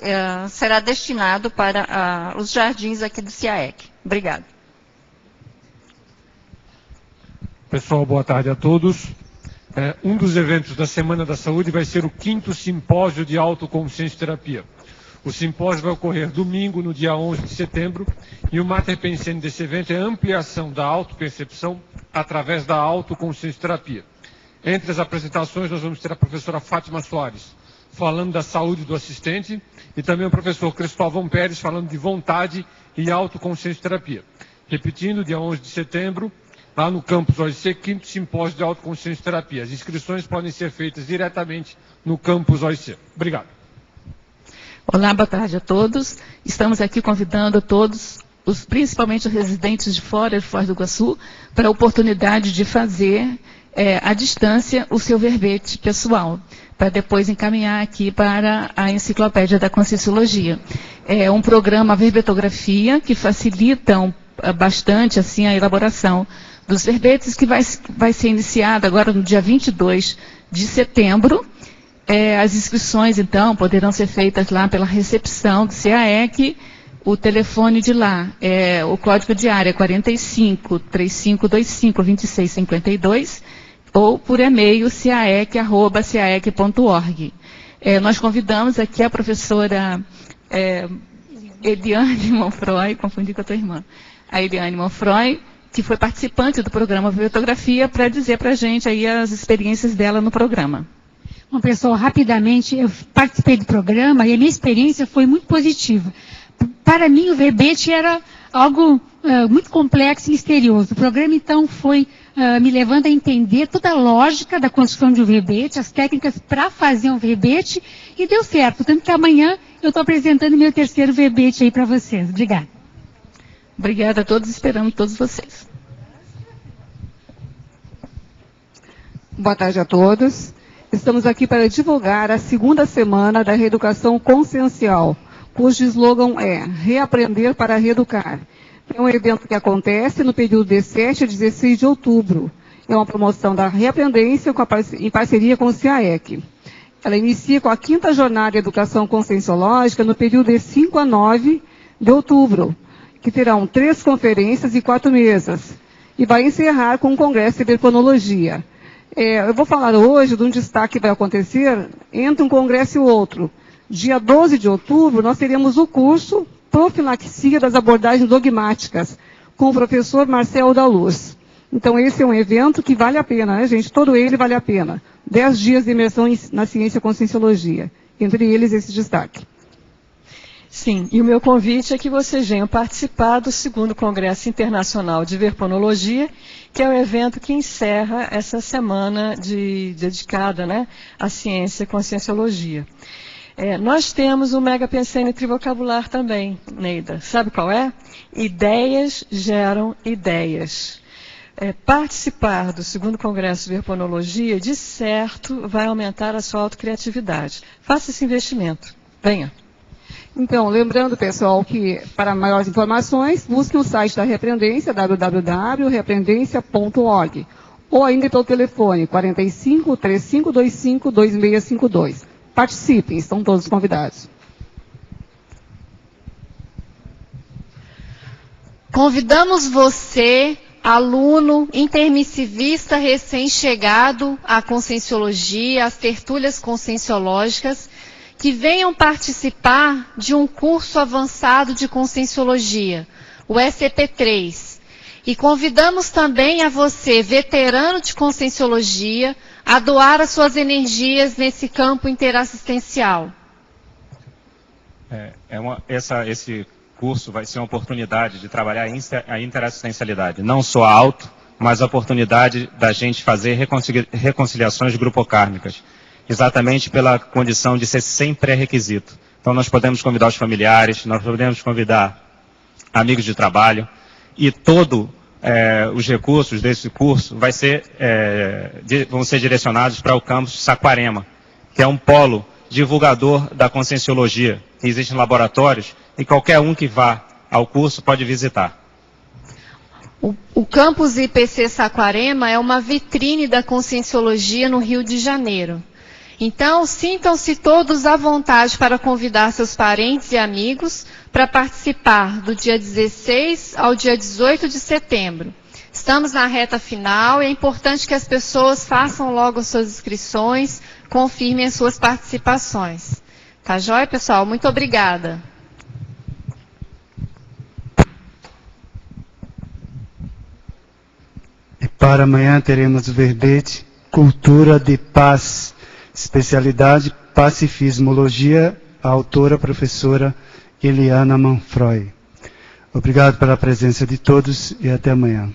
será destinado para os jardins aqui do CAEC. Obrigada. Pessoal, boa tarde a todos. Um dos eventos da Semana da Saúde vai ser o 5º Simpósio de Autoconsciência e Terapia. O simpósio vai ocorrer domingo, no dia 11 de setembro, e o mater pensandi desse evento é a ampliação da autopercepção através da autoconsciência e terapia. Entre as apresentações, nós vamos ter a professora Fátima Soares, falando da saúde do assistente, e também o professor Cristóvão Pérez, falando de vontade e autoconsciência e terapia. Repetindo, dia 11 de setembro, lá no campus OIC, 5º Simpósio de Autoconsciência e Terapia. As inscrições podem ser feitas diretamente no campus OIC. Obrigado. Olá, boa tarde a todos. Estamos aqui convidando a todos, principalmente os residentes de fora de Foz do Iguaçu, para a oportunidade de fazer à distância o seu verbete pessoal, para depois encaminhar aqui para a Enciclopédia da Conscienciologia. É um programa verbetografia que facilita bastante assim, a elaboração dos verbetes, que vai ser iniciado agora no dia 22 de setembro. As inscrições, então, poderão ser feitas lá pela recepção do CAEC. O telefone de lá, o código de área é 45-3525-2652, ou por e-mail caec@caec.org. Nós convidamos aqui a professora Eliane Monfroy, confundi com a tua irmã, a Eliane Monfroy, que foi participante do programa Verbetografia, para dizer para a gente aí as experiências dela no programa. Bom, pessoal, rapidamente, eu participei do programa e a minha experiência foi muito positiva. Para mim, o verbete era algo muito complexo e misterioso. O programa, então, foi me levando a entender toda a lógica da construção de um verbete, as técnicas para fazer um verbete, e deu certo. Tanto que amanhã eu estou apresentando meu 3º verbete aí para vocês. Obrigada. Obrigada a todos, esperamos todos vocês. Boa tarde a todos. Estamos aqui para divulgar a 2ª semana da Reeducação Consciencial, cujo slogan é Reaprender para Reeducar. É um evento que acontece no período de 7 a 16 de outubro. É uma promoção da Reaprendência em parceria com o CAEC. Ela inicia com a 5ª Jornada de Educação Conscienciológica no período de 5 a 9 de outubro, que terão 3 conferências e 4 mesas, e vai encerrar com um congresso de verponologia. Eu vou falar hoje de um destaque que vai acontecer entre um congresso e o outro. Dia 12 de outubro, nós teremos o curso Profilaxia das Abordagens Dogmáticas, com o professor Marcelo da Luz. Então, esse é um evento que vale a pena, né, gente? Todo ele vale a pena. 10 dias de imersão na ciência conscienciologia. Entre eles, esse destaque. Sim, e o meu convite é que vocês venham participar do 2º Congresso Internacional de Verponologia, que é o evento que encerra essa semana dedicada, né, à ciência e conscienciologia. Nós temos o Mega Pensene Trivocabular também, Neida. Sabe qual é? Ideias geram ideias. Participar do 2º Congresso de Verponologia, de certo, vai aumentar a sua autocriatividade. Faça esse investimento. Venha. Então, lembrando, pessoal, que para maiores informações, busque o site da Reaprendência, www.reaprendência.org, ou ainda pelo telefone 45-3525-2652. Participem, estão todos convidados. Convidamos você, aluno, intermissivista recém-chegado à Conscienciologia, às tertúlias conscienciológicas, que venham participar de um curso avançado de Conscienciologia, o SCP-3. E convidamos também a você, veterano de Conscienciologia, a doar as suas energias nesse campo interassistencial. Esse curso vai ser uma oportunidade de trabalhar a interassistencialidade, não só a auto, mas a oportunidade da gente fazer reconciliações grupocármicas, exatamente pela condição de ser sem pré-requisito. Então nós podemos convidar os familiares, nós podemos convidar amigos de trabalho, e todos os recursos desse curso vão ser direcionados para o campus Saquarema, que é um polo divulgador da Conscienciologia. Existem laboratórios e qualquer um que vá ao curso pode visitar. O campus IPC Saquarema é uma vitrine da Conscienciologia no Rio de Janeiro. Então, sintam-se todos à vontade para convidar seus parentes e amigos para participar do dia 16 ao dia 18 de setembro. Estamos na reta final e é importante que as pessoas façam logo as suas inscrições, confirmem as suas participações. Tá joia, pessoal? Muito obrigada. E para amanhã teremos o verbete Cultura de Paz, especialidade Pacifismologia, a autora, professora Eliana Manfroy. Obrigado pela presença de todos e até amanhã.